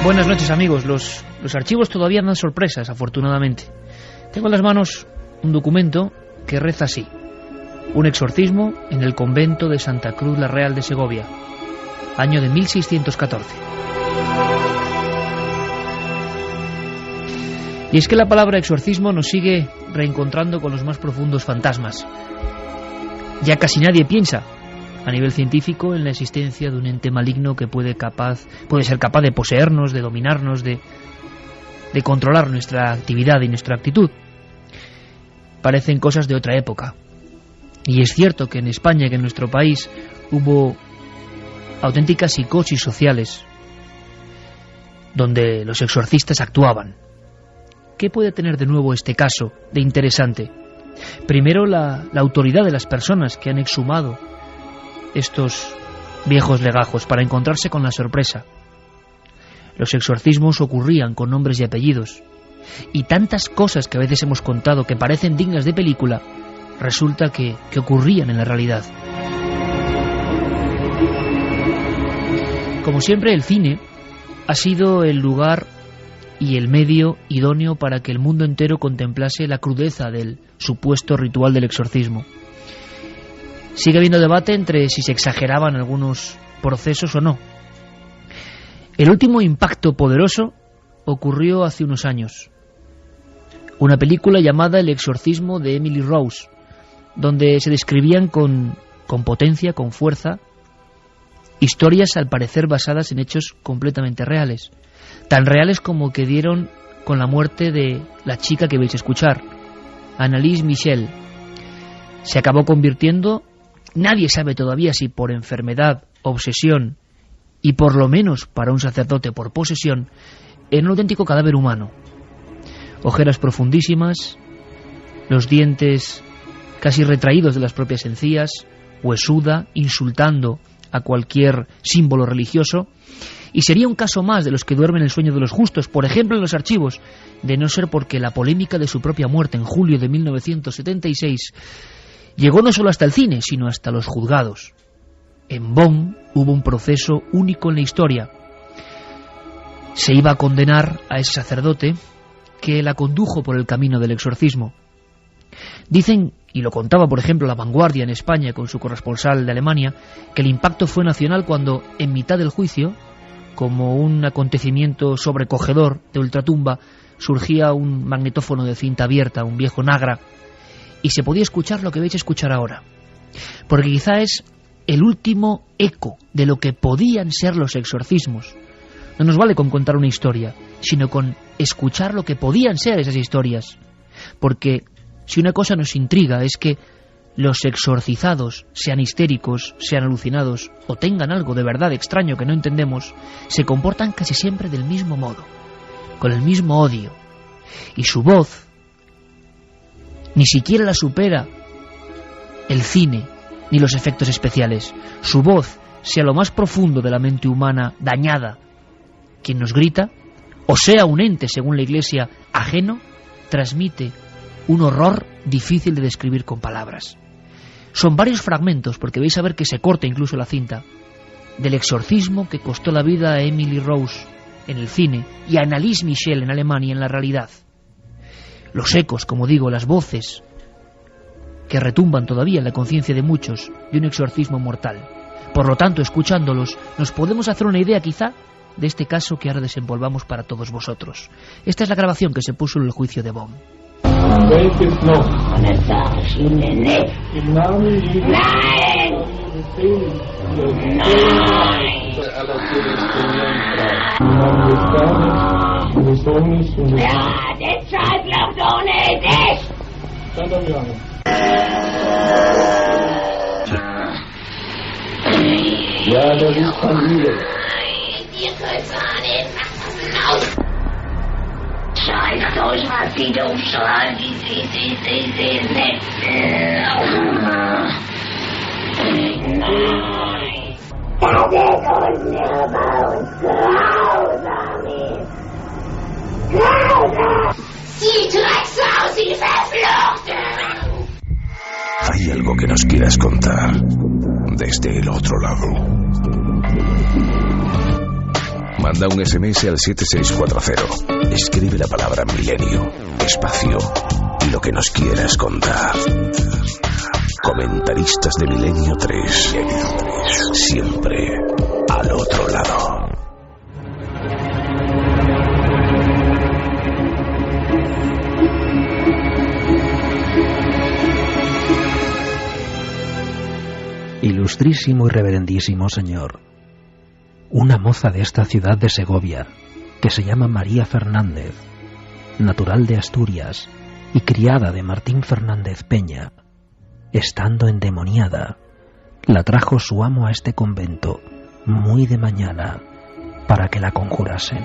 Buenas noches, amigos. Los archivos todavía dan sorpresas, afortunadamente. Tengo en las manos un documento que reza así: un exorcismo en el convento de Santa Cruz la Real de Segovia, año de 1614. Y es que la palabra exorcismo nos sigue reencontrando con los más profundos fantasmas. Ya casi nadie piensa a nivel científico en la existencia de un ente maligno que puede ser capaz de poseernos, de dominarnos, de controlar nuestra actividad y nuestra actitud. Parecen cosas de otra época. Y es cierto que en España, que en nuestro país, hubo auténticas psicosis sociales donde los exorcistas actuaban. ¿Qué puede tener de nuevo este caso de interesante? Primero, la autoridad de las personas que han exhumado estos viejos legajos para encontrarse con la sorpresa. Los exorcismos ocurrían con nombres y apellidos, y tantas cosas que a veces hemos contado que parecen dignas de película, resulta que ocurrían en la realidad. Como siempre, el cine ha sido el lugar y el medio idóneo para que el mundo entero contemplase la crudeza del supuesto ritual del exorcismo. Sigue habiendo debate entre si se exageraban algunos procesos o no. El último impacto poderoso ocurrió hace unos años. Una película llamada El exorcismo de Emily Rose, donde se describían con potencia, con fuerza, historias al parecer basadas en hechos completamente reales. Tan reales como que dieron con la muerte de la chica que vais a escuchar, Annalise Michel. Se acabó convirtiendo, nadie sabe todavía si por enfermedad, obsesión y por lo menos para un sacerdote por posesión, en un auténtico cadáver humano. Ojeras profundísimas, los dientes casi retraídos de las propias encías, huesuda, insultando a cualquier símbolo religioso. Y sería un caso más de los que duermen el sueño de los justos, por ejemplo en los archivos, de no ser porque la polémica de su propia muerte en julio de 1976 llegó no solo hasta el cine, sino hasta los juzgados. En Bonn hubo un proceso único en la historia. Se iba a condenar a ese sacerdote que la condujo por el camino del exorcismo. Dicen, y lo contaba por ejemplo La Vanguardia en España con su corresponsal de Alemania, que el impacto fue nacional cuando, en mitad del juicio, como un acontecimiento sobrecogedor de ultratumba, surgía un magnetófono de cinta abierta, un viejo Nagra, y se podía escuchar lo que vais a escuchar ahora. Porque quizá es el último eco de lo que podían ser los exorcismos. No nos vale con contar una historia, sino con escuchar lo que podían ser esas historias. Porque si una cosa nos intriga es que los exorcizados, sean histéricos, sean alucinados o tengan algo de verdad extraño que no entendemos, se comportan casi siempre del mismo modo, con el mismo odio. Y su voz ni siquiera la supera el cine ni los efectos especiales. Su voz, sea lo más profundo de la mente humana dañada, quien nos grita, o sea un ente, según la Iglesia, ajeno, transmite un horror difícil de describir con palabras. Son varios fragmentos, porque vais a ver que se corta incluso la cinta, del exorcismo que costó la vida a Emily Rose en el cine y a Annalise Michel en Alemania en la realidad. Los ecos, como digo, las voces que retumban todavía en la conciencia de muchos de un exorcismo mortal. Por lo tanto, escuchándolos, nos podemos hacer una idea quizá de este caso que ahora desenvolvamos para todos vosotros. Esta es la grabación que se puso en el juicio de Bonn. Ja, das ist Familie. Ihr könnt's auch nicht machen. Scheiß euch, was die doof schreien. Nein. Das ist wunderbar und grausam ist. Grausam! Sie Drecksau, Sie Verfluchte! ¿Hay algo que nos quieras contar desde el otro lado? Manda un SMS al 7640. Escribe la palabra milenio, espacio y lo que nos quieras contar. Comentaristas de Milenio 3. Siempre al otro lado. Ilustrísimo y reverendísimo señor, una moza de esta ciudad de Segovia, que se llama María Fernández, natural de Asturias y criada de Martín Fernández Peña, estando endemoniada, la trajo su amo a este convento muy de mañana para que la conjurasen.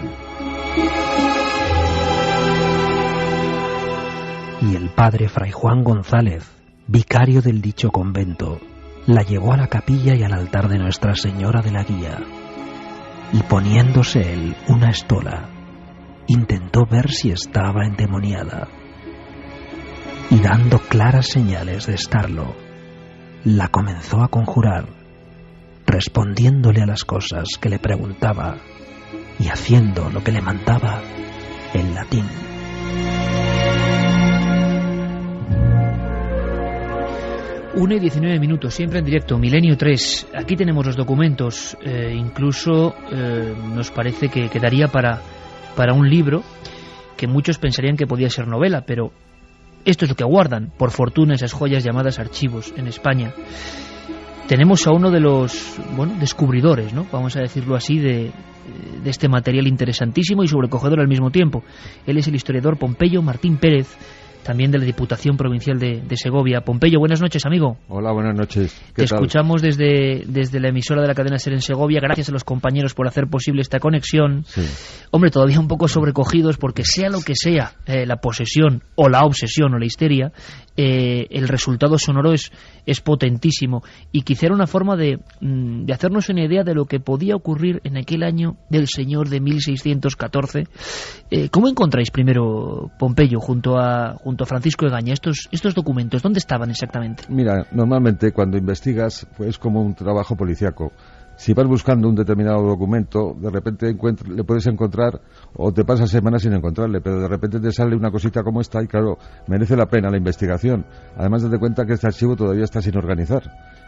Y el padre Fray Juan González, vicario del dicho convento, la llevó a la capilla y al altar de Nuestra Señora de la Guía, y poniéndose él una estola, intentó ver si estaba endemoniada, y dando claras señales de estarlo, la comenzó a conjurar, respondiéndole a las cosas que le preguntaba y haciendo lo que le mandaba en latín. Una y 19 minutos, siempre en directo, Milenio 3. Aquí tenemos los documentos, incluso nos parece que quedaría para un libro que muchos pensarían que podía ser novela, pero esto es lo que guardan, por fortuna, esas joyas llamadas archivos en España. Tenemos a uno de los descubridores, ¿no? Vamos a decirlo así, de este material interesantísimo y sobrecogedor al mismo tiempo. Él es el historiador Pompeyo Martín Pérez, también de la Diputación Provincial de Segovia. Pompeyo, buenas noches, amigo. Hola, buenas noches. Te escuchamos desde la emisora de la cadena SER en Segovia. Gracias a los compañeros por hacer posible esta conexión. Sí. Hombre, todavía un poco sobrecogidos porque sea lo que sea la posesión o la obsesión o la histeria, el resultado sonoro es potentísimo. Y quizá era una forma de hacernos una idea de lo que podía ocurrir en aquel año del Señor de 1614. ¿Cómo encontráis primero, Pompeyo, junto a Francisco Egaña, estos documentos? ¿Dónde estaban exactamente? Mira, normalmente cuando investigas es como un trabajo policíaco. Si vas buscando un determinado documento, de repente le puedes encontrar, o te pasas semanas sin encontrarle, pero de repente te sale una cosita como esta y claro, merece la pena la investigación. Además, date cuenta que este archivo todavía está sin organizar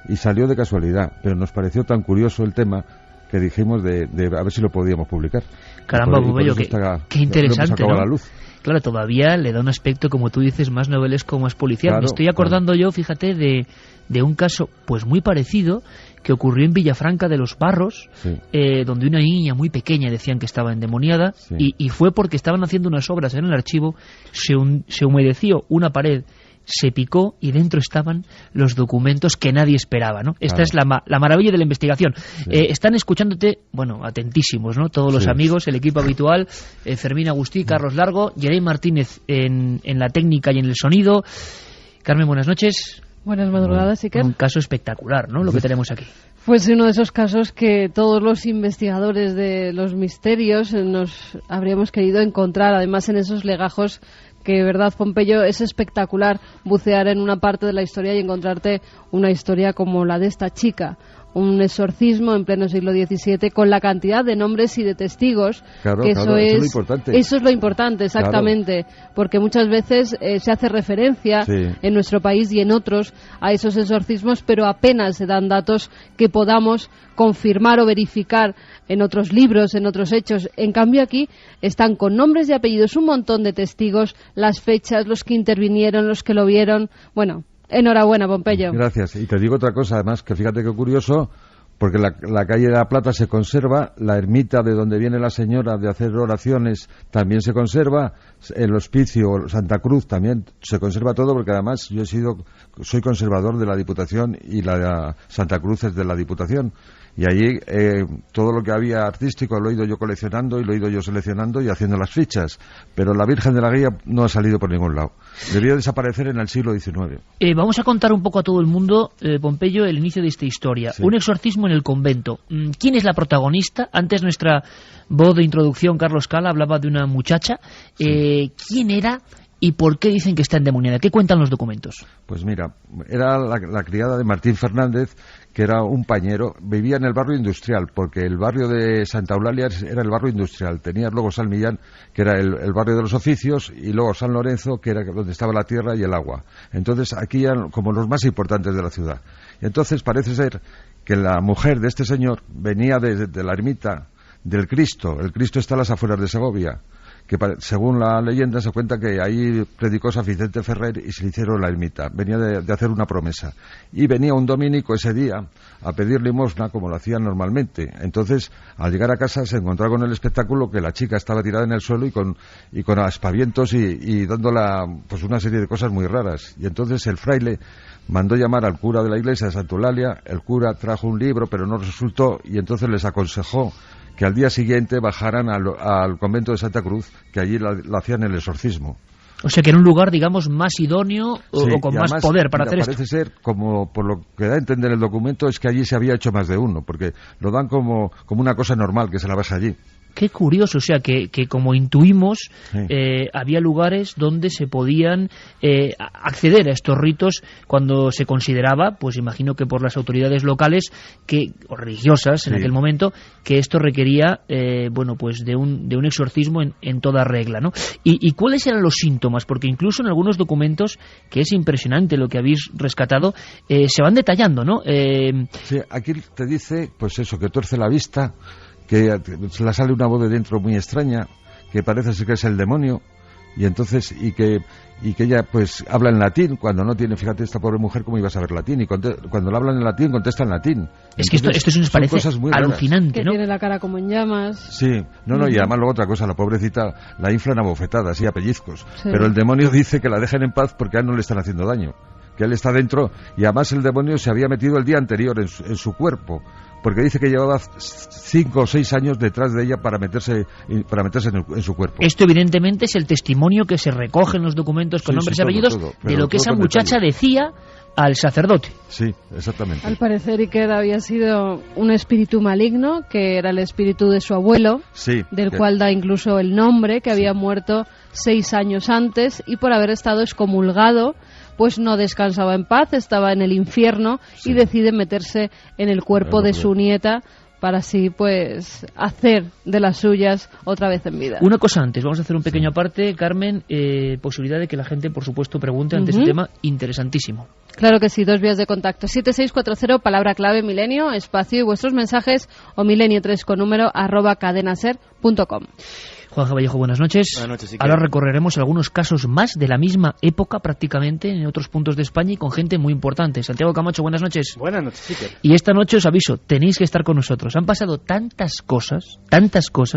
y salió de casualidad, pero nos pareció tan curioso el tema que dijimos de a ver si lo podíamos publicar. Caramba, Pompeyo, qué interesante, ¿no? A la luz. Claro, todavía le da un aspecto, como tú dices, más novelesco, más policial. Claro, me estoy acordando yo, fíjate, de un caso pues muy parecido que ocurrió en Villafranca de los Barros, sí. Donde una niña muy pequeña decían que estaba endemoniada, sí. y fue porque estaban haciendo unas obras en el archivo, se humedeció una pared, se picó y dentro estaban los documentos que nadie esperaba, ¿no? Esta es la maravilla de la investigación. Sí. Están escuchándote, atentísimos, ¿no? Todos los amigos, el equipo habitual, Fermín Agustí, Carlos Largo, Yerey Martínez en la técnica y en el sonido. Carmen, buenas noches. Buenas madrugadas, Iker. Un caso espectacular, ¿no? Lo que tenemos aquí. Pues uno de esos casos que todos los investigadores de los misterios nos habríamos querido encontrar, además en esos legajos que, verdad, Pompeyo, es espectacular bucear en una parte de la historia y encontrarte una historia como la de esta chica. Un exorcismo en pleno siglo XVII con la cantidad de nombres y de testigos. Claro, que eso es lo importante. Eso es lo importante, exactamente. Claro. Porque muchas veces se hace referencia en nuestro país y en otros a esos exorcismos, pero apenas se dan datos que podamos confirmar o verificar en otros libros, en otros hechos. En cambio aquí están con nombres y apellidos un montón de testigos, las fechas, los que intervinieron, los que lo vieron. Bueno, enhorabuena, Pompeyo. Gracias. Y te digo otra cosa, además, que fíjate qué curioso, porque la calle de la Plata se conserva, la ermita de donde viene la señora de hacer oraciones también se conserva, el hospicio Santa Cruz también se conserva todo, porque además yo soy conservador de la Diputación y la Santa Cruz es de la Diputación. Y allí todo lo que había artístico lo he ido yo coleccionando y lo he ido yo seleccionando y haciendo las fichas. Pero la Virgen de la Guía no ha salido por ningún lado. Debió desaparecer en el siglo XIX. Vamos a contar un poco a todo el mundo, Pompeyo, el inicio de esta historia. Sí. Un exorcismo en el convento. ¿Quién es la protagonista? Antes nuestra voz de introducción, Carlos Cala, hablaba de una muchacha. Sí. ¿Quién era? ¿Y por qué dicen que está endemoniada? ¿Qué cuentan los documentos? Pues mira, era la criada de Martín Fernández, que era un pañero, vivía en el barrio industrial, porque el barrio de Santa Eulalia era el barrio industrial. Tenía luego San Millán, que era el barrio de los oficios, y luego San Lorenzo, que era donde estaba la tierra y el agua. Entonces aquí eran como los más importantes de la ciudad. Entonces parece ser que la mujer de este señor venía de la ermita del Cristo. El Cristo está a las afueras de Segovia, que según la leyenda se cuenta que ahí predicó San Vicente Ferrer y se le hicieron la ermita. Venía de hacer una promesa. Y venía un dominico ese día a pedir limosna, como lo hacían normalmente. Entonces, al llegar a casa se encontró con el espectáculo que la chica estaba tirada en el suelo y con aspavientos y dándola pues una serie de cosas muy raras. Y entonces el fraile mandó llamar al cura de la iglesia de Santa Eulalia. El cura trajo un libro, pero no resultó, y entonces les aconsejó que al día siguiente bajaran al convento de Santa Cruz, que allí la hacían el exorcismo. O sea, que era un lugar, digamos, más idóneo sí, o con más poder para hacer esto. Parece ser, como por lo que da a entender el documento, es que allí se había hecho más de uno, porque lo dan como una cosa normal, que se la baja allí. Qué curioso, o sea, que como intuimos, sí. Había lugares donde se podían acceder a estos ritos cuando se consideraba, pues imagino que por las autoridades locales o religiosas en aquel momento, que esto requería, bueno, pues de un exorcismo en toda regla, ¿no? ¿Y cuáles eran los síntomas? Porque incluso en algunos documentos, que es impresionante lo que habéis rescatado, se van detallando, ¿no? Sí, aquí te dice, pues eso, que tuerce la vista, que se le sale una voz de dentro muy extraña, que parece ser que es el demonio, y entonces y que ella pues habla en latín cuando no tiene, fíjate esta pobre mujer cómo iba a saber latín, y cuando le hablan en latín contesta en latín. Es que esto nos parece alucinante, ¿no? Que tiene la cara como en llamas. Sí, y además luego otra cosa, la pobrecita la inflan a bofetadas y a pellizcos, pero el demonio dice que la dejen en paz porque a él no le están haciendo daño, que él está dentro, y además el demonio se había metido el día anterior en su cuerpo, porque dice que llevaba 5 o 6 años detrás de ella para meterse en su cuerpo. Esto evidentemente es el testimonio que se recoge en los documentos con nombres y apellidos de lo que esa muchacha decía al sacerdote. Sí, exactamente. Al parecer Iker había sido un espíritu maligno, que era el espíritu de su abuelo, del cual da incluso el nombre, que había muerto 6 años antes, y por haber estado excomulgado pues no descansaba en paz, estaba en el infierno y decide meterse en el cuerpo de su nieta para así pues hacer de las suyas otra vez en vida. Una cosa antes, vamos a hacer un pequeño aparte, Carmen, posibilidad de que la gente por supuesto pregunte ante este tema interesantísimo. Claro que sí, 2 vías de contacto, 7640, palabra clave milenio, espacio y vuestros mensajes, o milenio3 con número @cadenaser.com. Juanjo Vallejo, buenas noches. Buenas noches, sí. Ahora recorreremos algunos casos más de la misma época prácticamente en otros puntos de España y con gente muy importante. Santiago Camacho, buenas noches. Buenas noches, sí. Y esta noche os aviso, tenéis que estar con nosotros. Han pasado tantas cosas,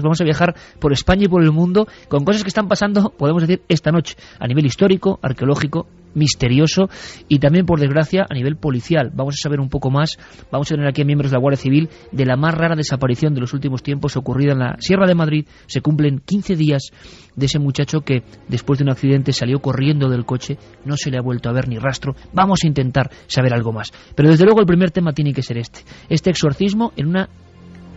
vamos a viajar por España y por el mundo con cosas que están pasando, podemos decir, esta noche, a nivel histórico, arqueológico, misterioso y también, por desgracia, a nivel policial. Vamos a saber un poco más, vamos a tener aquí a miembros de la Guardia Civil de la más rara desaparición de los últimos tiempos ocurrida en la Sierra de Madrid. Se cumplen 15 días de ese muchacho que después de un accidente salió corriendo del coche, no se le ha vuelto a ver ni rastro. Vamos a intentar saber algo más, pero desde luego el primer tema tiene que ser este exorcismo en una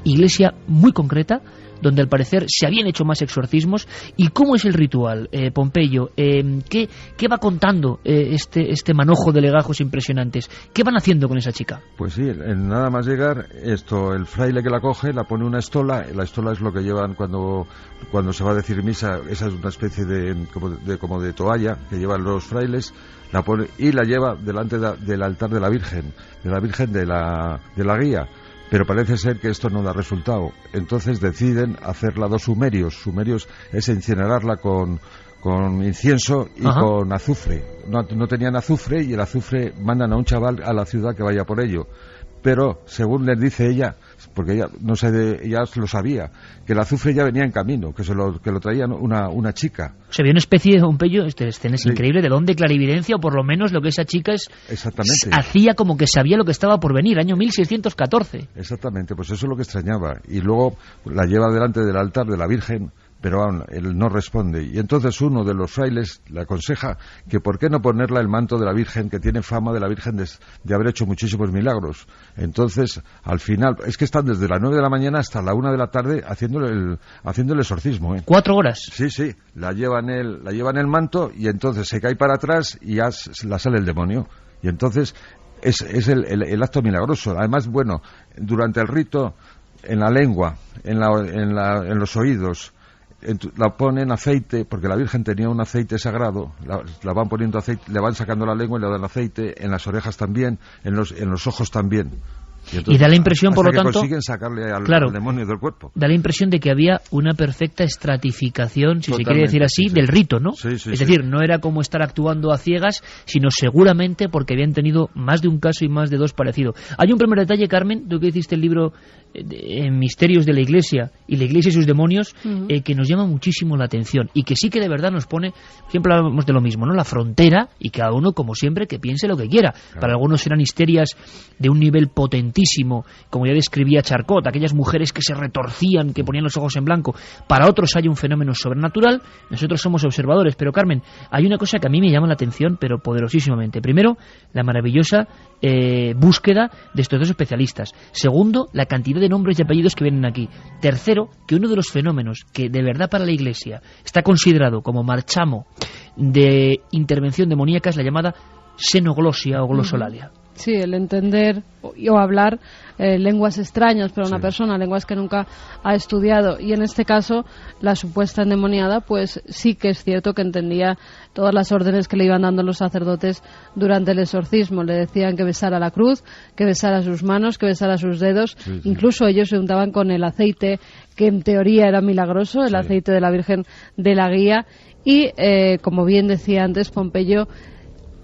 iglesia muy concreta, donde al parecer se habían hecho más exorcismos. ¿Y cómo es el ritual, Pompeyo? ¿Qué va contando este manojo de legajos impresionantes? ¿Qué van haciendo con esa chica? Pues sí, nada más llegar, el fraile que la coge, la pone una estola. La estola es lo que llevan cuando se va a decir misa. Esa es una especie como de toalla que llevan los frailes. La pone y la lleva delante del altar de la Virgen de la Guía. Pero parece ser que esto no da resultado. Entonces deciden hacerla 2 sumerios. Sumerios es incinerarla con incienso y con azufre. No tenían azufre, y el azufre mandan a un chaval a la ciudad que vaya por ello. Pero, según les dice ella, porque ella ella lo sabía, que el azufre ya venía en camino, que lo traía una chica. Se vio una especie de un pello, esta escena es increíble, de don de clarividencia, o por lo menos lo que esa chica hacía como que sabía lo que estaba por venir, año 1614. Exactamente, pues eso es lo que extrañaba. Y luego la lleva delante del altar de la Virgen, pero aún él no responde. Y entonces uno de los frailes le aconseja que por qué no ponerle el manto de la Virgen, que tiene fama de la Virgen de haber hecho muchísimos milagros. Entonces, al final, es que están desde las 9 de la mañana hasta la 1 de la tarde haciendo el exorcismo. 4 horas. Sí, la llevan el manto y entonces se cae para atrás y ya la sale el demonio. Y entonces es el acto milagroso. Además, bueno, durante el rito, en la lengua, en los oídos, la ponen aceite, porque la Virgen tenía un aceite sagrado, la van poniendo aceite, le van sacando la lengua y le dan aceite, en las orejas también, en los ojos también. Y da la impresión, por lo tanto, consiguen sacarle al demonio del cuerpo. Da la impresión de que había una perfecta estratificación, si se quiere decir así, del rito, ¿no? Es decir, no era como estar actuando a ciegas, sino seguramente porque habían tenido más de un caso y más de dos parecidos. Hay un primer detalle, Carmen, tú que hiciste el libro Misterios de la Iglesia y la Iglesia y sus demonios, que nos llama muchísimo la atención y que sí que de verdad nos pone, siempre hablamos de lo mismo, ¿no? La frontera, y cada uno, como siempre, que piense lo que quiera. Claro. Para algunos eran histerias de un nivel potentísimo, como ya describía Charcot, aquellas mujeres que se retorcían, que ponían los ojos en blanco. Para otros hay un fenómeno sobrenatural, nosotros somos observadores. Pero, Carmen, hay una cosa que a mí me llama la atención, pero poderosísimamente. Primero, la maravillosa búsqueda de estos dos especialistas. Segundo, la cantidad de nombres y apellidos que vienen aquí. Tercero, que uno de los fenómenos que de verdad para la Iglesia está considerado como marchamo de intervención demoníaca es la llamada xenoglosia o glosolalia. Sí, el entender o hablar lenguas extrañas para una persona, lenguas que nunca ha estudiado. Y en este caso, la supuesta endemoniada, pues sí que es cierto que entendía todas las órdenes que le iban dando los sacerdotes durante el exorcismo. Le decían que besara la cruz, que besara sus manos, que besara sus dedos. Incluso ellos se untaban con el aceite, que en teoría era milagroso, el aceite de la Virgen de la Guía. Y, como bien decía antes Pompeyo,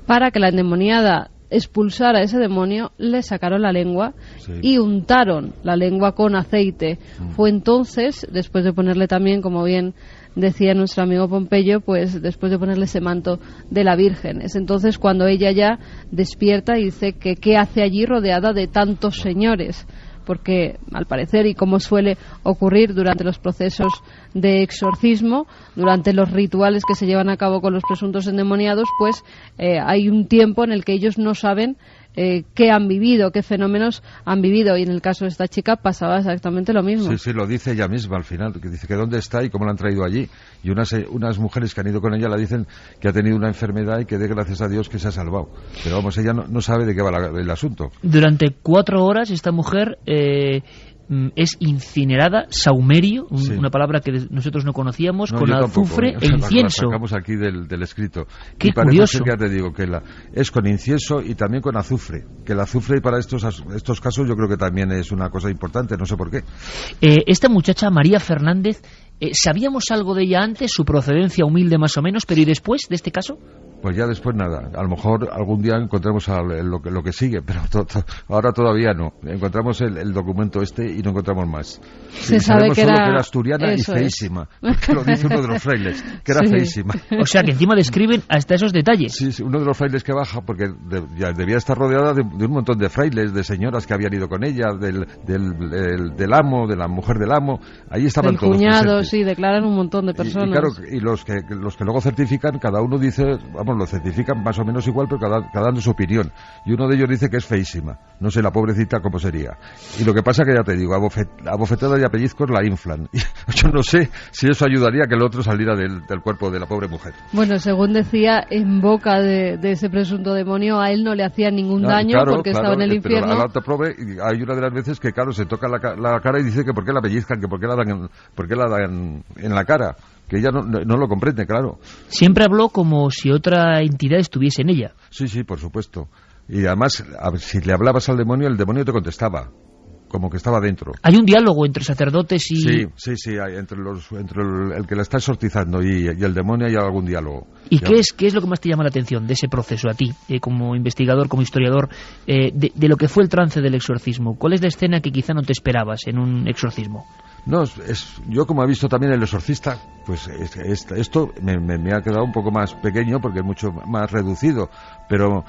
para que la endemoniada expulsara a ese demonio, le sacaron la lengua y untaron la lengua con aceite. Fue entonces, después de ponerle también, como bien decía nuestro amigo Pompeyo, pues después de ponerle ese manto de la Virgen, es entonces cuando ella ya despierta y dice que qué hace allí rodeada de tantos señores, porque al parecer, y como suele ocurrir durante los procesos de exorcismo, durante los rituales que se llevan a cabo con los presuntos endemoniados, pues hay un tiempo en el que ellos no saben qué han vivido, qué fenómenos han vivido, y en el caso de esta chica pasaba exactamente lo mismo. Sí, lo dice ella misma al final, que dice que dónde está y cómo la han traído allí, y unas mujeres que han ido con ella la dicen que ha tenido una enfermedad y que dé gracias a Dios que se ha salvado, pero vamos, ella no sabe de qué va el asunto. Durante 4 horas esta mujer es incinerada, saumerio, una palabra que nosotros no conocíamos, con azufre e incienso. La sacamos aquí del escrito. Qué y curioso. Que ya te digo que es con incienso y también con azufre. Que el azufre para estos casos yo creo que también es una cosa importante, no sé por qué. Esta muchacha, María Fernández, ¿sabíamos algo de ella antes, su procedencia humilde más o menos, pero y después de este caso? Pues ya después nada. A lo mejor algún día encontramos lo que sigue, pero ahora todavía no. Encontramos el documento y no encontramos más. Se sabe que era asturiana y feísima. Porque lo dice uno de los frailes, que era feísima. O sea, que encima describen hasta esos detalles. Sí, uno de los frailes que baja, porque ya debía estar rodeada de un montón de frailes, de señoras que habían ido con ella, del amo, de la mujer del amo. Ahí estaban todos cuñado, presentes. sí, declaran un montón de personas. Y claro, y los que luego certifican, cada uno dice, lo certifican más o menos igual, pero cada dando su opinión. Y uno de ellos dice que es feísima. No sé, la pobrecita cómo sería. Y lo que pasa que ya te digo, a bofetadas y a pellizcos la inflan. Yo no sé si eso ayudaría a que el otro saliera del cuerpo de la pobre mujer. Bueno, según decía, en boca de ese presunto demonio, a él no le hacía ningún daño, porque estaba en el infierno. Pero a la prove, hay una de las veces que, claro, se toca la cara y dice que por qué la pellizcan, que por qué la dan en la cara. Que ella no lo comprende, claro. Siempre habló como si otra entidad estuviese en ella. Sí, por supuesto. Y además, si le hablabas al demonio, el demonio te contestaba, como que estaba dentro. ¿Hay un diálogo entre sacerdotes y...? Sí, hay entre el que la está exorcizando y el demonio hay algún diálogo. ¿Y qué es lo que más te llama la atención de ese proceso a ti, como investigador, como historiador, de lo que fue el trance del exorcismo? ¿Cuál es la escena que quizá no te esperabas en un exorcismo? No, yo como he visto también El Exorcista, pues esto me ha quedado un poco más pequeño porque es mucho más reducido, pero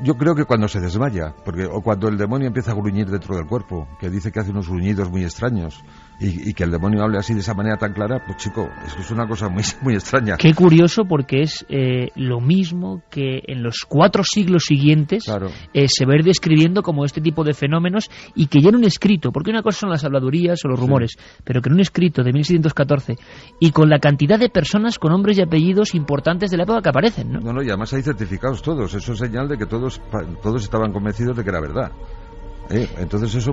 Yo creo que cuando se desmaya, o cuando el demonio empieza a gruñir dentro del cuerpo, que dice que hace unos gruñidos muy extraños, y que el demonio hable así de esa manera tan clara, pues chico, es una cosa muy, muy extraña. Qué curioso, porque es lo mismo que en los 4 siglos siguientes se va a ir describiendo como este tipo de fenómenos, y que ya en un escrito, porque una cosa son las habladurías o los rumores, pero que en un escrito de 1714, y con la cantidad de personas con nombres y apellidos importantes de la época que aparecen, ¿no? No, y además hay certificados todos, eso es señal de que todos estaban convencidos de que era verdad. Entonces eso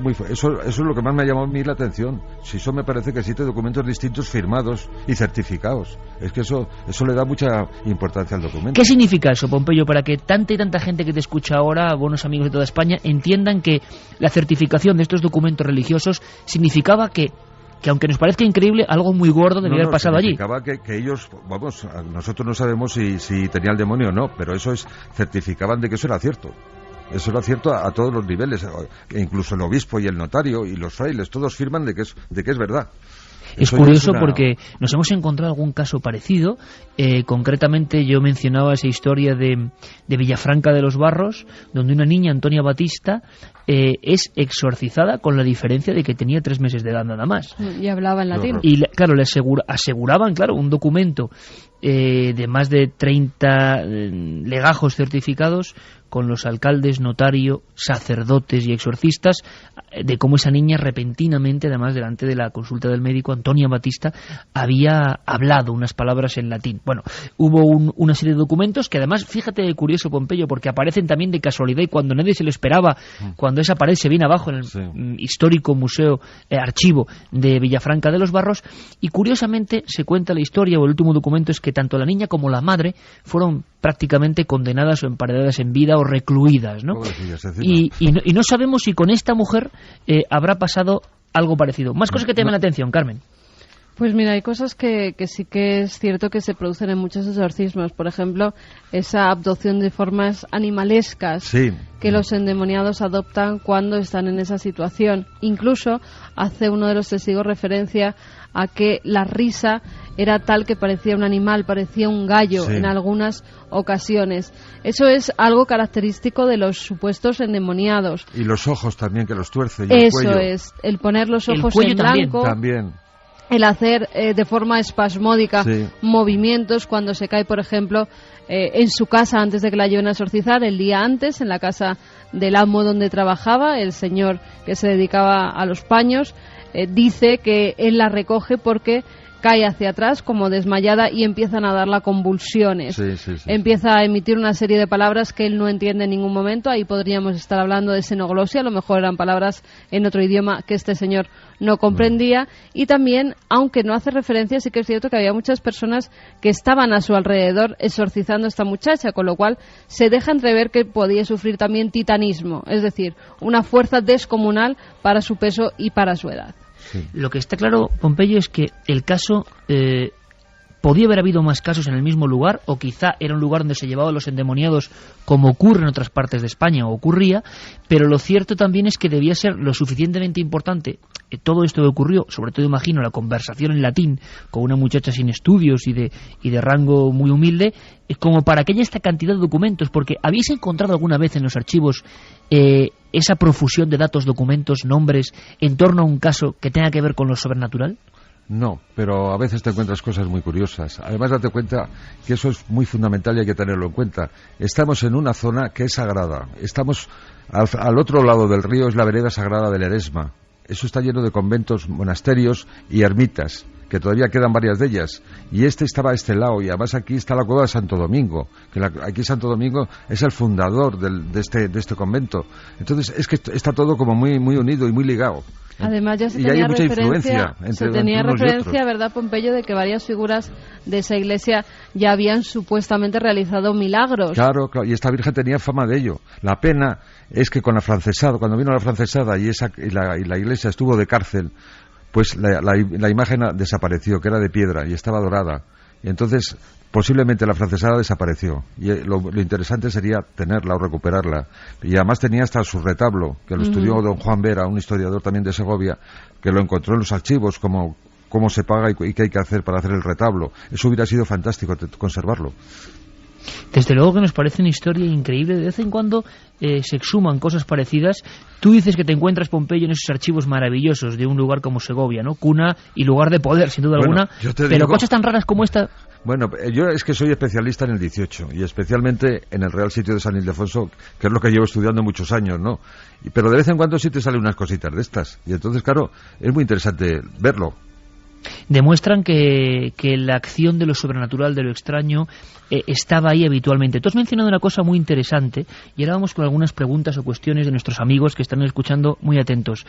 es lo que más me ha llamado a mí la atención. Si eso me parece que 7 documentos distintos firmados y certificados. Es que eso le da mucha importancia al documento. ¿Qué significa eso, Pompeyo, para que tanta y tanta gente que te escucha ahora, buenos amigos de toda España, entiendan que la certificación de estos documentos religiosos significaba que aunque nos parezca increíble, algo muy gordo debía haber pasado allí? Significaba que ellos, nosotros no sabemos si tenía el demonio o no, pero certificaban de que eso era cierto. Eso era cierto a todos los niveles, incluso el obispo y el notario y los frailes, todos firman de que es verdad. Es curioso porque nos hemos encontrado algún caso parecido. Concretamente yo mencionaba esa historia de Villafranca de los Barros, donde una niña, Antonia Batista, es exorcizada, con la diferencia de que tenía 3 meses de edad nada más. Y hablaba en latín. Y claro, le aseguraban, un documento de más de 30 legajos certificados, con los alcaldes, notario, sacerdotes y exorcistas, de cómo esa niña repentinamente, además delante de la consulta del médico, Antonia Batista, había hablado unas palabras en latín. Bueno, hubo una serie de documentos que además, fíjate, curioso, Pompeyo, porque aparecen también de casualidad y cuando nadie se lo esperaba, cuando esa pared se viene abajo en el histórico museo, archivo de Villafranca de los Barros, y curiosamente se cuenta la historia, o el último documento es que tanto la niña como la madre fueron prácticamente condenadas o emparedadas en vida o recluidas, ¿no? Y no sabemos si con esta mujer habrá pasado algo parecido. Más cosas que te llaman la atención, Carmen. Pues mira, hay cosas que sí que es cierto que se producen en muchos exorcismos. Por ejemplo, esa abducción de formas animalescas que los endemoniados adoptan cuando están en esa situación. Incluso hace uno de los testigos referencia a que la risa era tal que parecía un animal, parecía un gallo en algunas ocasiones. Eso es algo característico de los supuestos endemoniados. Y los ojos también, que los tuerce, y el cuello. Eso es, el poner los ojos en blanco. También. El hacer de forma espasmódica movimientos cuando se cae, por ejemplo, en su casa antes de que la lleven a exorcizar, el día antes, en la casa del amo donde trabajaba, el señor que se dedicaba a los paños, dice que él la recoge porque cae hacia atrás como desmayada y empiezan a darla convulsiones. Empieza a emitir una serie de palabras que él no entiende en ningún momento. Ahí podríamos estar hablando de xenoglosia, a lo mejor eran palabras en otro idioma que este señor no comprendía. Y también, aunque no hace referencia, sí que es cierto que había muchas personas que estaban a su alrededor exorcizando a esta muchacha, con lo cual se deja entrever que podía sufrir también titanismo, es decir, una fuerza descomunal para su peso y para su edad. Lo que está claro, Pompeyo, es que el caso podía haber habido más casos en el mismo lugar, o quizá era un lugar donde se llevaban los endemoniados, como ocurre en otras partes de España, o ocurría, pero lo cierto también es que debía ser lo suficientemente importante todo esto que ocurrió, sobre todo imagino la conversación en latín con una muchacha sin estudios y de rango muy humilde, como para que haya esta cantidad de documentos, porque ¿habéis encontrado alguna vez en los archivos esa profusión de datos, documentos, nombres en torno a un caso que tenga que ver con lo sobrenatural? No, pero a veces te encuentras cosas muy curiosas. Además, date cuenta que eso es muy fundamental y hay que tenerlo en cuenta. Estamos en una zona que es sagrada. Estamos al otro lado del río, es la vereda sagrada del Eresma. Eso está lleno de conventos, monasterios y ermitas, que todavía quedan varias de ellas. Y estaba a este lado, y además aquí está la cueva de Santo Domingo, que aquí Santo Domingo es el fundador de este convento. Entonces es que está todo como muy, muy unido y muy ligado. Además ya se tenía referencia, ¿verdad, Pompeyo?, de que varias figuras de esa iglesia ya habían supuestamente realizado milagros. Claro, y esta Virgen tenía fama de ello. La pena es que con la francesada, cuando vino la francesada y la iglesia estuvo de cárcel, pues la imagen desapareció, que era de piedra y estaba dorada. Y entonces posiblemente la francesada desapareció. Y lo interesante sería tenerla o recuperarla. Y además tenía hasta su retablo, que lo estudió don Juan Vera, un historiador también de Segovia, que lo encontró en los archivos, cómo se paga y qué hay que hacer para hacer el retablo. Eso hubiera sido fantástico conservarlo. Desde luego que nos parece una historia increíble. De vez en cuando se exhuman cosas parecidas. Tú dices que te encuentras, Pompeyo, en esos archivos maravillosos de un lugar como Segovia, ¿no? Cuna y lugar de poder, sin duda alguna. Pero cosas tan raras como esta... Bueno, yo es que soy especialista en el 18 y especialmente en el Real Sitio de San Ildefonso, que es lo que llevo estudiando muchos años, ¿no? Pero de vez en cuando sí te salen unas cositas de estas. Y entonces, claro, es muy interesante verlo. Demuestran que la acción de lo sobrenatural, de lo extraño, estaba ahí habitualmente. Tú has mencionado una cosa muy interesante y ahora vamos con algunas preguntas o cuestiones de nuestros amigos que están escuchando muy atentos.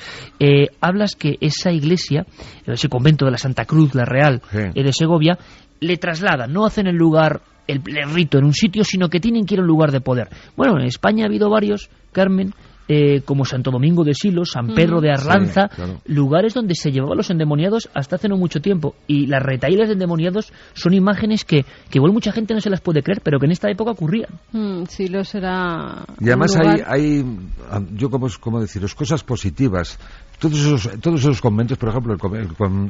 Hablas que esa iglesia, ese convento de la Santa Cruz, la Real, de Segovia, le trasladan, no hacen el lugar, el rito en un sitio, sino que tienen que ir a un lugar de poder. Bueno, en España ha habido varios, Carmen, como Santo Domingo de Silos, San Pedro de Arlanza, sí, claro. Lugares donde se llevaban los endemoniados hasta hace no mucho tiempo. Y las retahílas de endemoniados son imágenes que igual mucha gente no se las puede creer, pero que en esta época ocurrían. Silos era... Y además hay yo como deciros, cosas positivas. Todos esos conventos, por ejemplo,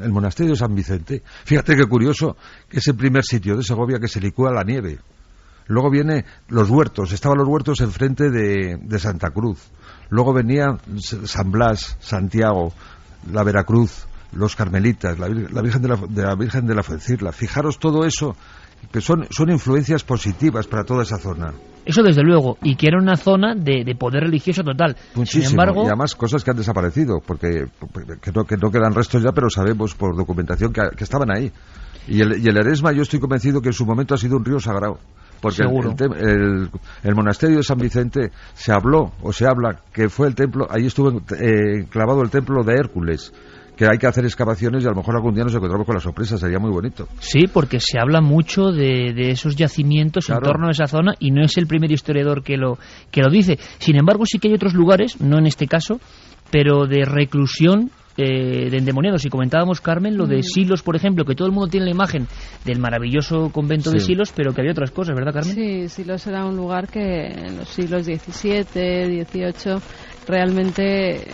el monasterio de San Vicente, fíjate qué curioso, que es el primer sitio de Segovia que se licúa la nieve. Luego viene los huertos, estaban los huertos enfrente de Santa Cruz. Luego venía San Blas, Santiago, la Veracruz, los Carmelitas, la Virgen de la Fuencirla. Fijaros todo eso, que son influencias positivas para toda esa zona. Eso desde luego, y que era una zona de poder religioso total. Muchísimo, sin embargo, y además cosas que han desaparecido, porque que no quedan restos ya, pero sabemos por documentación que estaban ahí. Y el Eresma, yo estoy convencido que en su momento ha sido un río sagrado. Porque el monasterio de San Vicente se habla que fue el templo, ahí estuvo clavado el templo de Hércules, que hay que hacer excavaciones y a lo mejor algún día nos encontramos con la sorpresa, sería muy bonito. Sí, porque se habla mucho de esos yacimientos, claro, en torno a esa zona, y no es el primer historiador que lo dice. Sin embargo, sí que hay otros lugares, no en este caso, pero de reclusión de endemoniados. Y comentábamos, Carmen, lo de Silos, por ejemplo, que todo el mundo tiene la imagen del maravilloso convento de Silos, pero que había otras cosas, ¿verdad, Carmen? Sí, Silos era un lugar que en los siglos XVII, XVIII, realmente,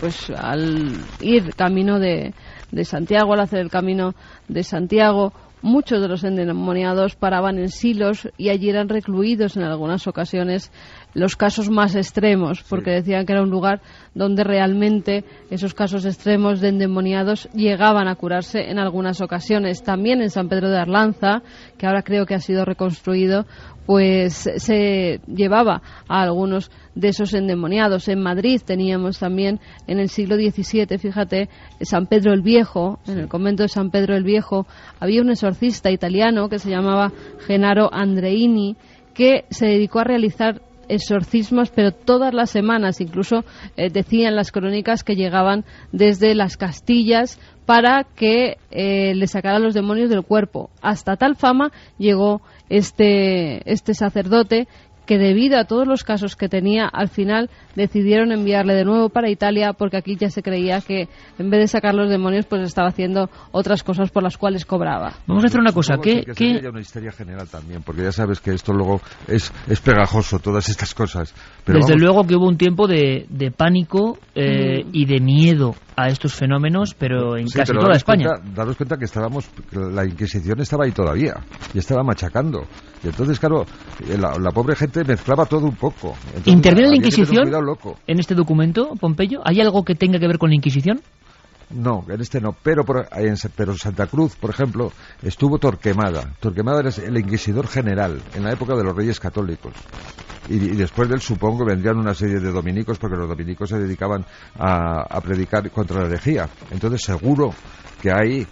pues al ir camino de Santiago, al hacer el camino de Santiago, muchos de los endemoniados paraban en Silos y allí eran recluidos en algunas ocasiones, los casos más extremos, porque decían que era un lugar donde realmente esos casos extremos de endemoniados llegaban a curarse en algunas ocasiones. También en San Pedro de Arlanza, que ahora creo que ha sido reconstruido, pues se llevaba a algunos de esos endemoniados. En Madrid teníamos también en el siglo XVII, fíjate, San Pedro el Viejo, en el convento de San Pedro el Viejo, había un exorcista italiano que se llamaba Gennaro Andreini, que se dedicó a realizar exorcismos, pero todas las semanas, incluso decían las crónicas que llegaban desde las Castillas para que le sacaran los demonios del cuerpo. Hasta tal fama llegó este sacerdote, que debido a todos los casos que tenía, al final decidieron enviarle de nuevo para Italia, porque aquí ya se creía que en vez de sacar los demonios, pues estaba haciendo otras cosas por las cuales cobraba. Vamos a hacer una cosa, que sería una histeria general también, porque ya sabes que esto luego es pegajoso, todas estas cosas. Pero desde luego que hubo un tiempo de pánico y de miedo a estos fenómenos, pero en casi toda España. Daros cuenta que la Inquisición estaba ahí todavía y estaba machacando. Y entonces, claro, la pobre gente mezclaba todo un poco. Entonces, ¿interviene la Inquisición en este documento, Pompeyo? ¿Hay algo que tenga que ver con la Inquisición? No, en este no, pero en Santa Cruz, por ejemplo, estuvo Torquemada. Torquemada era el inquisidor general en la época de los Reyes Católicos. Y después de él, supongo, vendrían una serie de dominicos, porque los dominicos se dedicaban a predicar contra la herejía. Entonces, seguro que ahí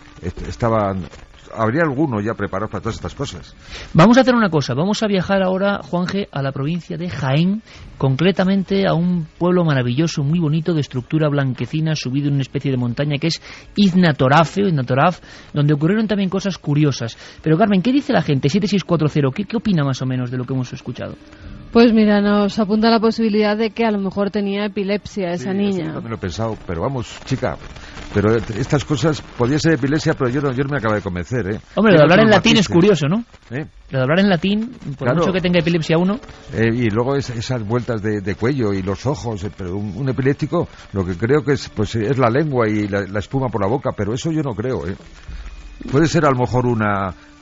habría alguno ya preparado para todas estas cosas. Vamos a hacer una cosa, vamos a viajar ahora, Juanje, a la provincia de Jaén, concretamente a un pueblo maravilloso, muy bonito, de estructura blanquecina, subido en una especie de montaña que es Iznatoraf, donde ocurrieron también cosas curiosas. Pero Carmen, ¿qué dice la gente? 7640, ¿qué opina más o menos de lo que hemos escuchado? Pues mira, nos apunta la posibilidad de que a lo mejor tenía epilepsia esa niña. Yo también lo he pensado, pero vamos, chica, pero estas cosas, podía ser epilepsia, pero yo no me acaba de convencer, ¿eh? Hombre, lo de hablar en latín es curioso, ¿no? Lo de hablar en latín, por mucho que tenga epilepsia uno. Y luego esas vueltas de cuello y los ojos, pero un epiléptico, lo que creo que es la lengua y la espuma por la boca, pero eso yo no creo, ¿eh? Puede ser a lo mejor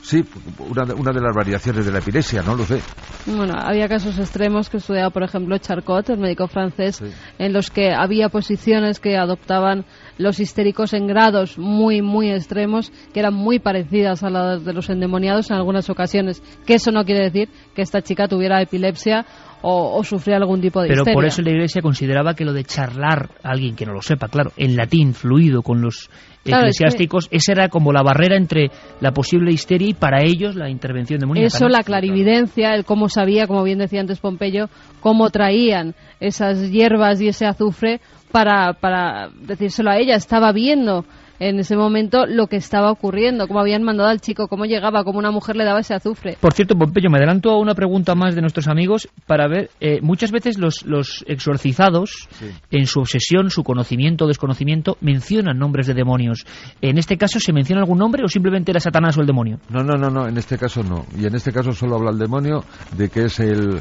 Sí, una de las variaciones de la epilepsia, no lo sé. Bueno, había casos extremos que estudiaba, por ejemplo, Charcot, el médico francés, sí, en los que había posiciones que adoptaban los histéricos en grados muy, muy extremos, que eran muy parecidas a las de los endemoniados en algunas ocasiones. Que eso no quiere decir que esta chica tuviera epilepsia o sufría algún tipo de histeria. Pero por eso la Iglesia consideraba que lo de charlar a alguien que no lo sepa, claro, en latín, fluido, con los eclesiásticos, esa era como la barrera entre la posible histeria y para ellos la intervención demoníaca. Eso, ¿no? La clarividencia, el cómo sabía, como bien decía antes Pompeyo, cómo traían esas hierbas y ese azufre para decírselo a ella. Estaba viendo en ese momento lo que estaba ocurriendo, cómo habían mandado al chico, cómo llegaba, cómo una mujer le daba ese azufre. Por cierto, Pompeyo, me adelanto a una pregunta más de nuestros amigos para ver, muchas veces los exorcizados, sí, en su obsesión, su conocimiento o desconocimiento, mencionan nombres de demonios. ¿En este caso se menciona algún nombre o simplemente era Satanás o el demonio? No, en este caso no. Y en este caso solo habla el demonio de que es el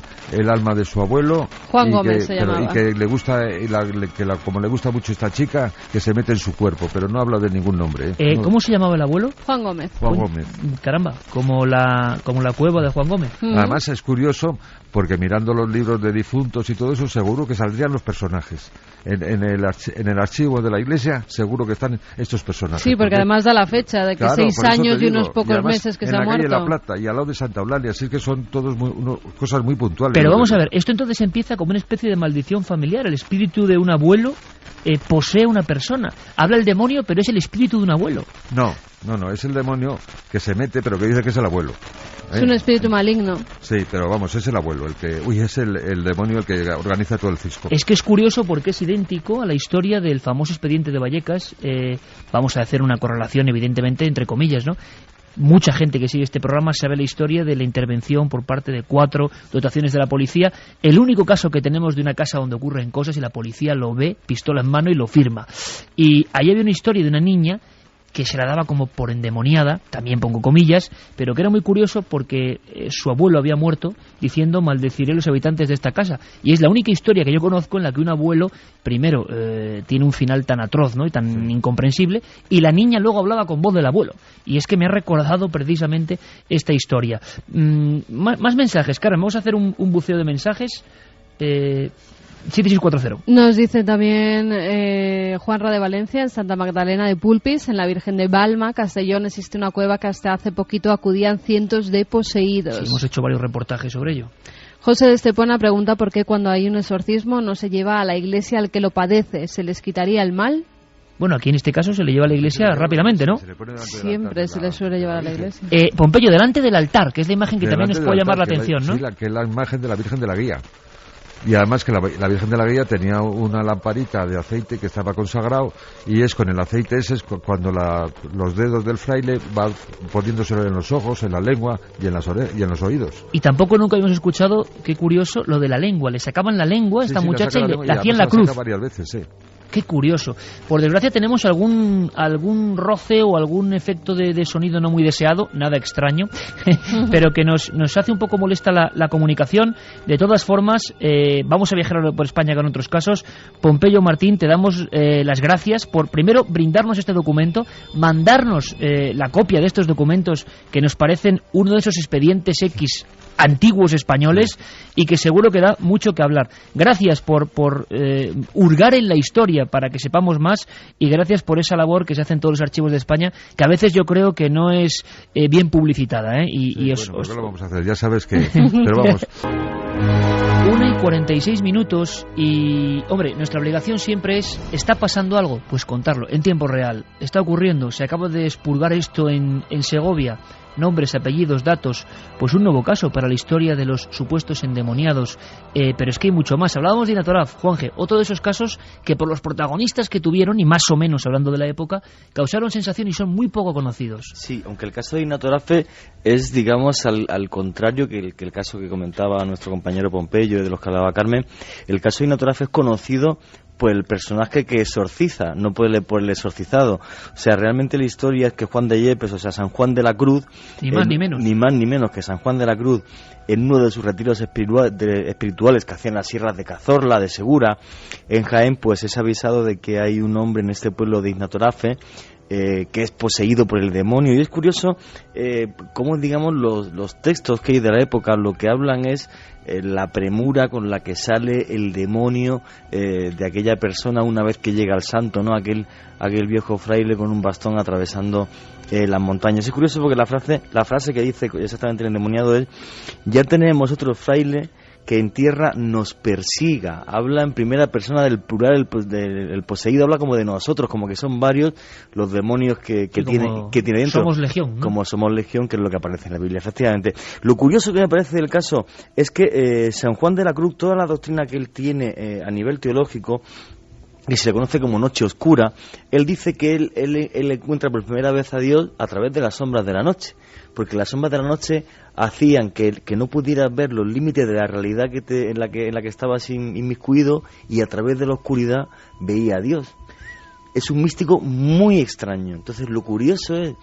alma de su abuelo. Juan Gómez se llamaba. Y que le gusta, como le gusta mucho esta chica, que se mete en su cuerpo, pero no habla de ningún nombre. No. ¿Cómo se llamaba el abuelo? Juan Gómez. Juan Gómez. Caramba, como la cueva de Juan Gómez. Además es curioso porque mirando los libros de difuntos y todo eso, seguro que saldrían los personajes. En el archivo de la Iglesia seguro que están estos personajes. Sí, porque además da la fecha de que claro, 6 años y unos pocos meses que se ha muerto. En la calle La Plata y al lado de Santa Eulalia, así que son todos cosas muy puntuales. Pero vamos a ver, esto entonces empieza como una especie de maldición familiar. El espíritu de un abuelo posee una persona. Habla el demonio, pero es el espíritu de un abuelo. No, es el demonio que se mete, pero que dice que es el abuelo. Es un espíritu maligno. Sí, pero vamos, es el abuelo, es el demonio el que organiza todo el cisco. Es que es curioso porque es idéntico a la historia del famoso expediente de Vallecas. Vamos a hacer una correlación, evidentemente, entre comillas, ¿no? Mucha gente que sigue este programa sabe la historia de la intervención por parte de 4 dotaciones de la policía. El único caso que tenemos de una casa donde ocurren cosas y la policía lo ve, pistola en mano y lo firma. Y ahí había una historia de una niña que se la daba como por endemoniada, también pongo comillas, pero que era muy curioso porque su abuelo había muerto diciendo maldeciré a los habitantes de esta casa. Y es la única historia que yo conozco en la que un abuelo, primero, tiene un final tan atroz, ¿no?, y tan incomprensible, y la niña luego hablaba con voz del abuelo. Y es que me ha recordado precisamente esta historia. Más mensajes, Carmen, vamos a hacer un buceo de mensajes. 7640. Nos dice también Juanra de Valencia, en Santa Magdalena de Pulpis, en la Virgen de Balma, Castellón, existe una cueva que hasta hace poquito acudían cientos de poseídos. Sí, hemos hecho varios reportajes sobre ello. José de Estepona pregunta por qué cuando hay un exorcismo no se lleva a la iglesia al que lo padece, ¿se les quitaría el mal? Bueno, aquí en este caso se le lleva a la iglesia rápidamente, ¿no? Siempre se le suele llevar a la iglesia. Pompeyo, delante del altar, que es la imagen que también nos puede llamar la atención, ¿no? Sí, que es la imagen de la Virgen de la Guía. Y además que la Virgen de la Guía tenía una lamparita de aceite que estaba consagrado, y es con el aceite ese es cuando los dedos del fraile va poniéndoselo en los ojos, en la lengua y en los oídos. Y tampoco nunca habíamos escuchado, qué curioso, lo de la lengua. Le sacaban la lengua a esta muchacha y le hacían la cruz. Varias veces, sí. Qué curioso. Por desgracia tenemos algún roce o algún efecto de sonido no muy deseado, nada extraño, pero que nos hace un poco molesta la comunicación. De todas formas, vamos a viajar por España con otros casos. Pompeyo, Martín, te damos las gracias por, primero, brindarnos este documento, mandarnos la copia de estos documentos que nos parecen uno de esos expedientes X antiguos españoles y que seguro que da mucho que hablar. Gracias por hurgar en la historia para que sepamos más, y gracias por esa labor que se hace en todos los archivos de España, que a veces yo creo que no es bien publicitada, ¿eh? Pues lo vamos a hacer, ya sabes que... Pero vamos... 1:46 y, hombre, nuestra obligación siempre es, ¿está pasando algo? Pues contarlo, en tiempo real. Está ocurriendo, se acaba de expurgar esto en Segovia. Nombres, apellidos, datos, pues un nuevo caso para la historia de los supuestos endemoniados. Pero es que hay mucho más. Hablábamos de Inatoraf, Juanje, otro de esos casos que por los protagonistas que tuvieron, y más o menos hablando de la época, causaron sensación y son muy poco conocidos. Sí, aunque el caso de Inatoraf es, digamos, al contrario que el caso que comentaba nuestro compañero Pompeyo y de los que hablaba Carmen, el caso de Inatoraf es conocido por el personaje que exorciza, no por el exorcizado. O sea, realmente la historia es que Juan de Yepes, o sea, San Juan de la Cruz, ni más ni menos que San Juan de la Cruz, en uno de sus retiros espirituales que hacían las sierras de Cazorla, de Segura, en Jaén, pues es avisado de que hay un hombre en este pueblo de Inatoraf que es poseído por el demonio. Y es curioso cómo, digamos, los textos que hay de la época lo que hablan es la premura con la que sale el demonio de aquella persona una vez que llega al santo, ¿no? Aquel viejo fraile con un bastón atravesando las montañas. Es curioso porque la frase que dice exactamente el endemoniado es: ya tenemos otro fraile que en tierra nos persiga. Habla en primera persona del plural, el poseído habla como de nosotros, como que son varios los demonios que tiene dentro. Somos legión, ¿no? Como somos legión, que es lo que aparece en la Biblia, efectivamente. Lo curioso que me parece del caso es que San Juan de la Cruz, toda la doctrina que él tiene a nivel teológico, que se le conoce como noche oscura, él dice que él encuentra por primera vez a Dios a través de las sombras de la noche, porque las sombras de la noche hacían que no pudieras ver los límites de la realidad en la que estabas inmiscuido, y a través de la oscuridad veía a Dios. Es un místico muy extraño. Entonces lo curioso es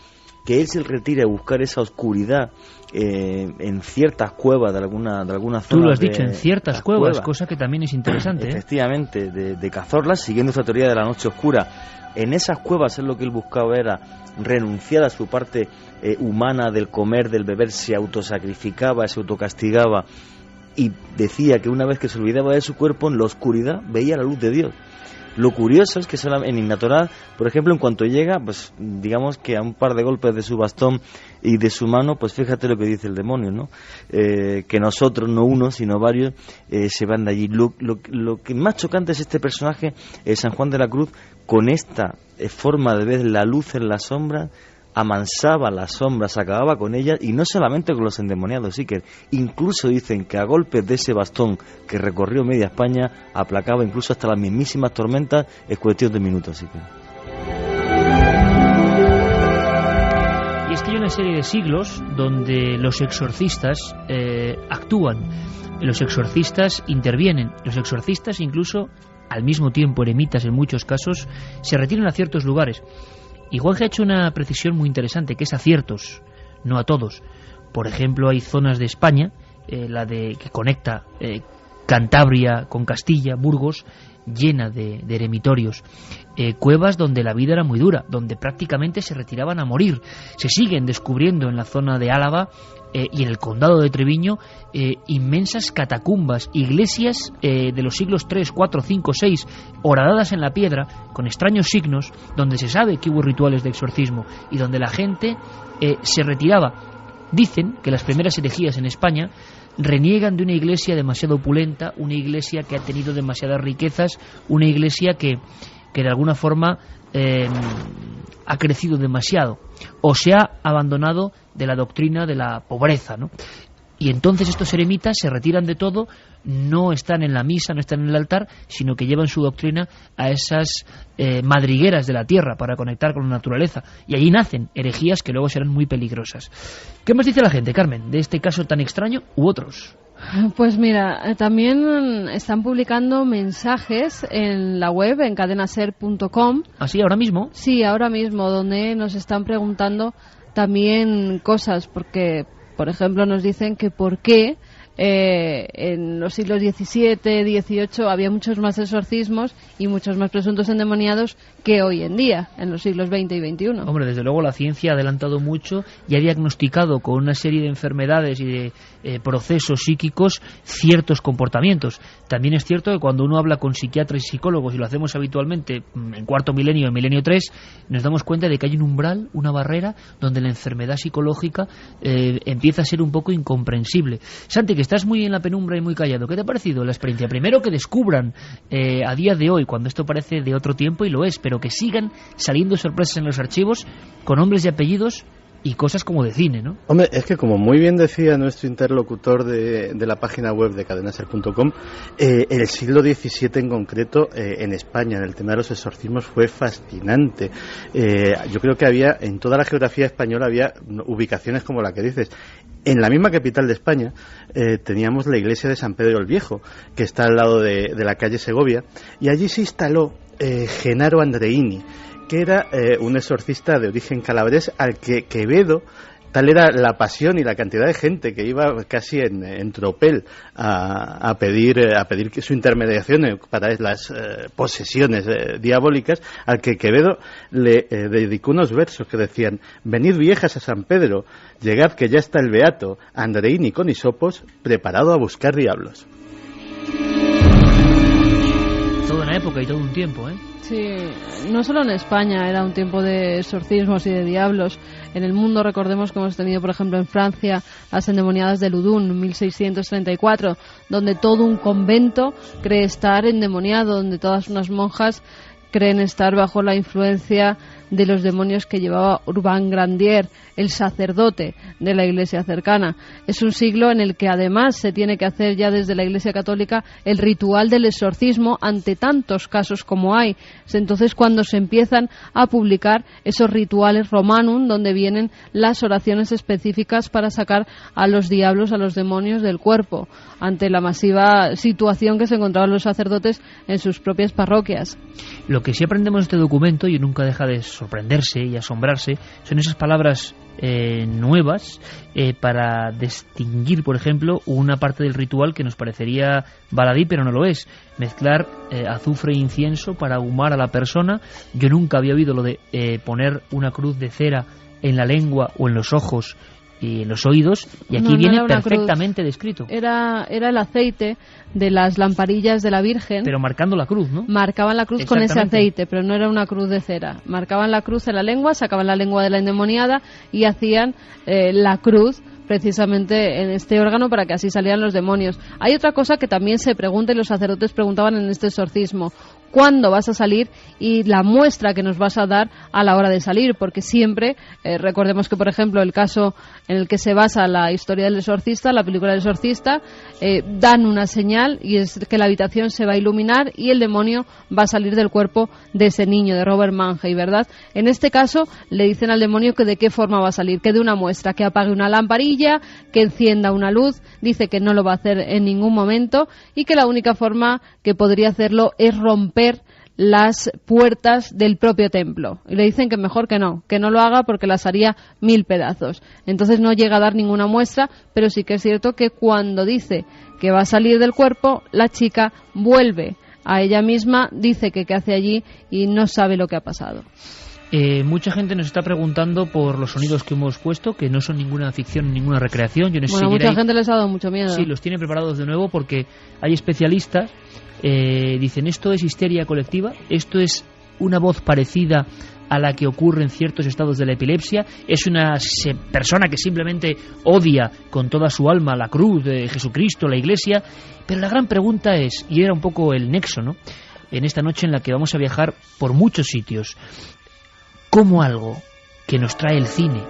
que él se retire a buscar esa oscuridad en ciertas cuevas de alguna zona. Tú lo has dicho, en ciertas cuevas, cosa que también es interesante. Efectivamente, de Cazorla, siguiendo esa teoría de la noche oscura. En esas cuevas es lo que él buscaba, era renunciar a su parte humana del comer, del beber, se autosacrificaba, se autocastigaba, y decía que una vez que se olvidaba de su cuerpo, en la oscuridad veía la luz de Dios. Lo curioso es que en Innatoral, por ejemplo, en cuanto llega, pues digamos que a un par de golpes de su bastón y de su mano, pues fíjate lo que dice el demonio, ¿no? Que nosotros, no uno, sino varios, se van de allí. Lo que más chocante es este personaje, San Juan de la Cruz, con esta forma de ver la luz en la sombra, amansaba las sombras, acababa con ellas, y no solamente con los endemoniados, sí, que incluso dicen que a golpes de ese bastón que recorrió media España, aplacaba incluso hasta las mismísimas tormentas en cuestión de minutos, sí que. Y es que hay una serie de siglos donde los exorcistas actúan, los exorcistas intervienen, los exorcistas incluso, al mismo tiempo eremitas en muchos casos, se retiran a ciertos lugares. Y Juanje ha hecho una precisión muy interesante, que es a ciertos, no a todos. Por ejemplo, hay zonas de España, que conecta Cantabria con Castilla, Burgos, llena de eremitorios, cuevas donde la vida era muy dura, donde prácticamente se retiraban a morir. Se siguen descubriendo en la zona de Álava y en el condado de Treviño inmensas catacumbas, iglesias de los siglos 3, 4, 5, 6, horadadas en la piedra, con extraños signos, donde se sabe que hubo rituales de exorcismo y donde la gente se retiraba. Dicen que las primeras herejías en España reniegan de una iglesia demasiado opulenta, una iglesia que ha tenido demasiadas riquezas, una iglesia que de alguna forma ha crecido demasiado o se ha abandonado de la doctrina de la pobreza, ¿no? Y entonces estos eremitas se retiran de todo, no están en la misa, no están en el altar, sino que llevan su doctrina a esas madrigueras de la tierra para conectar con la naturaleza. Y allí nacen herejías que luego serán muy peligrosas. ¿Qué más dice la gente, Carmen, de este caso tan extraño u otros? Pues mira, también están publicando mensajes en la web, en cadenaser.com. ¿Ah, sí, ahora mismo? Sí, ahora mismo, donde nos están preguntando también cosas, porque, por ejemplo, nos dicen que por qué en los siglos XVII, XVIII había muchos más exorcismos y muchos más presuntos endemoniados que hoy en día, en los siglos XX y XXI. Hombre, desde luego la ciencia ha adelantado mucho y ha diagnosticado con una serie de enfermedades y de procesos psíquicos ciertos comportamientos. También es cierto que cuando uno habla con psiquiatras y psicólogos, y lo hacemos habitualmente en cuarto milenio, en milenio 3, nos damos cuenta de que hay un umbral, una barrera, donde la enfermedad psicológica empieza a ser un poco incomprensible. Santi, que estás muy en la penumbra y muy callado, ¿qué te ha parecido la experiencia? Primero, que descubran a día de hoy, cuando esto parece de otro tiempo, y lo es, pero que sigan saliendo sorpresas en los archivos con nombres y apellidos y cosas como de cine, ¿no? Hombre, es que como muy bien decía nuestro interlocutor de la página web de cadenaser.com, el siglo XVII en concreto, en España, en el tema de los exorcismos, fue fascinante. Yo creo que había, en toda la geografía española, había ubicaciones como la que dices. En la misma capital de España teníamos la iglesia de San Pedro el Viejo, que está al lado de la calle Segovia, y allí se instaló Genaro Andreini, que era un exorcista de origen calabrés al que Quevedo tal era la pasión y la cantidad de gente que iba casi en tropel a pedir que su intermediación para las posesiones diabólicas, al que Quevedo le dedicó unos versos que decían: venid viejas a San Pedro, llegad que ya está el beato Andreín y con hisopos preparado a buscar diablos. Toda una época y todo un tiempo, ¿eh? Sí, no solo en España era un tiempo de exorcismos y de diablos. En el mundo, recordemos que hemos tenido, por ejemplo, en Francia, las endemoniadas de Loudun, 1634, donde todo un convento cree estar endemoniado, donde todas unas monjas creen estar bajo la influencia de los demonios que llevaba Urbain Grandier, el sacerdote de la Iglesia cercana. Es un siglo en el que además se tiene que hacer ya desde la Iglesia Católica el ritual del exorcismo ante tantos casos como hay. Es entonces cuando se empiezan a publicar esos rituales romanum, donde vienen las oraciones específicas para sacar a los diablos, a los demonios del cuerpo, ante la masiva situación que se encontraban los sacerdotes en sus propias parroquias. Lo que sí aprendemos de este documento, y nunca deja de sorprenderse y asombrarse, son esas palabras nuevas para distinguir, por ejemplo, una parte del ritual que nos parecería baladí, pero no lo es. Mezclar azufre e incienso para ahumar a la persona. Yo nunca había oído lo de poner una cruz de cera en la lengua o en los ojos y en los oídos, y aquí viene perfectamente descrito. Era el aceite de las lamparillas de la Virgen. Pero marcando la cruz, ¿no? Marcaban la cruz con ese aceite, pero no era una cruz de cera. Marcaban la cruz en la lengua, sacaban la lengua de la endemoniada y hacían la cruz precisamente en este órgano para que así salieran los demonios. Hay otra cosa que también se pregunta y los sacerdotes preguntaban en este exorcismo: ¿cuándo vas a salir? Y la muestra que nos vas a dar a la hora de salir, porque siempre, recordemos que por ejemplo el caso en el que se basa la historia del exorcista, la película del exorcista, dan una señal y es que la habitación se va a iluminar y el demonio va a salir del cuerpo de ese niño, de Robert Mangey, ¿verdad? En este caso le dicen al demonio que de qué forma va a salir, que dé una muestra, que apague una lamparilla, que encienda una luz. Dice que no lo va a hacer en ningún momento y que la única forma que podría hacerlo es romper las puertas del propio templo. Y le dicen que mejor que no lo haga porque las haría 1000 pedazos. Entonces no llega a dar ninguna muestra, pero sí que es cierto que cuando dice que va a salir del cuerpo, la chica vuelve a ella misma, dice que qué hace allí y no sabe lo que ha pasado. Mucha gente nos está preguntando por los sonidos que hemos puesto, que no son ninguna ficción, ninguna recreación. Yo no sé mucha gente les ha dado mucho miedo. Sí, los tiene preparados de nuevo porque hay especialistas, dicen esto es histeria colectiva, esto es una voz parecida a la que ocurre en ciertos estados de la epilepsia, es una persona que simplemente odia con toda su alma la cruz de Jesucristo, la Iglesia. Pero la gran pregunta es, y era un poco el nexo, ¿no?, en esta noche en la que vamos a viajar por muchos sitios, ¿cómo algo que nos trae el cine,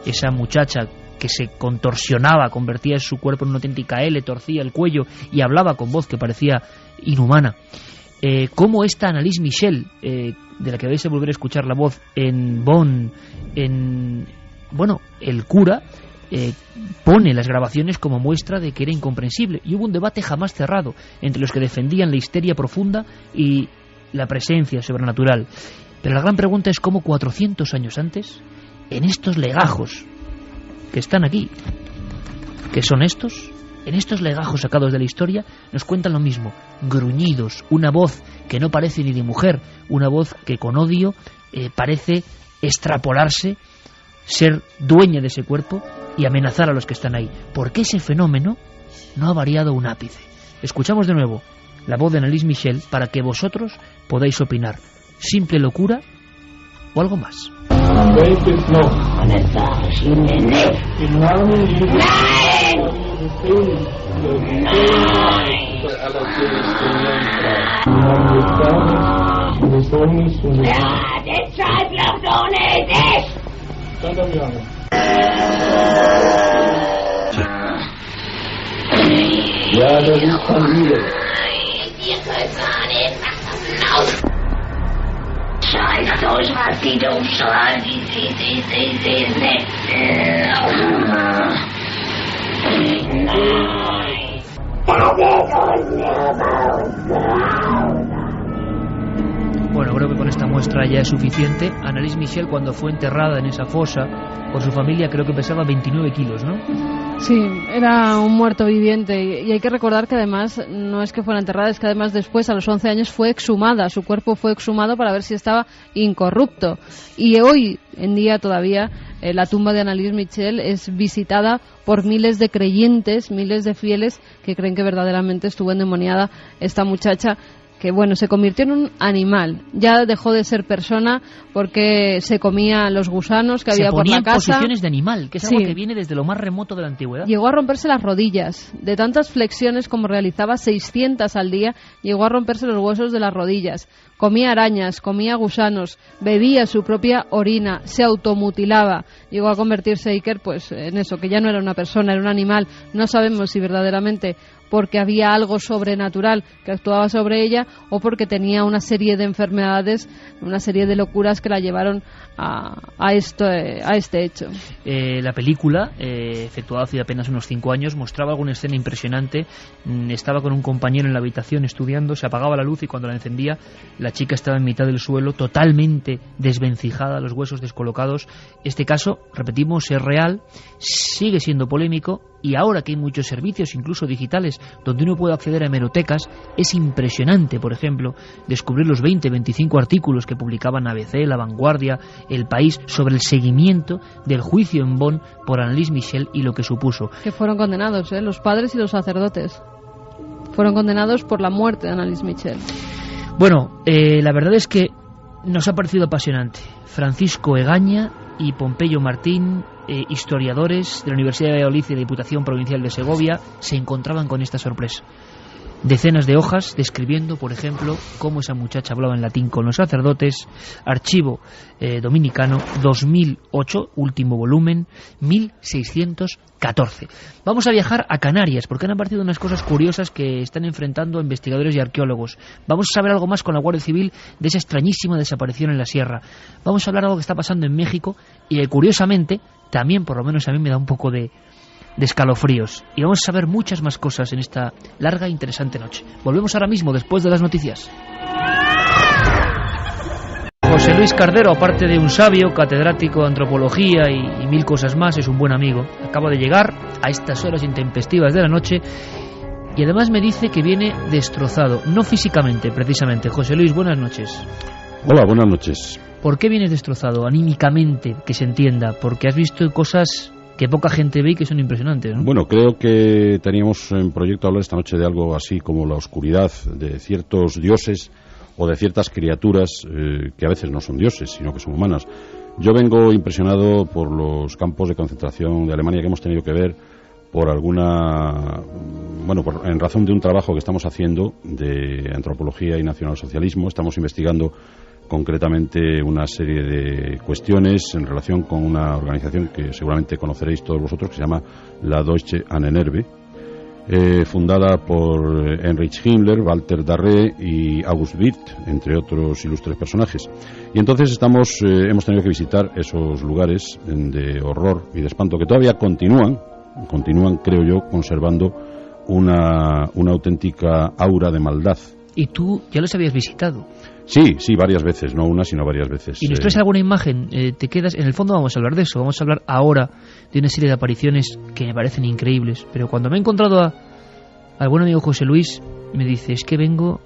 esa muchacha que se contorsionaba, convertía su cuerpo en una auténtica L, torcía el cuello y hablaba con voz que parecía inhumana, cómo esta Annalise Michel, de la que vais a volver a escuchar la voz en Bonn, el cura pone las grabaciones como muestra de que era incomprensible, y hubo un debate jamás cerrado entre los que defendían la histeria profunda y la presencia sobrenatural. Pero la gran pregunta es cómo 400 años antes, en estos legajos que están aquí, ¿qué son estos? En estos legajos sacados de la historia nos cuentan lo mismo, gruñidos, una voz que no parece ni de mujer, una voz que con odio parece extrapolarse, ser dueña de ese cuerpo y amenazar a los que están ahí. ¿Por qué ese fenómeno no ha variado un ápice? Escuchamos de nuevo la voz de Annalise Michel para que vosotros podáis opinar. ¿Simple locura o algo más? Bueno, creo que con esta muestra ya es suficiente. Anneliese Michel, cuando fue enterrada en esa fosa por su familia, creo que pesaba 29 kilos, ¿no? Sí, era un muerto viviente, y hay que recordar que además no es que fuera enterrada, es que además después, a los 11 años, fue exhumada, su cuerpo fue exhumado para ver si estaba incorrupto, y hoy en día todavía la tumba de Anneliese Michel es visitada por miles de creyentes, miles de fieles que creen que verdaderamente estuvo endemoniada esta muchacha, que bueno, se convirtió en un animal. Ya dejó de ser persona porque se comía los gusanos que había por la casa. Se ponía en posiciones de animal, que es algo que viene desde lo más remoto de la antigüedad. Llegó a romperse las rodillas. De tantas flexiones como realizaba, 600 al día, llegó a romperse los huesos de las rodillas. Comía arañas, comía gusanos, bebía su propia orina, se automutilaba. Llegó a convertirse Iker pues en eso, que ya no era una persona, era un animal. No sabemos si verdaderamente porque había algo sobrenatural que actuaba sobre ella o porque tenía una serie de enfermedades, una serie de locuras que la llevaron a este hecho. La película, efectuada hace apenas unos 5 años, mostraba alguna escena impresionante. Estaba con un compañero en la habitación estudiando, se apagaba la luz y cuando la encendía la chica estaba en mitad del suelo, totalmente desvencijada, los huesos descolocados. Este caso, repetimos, es real, sigue siendo polémico, y ahora que hay muchos servicios, incluso digitales, donde uno puede acceder a hemerotecas, es impresionante, por ejemplo, descubrir los 20-25 artículos que publicaban ABC, La Vanguardia, El País, sobre el seguimiento del juicio en Bonn por Anneliese Michel y lo que supuso. Que fueron condenados, los padres y los sacerdotes. Fueron condenados por la muerte de Anneliese Michel. Bueno, la verdad es que nos ha parecido apasionante. Francisco Egaña y Pompeyo Martín, historiadores de la Universidad de Valladolid y de la Diputación Provincial de Segovia, se encontraban con esta sorpresa. Decenas de hojas describiendo, por ejemplo, cómo esa muchacha hablaba en latín con los sacerdotes. Archivo dominicano, 2008, último volumen, 1614. Vamos a viajar a Canarias, porque han aparecido unas cosas curiosas que están enfrentando investigadores y arqueólogos. Vamos a saber algo más con la Guardia Civil de esa extrañísima desaparición en la sierra. Vamos a hablar de algo que está pasando en México y que, curiosamente, también, por lo menos a mí, me da un poco de escalofríos. Y vamos a saber muchas más cosas en esta larga e interesante noche. Volvemos ahora mismo, después de las noticias. José Luis Cardero, aparte de un sabio, catedrático de antropología y mil cosas más, es un buen amigo. Acaba de llegar a estas horas intempestivas de la noche y además me dice que viene destrozado, no físicamente, precisamente. José Luis, buenas noches. Hola, buenas noches. ¿Por qué vienes destrozado, anímicamente, que se entienda? Porque has visto cosas que poca gente ve y que son impresionantes, ¿no? Bueno, creo que teníamos en proyecto hablar esta noche de algo así como la oscuridad de ciertos dioses o de ciertas criaturas que a veces no son dioses, sino que son humanas. Yo vengo impresionado por los campos de concentración de Alemania que hemos tenido que ver por en razón de un trabajo que estamos haciendo de antropología y nacionalsocialismo. Estamos investigando concretamente una serie de cuestiones en relación con una organización que seguramente conoceréis todos vosotros, que se llama la Deutsche Ahnenerbe, fundada por Heinrich Himmler, Walter Darré y August Wirth, entre otros ilustres personajes. Y entonces hemos tenido que visitar esos lugares de horror y de espanto que todavía continúan, creo yo, conservando una auténtica aura de maldad. ¿Y tú ya los habías visitado? Sí, varias veces, no una, sino varias veces. ¿Y nos traes alguna imagen? Te quedas. En el fondo vamos a hablar de eso, vamos a hablar ahora de una serie de apariciones que me parecen increíbles, pero cuando me he encontrado al buen amigo José Luis, me dice, es que vengo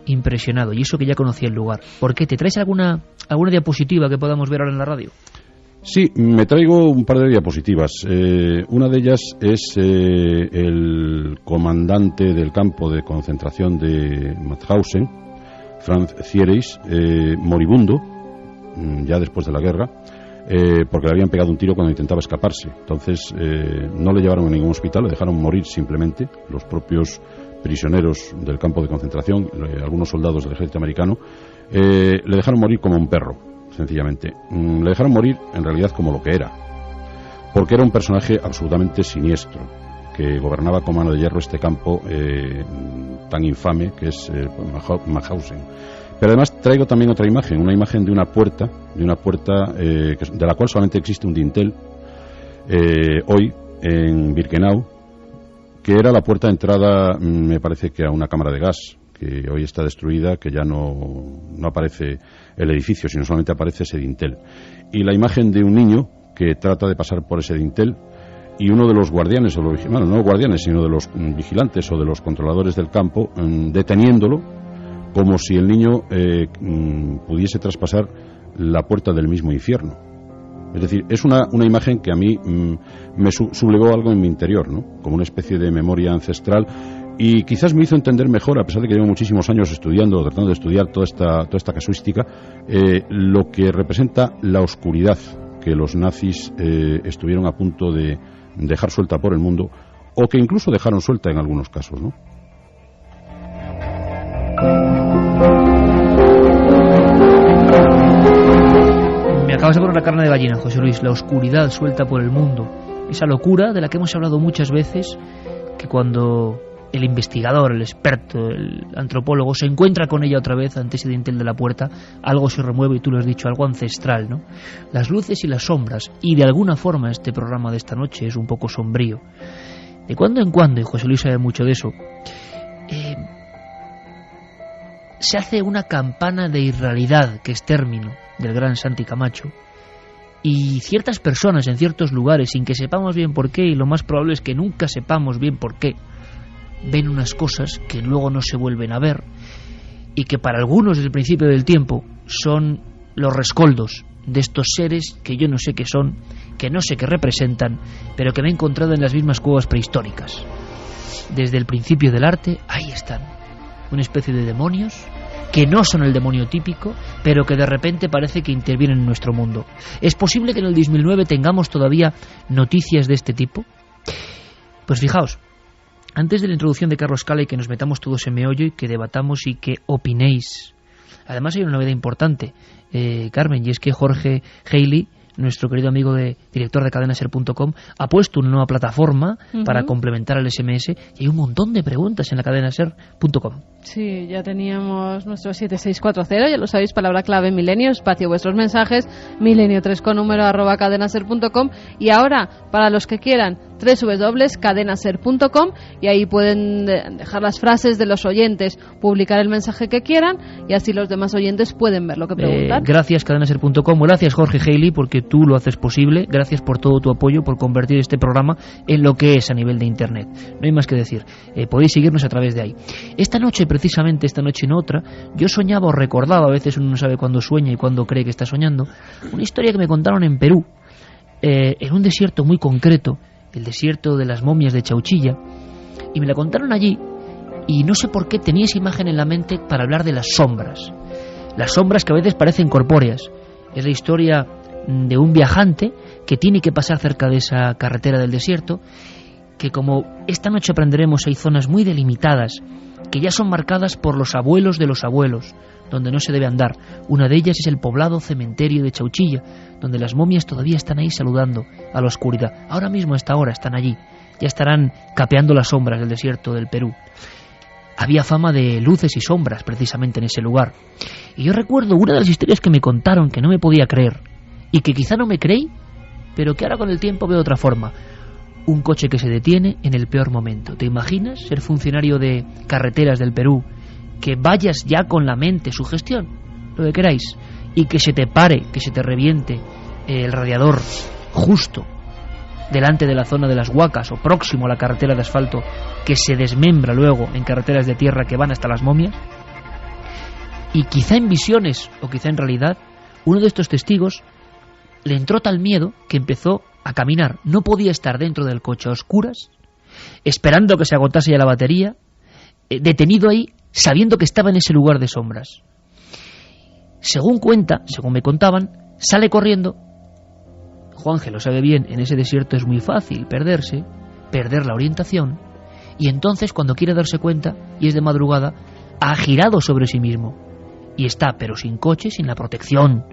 impresionado, y eso que ya conocía el lugar. ¿Por qué? ¿Te traes alguna diapositiva que podamos ver ahora en la radio? Sí, me traigo un par de diapositivas. Una de ellas es el comandante del campo de concentración de Mauthausen, Franz Thiereis, moribundo, ya después de la guerra, porque le habían pegado un tiro cuando intentaba escaparse. Entonces no le llevaron a ningún hospital, le dejaron morir simplemente. Los propios prisioneros del campo de concentración, algunos soldados del ejército americano, le dejaron morir como un perro, sencillamente. Le dejaron morir en realidad como lo que era, porque era un personaje absolutamente siniestro, que gobernaba con mano de hierro este campo tan infame que es Mauthausen. Pero además traigo también otra imagen, una imagen de una puerta de la cual solamente existe un dintel hoy en Birkenau, que era la puerta de entrada, me parece que a una cámara de gas que hoy está destruida, que ya no aparece el edificio, sino solamente aparece ese dintel. Y la imagen de un niño que trata de pasar por ese dintel, y uno de los guardianes, no guardianes, sino de los vigilantes o de los controladores del campo, deteniéndolo, como si el niño pudiese traspasar la puerta del mismo infierno. Es decir, es una imagen que a mí me sublevó algo en mi interior, ¿no? Como una especie de memoria ancestral, y quizás me hizo entender mejor, a pesar de que llevo muchísimos años estudiando, tratando de estudiar toda esta casuística, lo que representa la oscuridad que los nazis estuvieron a punto de dejar suelta por el mundo, o que incluso dejaron suelta en algunos casos, ¿no? Me acabas de poner la carne de gallina, José Luis. La oscuridad suelta por el mundo, esa locura de la que hemos hablado muchas veces, que cuando el investigador, el experto, el antropólogo se encuentra con ella otra vez ante ese dintel de la puerta, algo se remueve, y tú lo has dicho, algo ancestral, ¿no? Las luces y las sombras, y de alguna forma este programa de esta noche es un poco sombrío. De cuando en cuando, y José Luis sabe mucho de eso, se hace una campana de irrealidad, que es término del gran Santi Camacho, y ciertas personas en ciertos lugares, sin que sepamos bien por qué, y lo más probable es que nunca sepamos bien por qué, ven unas cosas que luego no se vuelven a ver, y que para algunos desde el principio del tiempo son los rescoldos de estos seres que yo no sé qué son, que no sé qué representan, pero que me he encontrado en las mismas cuevas prehistóricas. Desde el principio del arte, ahí están, una especie de demonios que no son el demonio típico, pero que de repente parece que intervienen en nuestro mundo. ¿Es posible que en el 2009 tengamos todavía noticias de este tipo? Pues fijaos, antes de la introducción de Carlos Cala y que nos metamos todos en meollo y que debatamos y que opinéis, además hay una novedad importante, Carmen, y es que Jorge Haley, nuestro querido amigo director de cadenaser.com, ha puesto una nueva plataforma para complementar al SMS, y hay un montón de preguntas en la cadenaser.com. Sí, ya teníamos nuestro 7640, ya lo sabéis, palabra clave milenio, espacio vuestros mensajes, milenio3 con número @cadenaser.com, y ahora, para los que quieran, www.cadenaser.com, y ahí pueden dejar las frases de los oyentes, publicar el mensaje que quieran, y así los demás oyentes pueden ver lo que preguntan. Gracias cadenaser.com, gracias Jorge Haley, porque tú lo haces posible, gracias por todo tu apoyo, por convertir este programa en lo que es a nivel de internet. No hay más que decir, podéis seguirnos a través de ahí. Esta noche, precisamente esta noche y no otra, yo soñaba o recordaba, a veces uno no sabe cuándo sueña y cuándo cree que está soñando, una historia que me contaron en Perú, en un desierto muy concreto, el desierto de las momias de Chauchilla, y me la contaron allí, y no sé por qué tenía esa imagen en la mente para hablar de las sombras que a veces parecen corpóreas. Es la historia de un viajante que tiene que pasar cerca de esa carretera del desierto, que como esta noche aprenderemos, hay zonas muy delimitadas que ya son marcadas por los abuelos de los abuelos, donde no se debe andar. Una de ellas es el poblado cementerio de Chauchilla, donde las momias todavía están ahí saludando a la oscuridad. Ahora mismo, a esta hora, están allí, ya estarán capeando las sombras del desierto del Perú. Había fama de luces y sombras precisamente en ese lugar, y yo recuerdo una de las historias que me contaron que no me podía creer, y que quizá no me creí, pero que ahora con el tiempo veo de otra forma. Un coche que se detiene en el peor momento. ¿Te imaginas ser funcionario de carreteras del Perú, que vayas ya con la mente, su gestión, lo que queráis, y que se te pare, que se te reviente el radiador justo delante de la zona de las Huacas o próximo a la carretera de asfalto, que se desmembra luego en carreteras de tierra que van hasta las momias? Y quizá en visiones o quizá en realidad, uno de estos testigos le entró tal miedo que empezó a caminar. No podía estar dentro del coche a oscuras, esperando que se agotase ya la batería, detenido ahí, sabiendo que estaba en ese lugar de sombras. Según me contaban, sale corriendo. Juanje lo sabe bien, en ese desierto es muy fácil perderse, perder la orientación, y entonces cuando quiere darse cuenta, y es de madrugada, ha girado sobre sí mismo, y está, pero sin coche, sin la protección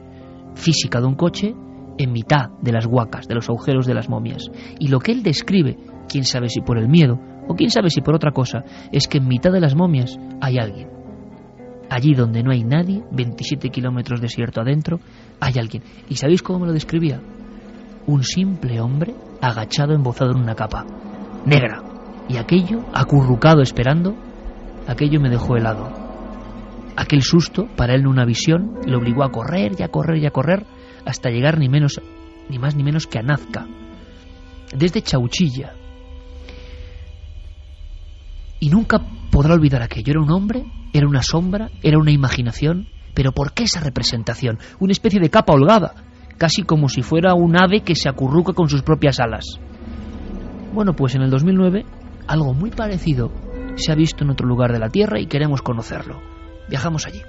física de un coche, en mitad de las huacas, de los agujeros de las momias. Y lo que él describe, quién sabe si por el miedo, o quién sabe si por otra cosa, es que en mitad de las momias hay alguien. Allí donde no hay nadie, 27 kilómetros desierto adentro, hay alguien. ¿Y sabéis cómo me lo describía? Un simple hombre agachado, embozado en una capa negra, y aquello acurrucado esperando aquello me dejó helado. Aquel susto, para él una visión, le obligó a correr y a correr y a correr hasta llegar ni más ni menos que a Nazca, desde Chauchilla. Y nunca podrá olvidar aquello. Era un hombre, era una sombra, era una imaginación. Pero ¿por qué esa representación? Una especie de capa holgada, casi como si fuera un ave que se acurruca con sus propias alas. Bueno, pues en el 2009 algo muy parecido se ha visto en otro lugar de la Tierra y queremos conocerlo. Viajamos allí.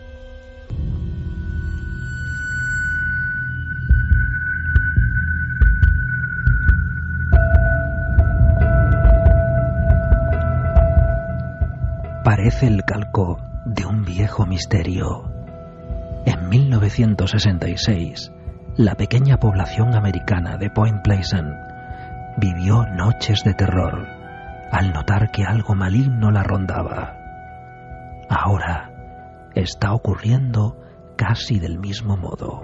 Parece el calco de un viejo misterio. En 1966, la pequeña población americana de Point Pleasant vivió noches de terror al notar que algo maligno la rondaba. Ahora está ocurriendo casi del mismo modo.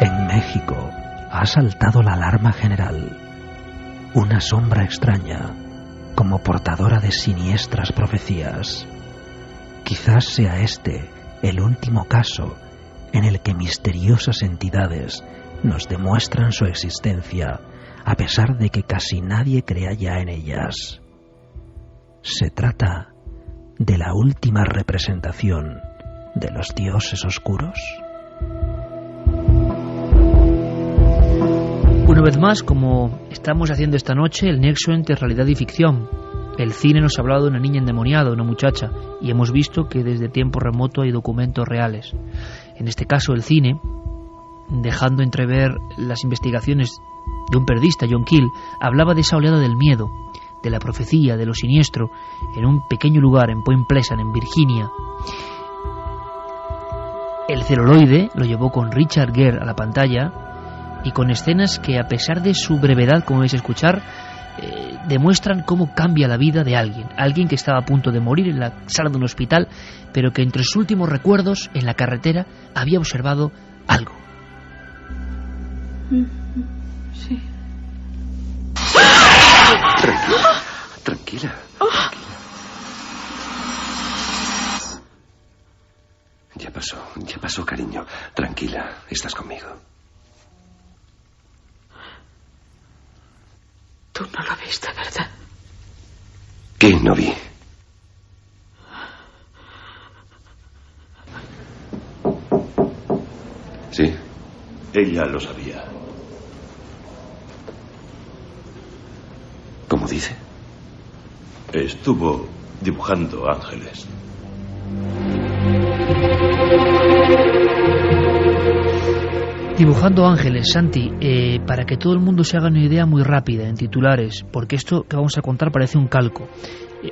En México ha saltado la alarma general. Una sombra extraña, como portadora de siniestras profecías. Quizás sea este el último caso en el que misteriosas entidades nos demuestran su existencia, a pesar de que casi nadie crea ya en ellas. Se trata de la última representación de los dioses oscuros. Una vez más, como estamos haciendo esta noche, el nexo entre realidad y ficción. El cine nos ha hablado de una niña endemoniada, una muchacha, y hemos visto que desde tiempo remoto hay documentos reales. En este caso, el cine, dejando entrever las investigaciones de un periodista, John Keel, hablaba de esa oleada del miedo, de la profecía, de lo siniestro, en un pequeño lugar en Point Pleasant, en Virginia. El celuloide lo llevó con Richard Gere a la pantalla, y con escenas que, a pesar de su brevedad, como vais a escuchar, demuestran cómo cambia la vida de alguien que estaba a punto de morir en la sala de un hospital, pero que entre sus últimos recuerdos en la carretera había observado algo. Sí. Tranquila. Ya pasó, cariño. Tranquila, estás conmigo. Tú no lo viste, ¿verdad? ¿Qué no vi? ¿Sí? Ella lo sabía. ¿Cómo dice? Estuvo dibujando ángeles. Dibujando ángeles, Santi, para que todo el mundo se haga una idea muy rápida en titulares, porque esto que vamos a contar parece un calco.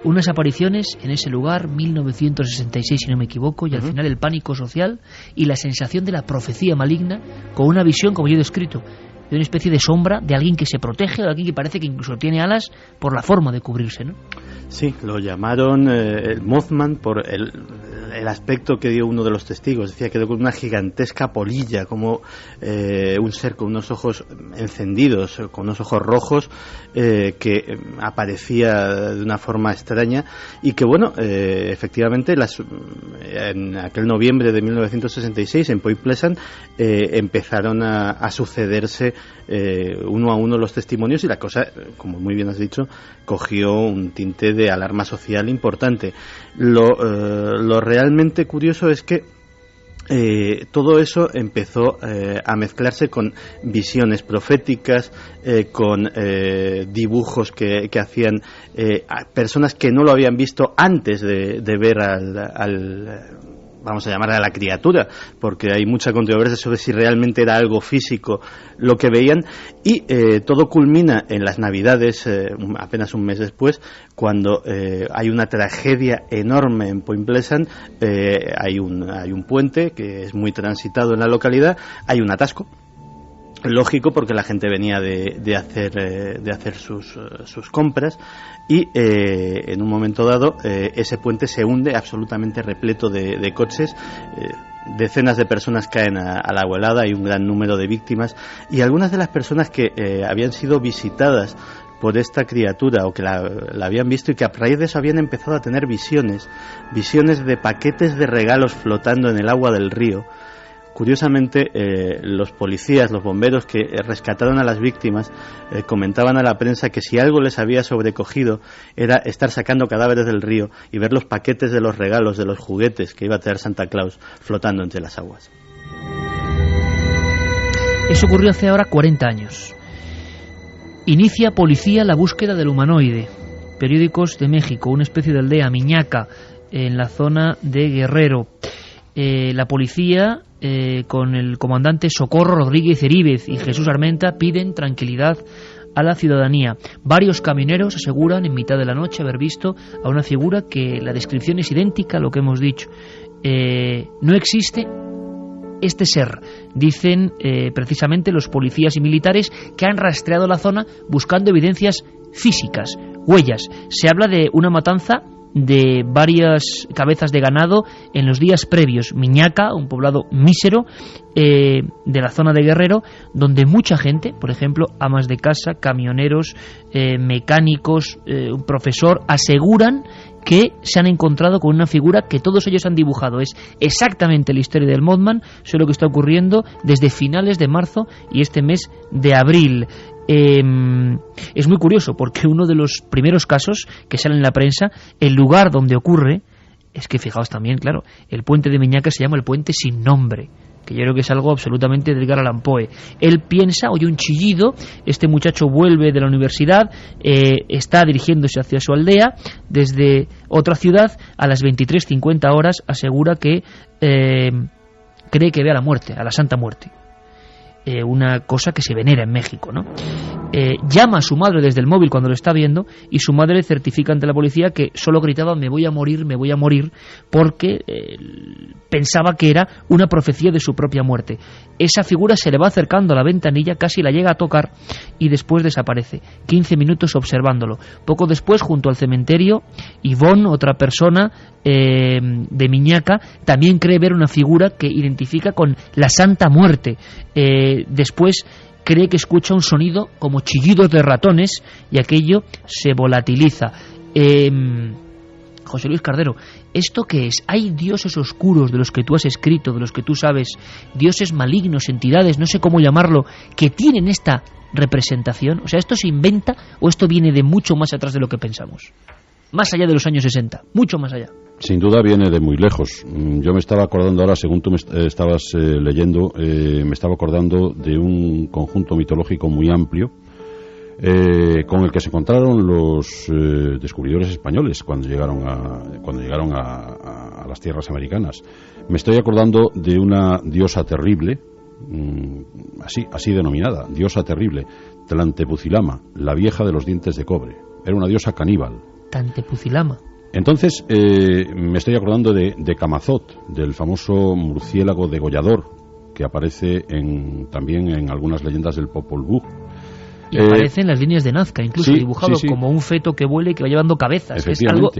Unas apariciones en ese lugar, 1966 si no me equivoco, y al final el pánico social y la sensación de la profecía maligna, con una visión, como yo he descrito, de una especie de sombra de alguien que se protege, o de alguien que parece que incluso tiene alas por la forma de cubrirse, ¿no? Sí, lo llamaron el Mothman por el aspecto que dio uno de los testigos. Decía que era una gigantesca polilla, como un ser con unos ojos encendidos, con unos ojos rojos, que aparecía de una forma extraña y que, bueno, efectivamente en aquel noviembre de 1966 en Point Pleasant empezaron a sucederse uno a uno los testimonios, y la cosa, como muy bien has dicho, cogió un tinte de alarma social importante. Lo realmente curioso es que todo eso empezó a mezclarse con visiones proféticas, con dibujos que hacían personas que no lo habían visto antes de ver vamos a llamar a la criatura, porque hay mucha controversia sobre si realmente era algo físico lo que veían, y todo culmina en las Navidades, apenas un mes después, cuando hay una tragedia enorme en Point Pleasant. Hay un puente que es muy transitado en la localidad, hay un atasco. lógico, porque la gente venía de hacer sus compras, y en un momento dado ese puente se hunde absolutamente repleto de coches. Decenas de personas caen al agua helada, hay un gran número de víctimas, y algunas de las personas que habían sido visitadas por esta criatura, o que la habían visto, y que a raíz de eso habían empezado a tener visiones de paquetes de regalos flotando en el agua del río. Curiosamente, los policías, los bomberos que rescataron a las víctimas comentaban a la prensa que si algo les había sobrecogido era estar sacando cadáveres del río y ver los paquetes de los regalos, de los juguetes que iba a traer Santa Claus flotando entre las aguas. Eso ocurrió hace ahora 40 años. Inicia policía la búsqueda del humanoide. Periódicos de México, una especie de aldea, Miñaca, en la zona de Guerrero. La policía, con el comandante Socorro Rodríguez Heríbez y Jesús Armenta, piden tranquilidad a la ciudadanía. Varios camioneros aseguran en mitad de la noche haber visto a una figura que la descripción es idéntica a lo que hemos dicho. No existe este ser, dicen precisamente los policías y militares que han rastreado la zona buscando evidencias físicas, huellas. Se habla de una matanza de varias cabezas de ganado en los días previos. Miñaca, un poblado mísero de la zona de Guerrero, donde mucha gente, por ejemplo, amas de casa, camioneros, mecánicos, un profesor, aseguran que se han encontrado con una figura que todos ellos han dibujado. Es exactamente la historia del Mothman, solo que está ocurriendo desde finales de marzo y este mes de abril. Es muy curioso porque uno de los primeros casos que salen en la prensa, el lugar donde ocurre, es que fijaos también, claro, el puente de Miñaca se llama el puente sin nombre, que yo creo que es algo absolutamente de Edgar Allan Poe. Él piensa, oye un chillido, este muchacho vuelve de la universidad, está dirigiéndose hacia su aldea, desde otra ciudad, a las 23:50 horas, asegura que cree que ve a la muerte, a la Santa Muerte. Una cosa que se venera en México, ¿no? Llama a su madre desde el móvil cuando lo está viendo y su madre certifica ante la policía que solo gritaba me voy a morir, porque pensaba que era una profecía de su propia muerte. Esa figura se le va acercando a la ventanilla, casi la llega a tocar y después desaparece. 15 minutos observándolo. Poco después, junto al cementerio, Ivonne, otra persona de Miñaca, también cree ver una figura que identifica con la Santa Muerte. Después cree que escucha un sonido como chillidos de ratones y aquello se volatiliza. José Luis Cardero, ¿esto qué es? ¿Hay dioses oscuros de los que tú has escrito, de los que tú sabes, dioses malignos, entidades, no sé cómo llamarlo, que tienen esta representación? O sea, ¿esto se inventa o esto viene de mucho más atrás de lo que pensamos? Más allá de los años 60, mucho más allá. Sin duda viene de muy lejos. Yo me estaba acordando ahora, según tú me estabas leyendo, me estaba acordando de un conjunto mitológico muy amplio con el que se encontraron los descubridores españoles cuando llegaron a las tierras americanas. Me estoy acordando de una diosa terrible, así denominada, diosa terrible, Tlantepucilama, la vieja de los dientes de cobre. Era una diosa caníbal. Tlantepucilama. Entonces, me estoy acordando de Camazot, del famoso murciélago degollador, que aparece también en algunas leyendas del Popol Vuh. Y aparece en las líneas de Nazca, incluso dibujado como un feto que vuela y que va llevando cabezas. Es algo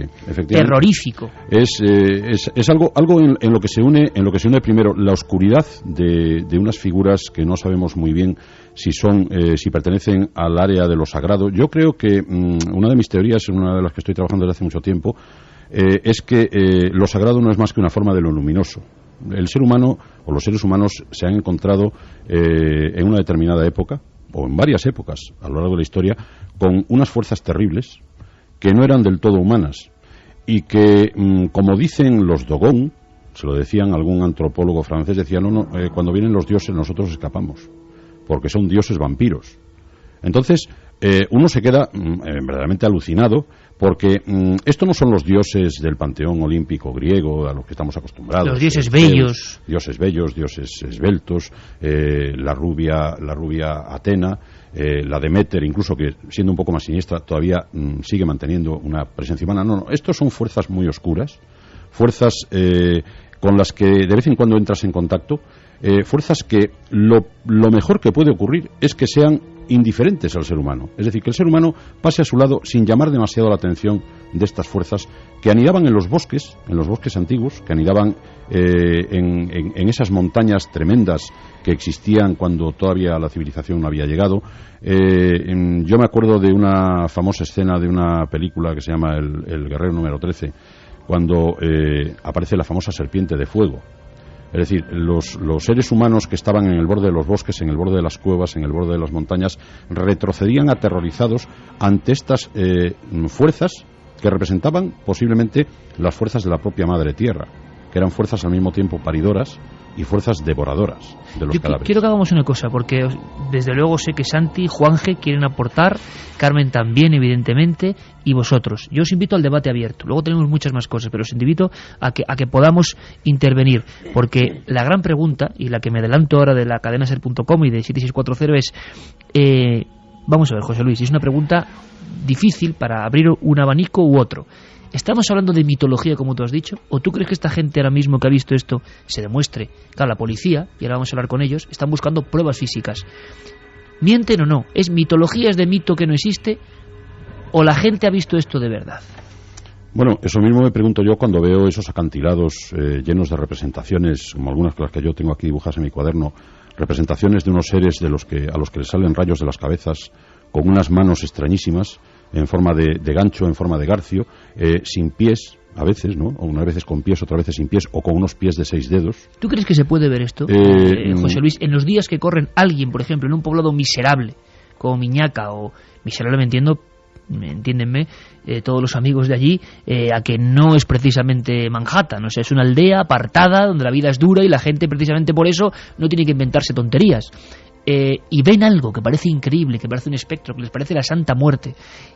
terrorífico. Es algo en lo que se une primero la oscuridad de unas figuras que no sabemos muy bien si pertenecen al área de lo sagrado. Yo creo que una de mis teorías, una de las que estoy trabajando desde hace mucho tiempo, es que lo sagrado no es más que una forma de lo luminoso. El ser humano o los seres humanos se han encontrado en una determinada época, o en varias épocas a lo largo de la historia, con unas fuerzas terribles que no eran del todo humanas y que, como dicen los Dogon, se lo decían algún antropólogo francés, decía, cuando vienen los dioses nosotros escapamos, porque son dioses vampiros. Entonces, uno se queda verdaderamente alucinado, porque esto no son los dioses del panteón olímpico griego a los que estamos acostumbrados. Los dioses bellos. Dioses bellos, dioses esbeltos, la rubia Atena, la Deméter, incluso, que siendo un poco más siniestra, todavía sigue manteniendo una presencia humana. No, estos son fuerzas muy oscuras, fuerzas con las que de vez en cuando entras en contacto, fuerzas que lo mejor que puede ocurrir es que sean indiferentes al ser humano, es decir, que el ser humano pase a su lado sin llamar demasiado la atención de estas fuerzas que anidaban en los bosques antiguos, que anidaban en esas montañas tremendas que existían cuando todavía la civilización no había llegado. Yo me acuerdo de una famosa escena de una película que se llama El Guerrero número 13, cuando aparece la famosa serpiente de fuego. Es decir, los seres humanos que estaban en el borde de los bosques, en el borde de las cuevas, en el borde de las montañas, retrocedían aterrorizados ante estas fuerzas que representaban posiblemente las fuerzas de la propia Madre Tierra, que eran fuerzas al mismo tiempo paridoras y fuerzas devoradoras de los cadáveres. Quiero que hagamos una cosa, porque desde luego sé que Santi, Juanje quieren aportar, Carmen también, evidentemente, y vosotros. Yo os invito al debate abierto. Luego tenemos muchas más cosas, pero os invito a que podamos intervenir, porque la gran pregunta, y la que me adelanto ahora de la cadenaser.com y de 7640 es... vamos a ver, José Luis, es una pregunta difícil para abrir un abanico u otro. ¿Estamos hablando de mitología, como tú has dicho? ¿O tú crees que esta gente ahora mismo que ha visto esto se demuestre? Claro, la policía, y ahora vamos a hablar con ellos, están buscando pruebas físicas. ¿Mienten o no? ¿Es mitología, es de mito que no existe? ¿O la gente ha visto esto de verdad? Bueno, eso mismo me pregunto yo cuando veo esos acantilados llenos de representaciones, como algunas de las que yo tengo aquí dibujadas en mi cuaderno, representaciones de unos seres a los que les salen rayos de las cabezas, con unas manos extrañísimas, en forma de gancho, en forma de garfio, sin pies, a veces, ¿no? O unas veces con pies, otras veces sin pies, o con unos pies de 6 dedos. ¿Tú crees que se puede ver esto, José Luis? En los días que corren, alguien, por ejemplo, en un poblado miserable, como Miñaca, o miserable, entiéndenme, todos los amigos de allí, a que no es precisamente Manhattan, o sea, es una aldea apartada, donde la vida es dura y la gente, precisamente por eso, no tiene que inventarse tonterías. Y ven algo que parece increíble, que parece un espectro, que les parece la Santa Muerte.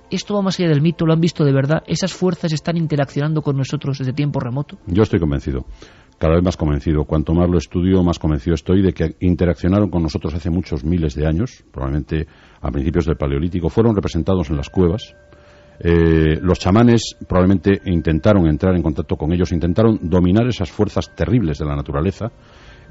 ¿Esto va más allá del mito? ¿Lo han visto de verdad? ¿Esas fuerzas están interaccionando con nosotros desde tiempo remoto? Yo estoy convencido, cada vez más convencido. Cuanto más lo estudio, más convencido estoy de que interaccionaron con nosotros hace muchos miles de años, probablemente a principios del Paleolítico, fueron representados en las cuevas. Los chamanes probablemente intentaron entrar en contacto con ellos, intentaron dominar esas fuerzas terribles de la naturaleza.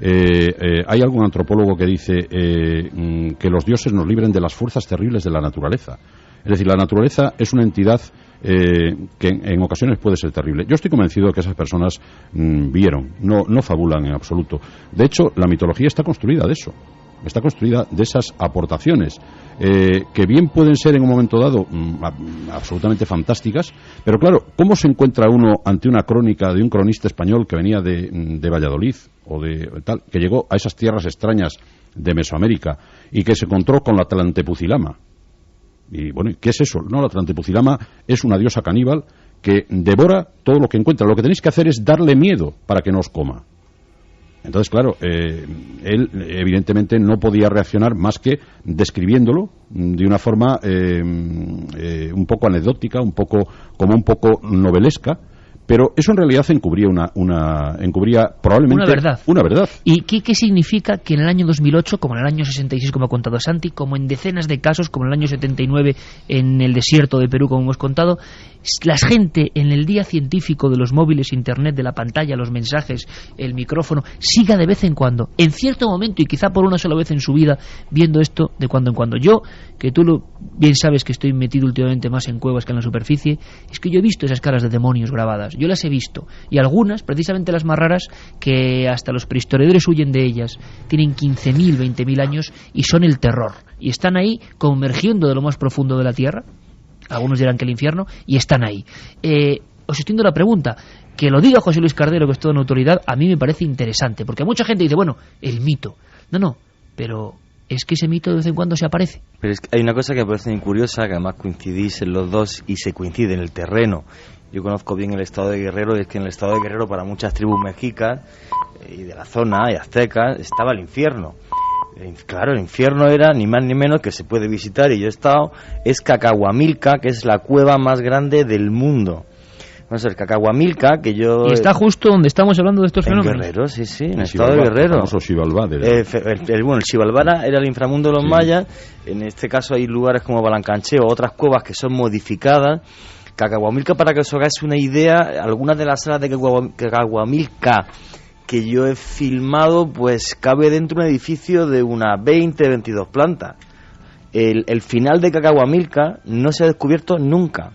Hay algún antropólogo que dice que los dioses nos libren de las fuerzas terribles de la naturaleza. Es decir, la naturaleza es una entidad que en ocasiones puede ser terrible. Yo estoy convencido de que esas personas vieron, no fabulan en absoluto. De hecho, la mitología está construida de eso. Está construida de esas aportaciones que bien pueden ser en un momento dado absolutamente fantásticas, pero claro, ¿cómo se encuentra uno ante una crónica de un cronista español que venía de Valladolid o de tal, que llegó a esas tierras extrañas de Mesoamérica y que se encontró con la Tlantepucilama? Y bueno, ¿qué es eso? No, la Tlantepucilama es una diosa caníbal que devora todo lo que encuentra. Lo que tenéis que hacer es darle miedo para que no os coma. Entonces, claro, él evidentemente no podía reaccionar más que describiéndolo de una forma un poco anecdótica, un poco novelesca, pero eso en realidad encubría probablemente una verdad. ¿Y qué significa que en el año 2008, como en el año 66, como ha contado Santi, como en decenas de casos, como en el año 79 en el desierto de Perú, como hemos contado, la gente en el día científico de los móviles, internet, de la pantalla, los mensajes, el micrófono, siga de vez en cuando, en cierto momento y quizá por una sola vez en su vida, viendo esto de cuando en cuando? Yo, que tú bien sabes que estoy metido últimamente más en cuevas que en la superficie, es que yo he visto esas caras de demonios grabadas. Yo las he visto, y algunas, precisamente las más raras, que hasta los prehistoriadores huyen de ellas, tienen 15.000, 20.000 años y son el terror, y están ahí como emergiendo de lo más profundo de la tierra. Algunos dirán que el infierno, y están ahí. Os extiendo la pregunta, que lo diga José Luis Cardero, que es toda una autoridad, a mí me parece interesante, porque mucha gente dice, bueno, el mito. No, pero es que ese mito de vez en cuando se aparece. Pero es que hay una cosa que me parece muy curiosa, que además coincidís en los dos y se coincide en el terreno. Yo conozco bien el estado de Guerrero, y es que en el estado de Guerrero, para muchas tribus mexicas y de la zona y aztecas, estaba el infierno. Claro, el infierno era ni más ni menos, que se puede visitar, y yo he estado, es Cacahuamilca, que es la cueva más grande del mundo. Vamos a ver, Cacahuamilca, que yo... Y está justo donde estamos hablando de estos fenómenos. Guerrero, sí, en el estado de Guerrero. El famoso Xibalbá. El Xibalbá era el inframundo de los mayas. En este caso hay lugares como Balancancheo, otras cuevas que son modificadas. Cacahuamilca, para que os hagáis una idea, algunas de las salas de Cacahuamilca que yo he filmado, pues cabe dentro de un edificio de unas 22 plantas. El final de Cacahuamilca no se ha descubierto nunca.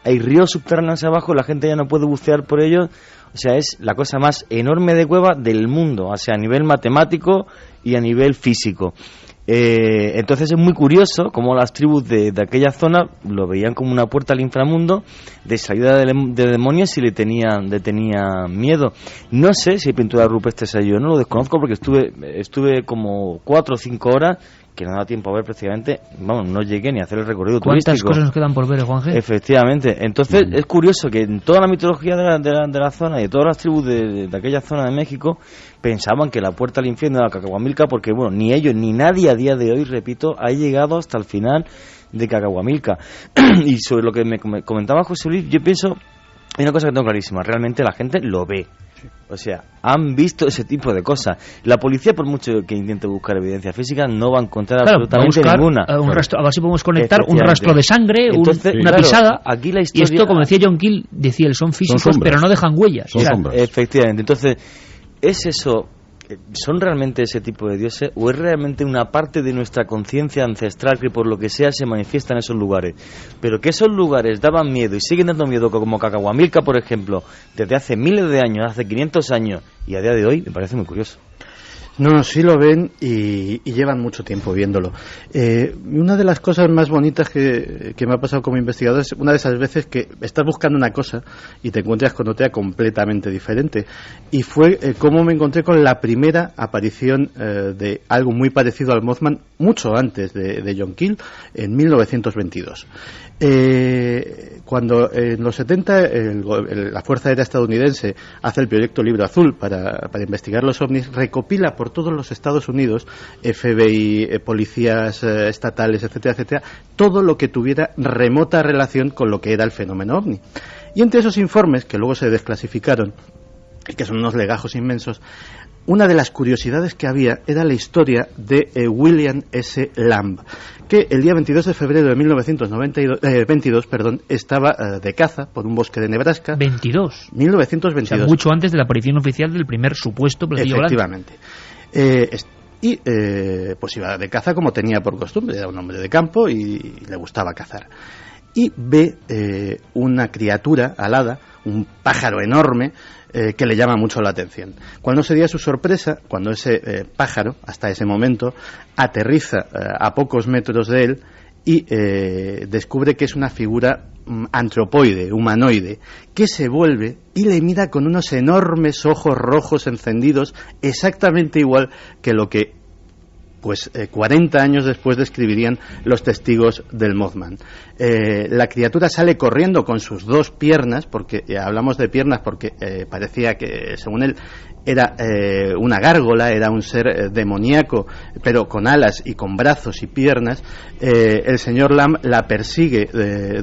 Hay ríos subterráneos abajo, la gente ya no puede bucear por ellos. O sea, es la cosa más enorme de cueva del mundo, o sea, a nivel matemático y a nivel físico. Entonces es muy curioso cómo las tribus de aquella zona lo veían como una puerta al inframundo, de salida de demonios, y le tenían miedo. No sé si hay pinturas rupestres allí, yo no lo desconozco porque estuve como 4 o 5 horas que no da tiempo a ver prácticamente, vamos, no llegué ni a hacer el recorrido turístico. ¿Cuántas cosas nos quedan por ver, Juanje? Efectivamente. Entonces es curioso que en toda la mitología de la zona y de todas las tribus de aquella zona de México pensaban que la puerta al infierno era Cacahuamilca, porque bueno, ni ellos ni nadie a día de hoy, repito, ha llegado hasta el final de Cacahuamilca. Y sobre lo que me comentaba José Luis, yo pienso, hay una cosa que tengo clarísima, realmente la gente lo ve. O sea, han visto ese tipo de cosas. La policía, por mucho que intente buscar evidencia física, no va a encontrar absolutamente ninguna. Un rastro, a ver si podemos conectar un rastro de sangre, entonces, una pisada. Aquí la historia, y esto, como decía John Keel, decía él, son físicos, pero no dejan huellas. Son sombras. Efectivamente. Entonces, ¿es eso? ¿Son realmente ese tipo de dioses o es realmente una parte de nuestra conciencia ancestral que por lo que sea se manifiesta en esos lugares? Pero que esos lugares daban miedo y siguen dando miedo, como Cacahuamilca, por ejemplo, desde hace miles de años, hace 500 años, y a día de hoy, me parece muy curioso. No, sí lo ven y llevan mucho tiempo viéndolo. Una de las cosas más bonitas que me ha pasado como investigador es una de esas veces que estás buscando una cosa y te encuentras con otra completamente diferente. Y fue como me encontré con la primera aparición de algo muy parecido al Mothman, mucho antes de John Keel, en 1922. Cuando en los 70 la Fuerza Aérea Estadounidense hace el proyecto Libro Azul para investigar los ovnis, recopila por todos los Estados Unidos, FBI, policías estatales, etcétera, etcétera, todo lo que tuviera remota relación con lo que era el fenómeno ovni. Y entre esos informes, que luego se desclasificaron, y que son unos legajos inmensos, una de las curiosidades que había era la historia de William S. Lamb, que el día 22 de febrero de 1922 estaba de caza por un bosque de Nebraska. 1922. O sea, mucho antes de la aparición oficial del primer supuesto platillo blanco. Efectivamente. Pues iba de caza como tenía por costumbre, era un hombre de campo y le gustaba cazar. Y ve una criatura alada, un pájaro enorme, que le llama mucho la atención. ¿Cuál no sería su sorpresa cuando ese pájaro, hasta ese momento, aterriza a pocos metros de él y descubre que es una figura antropoide, humanoide, que se vuelve y le mira con unos enormes ojos rojos encendidos, exactamente igual que lo que 40 años después describirían los testigos del Mothman. La criatura sale corriendo con sus 2 piernas, porque hablamos de piernas porque parecía que, según él, era una gárgola, era un ser demoníaco, pero con alas y con brazos y piernas. El señor Lamb la persigue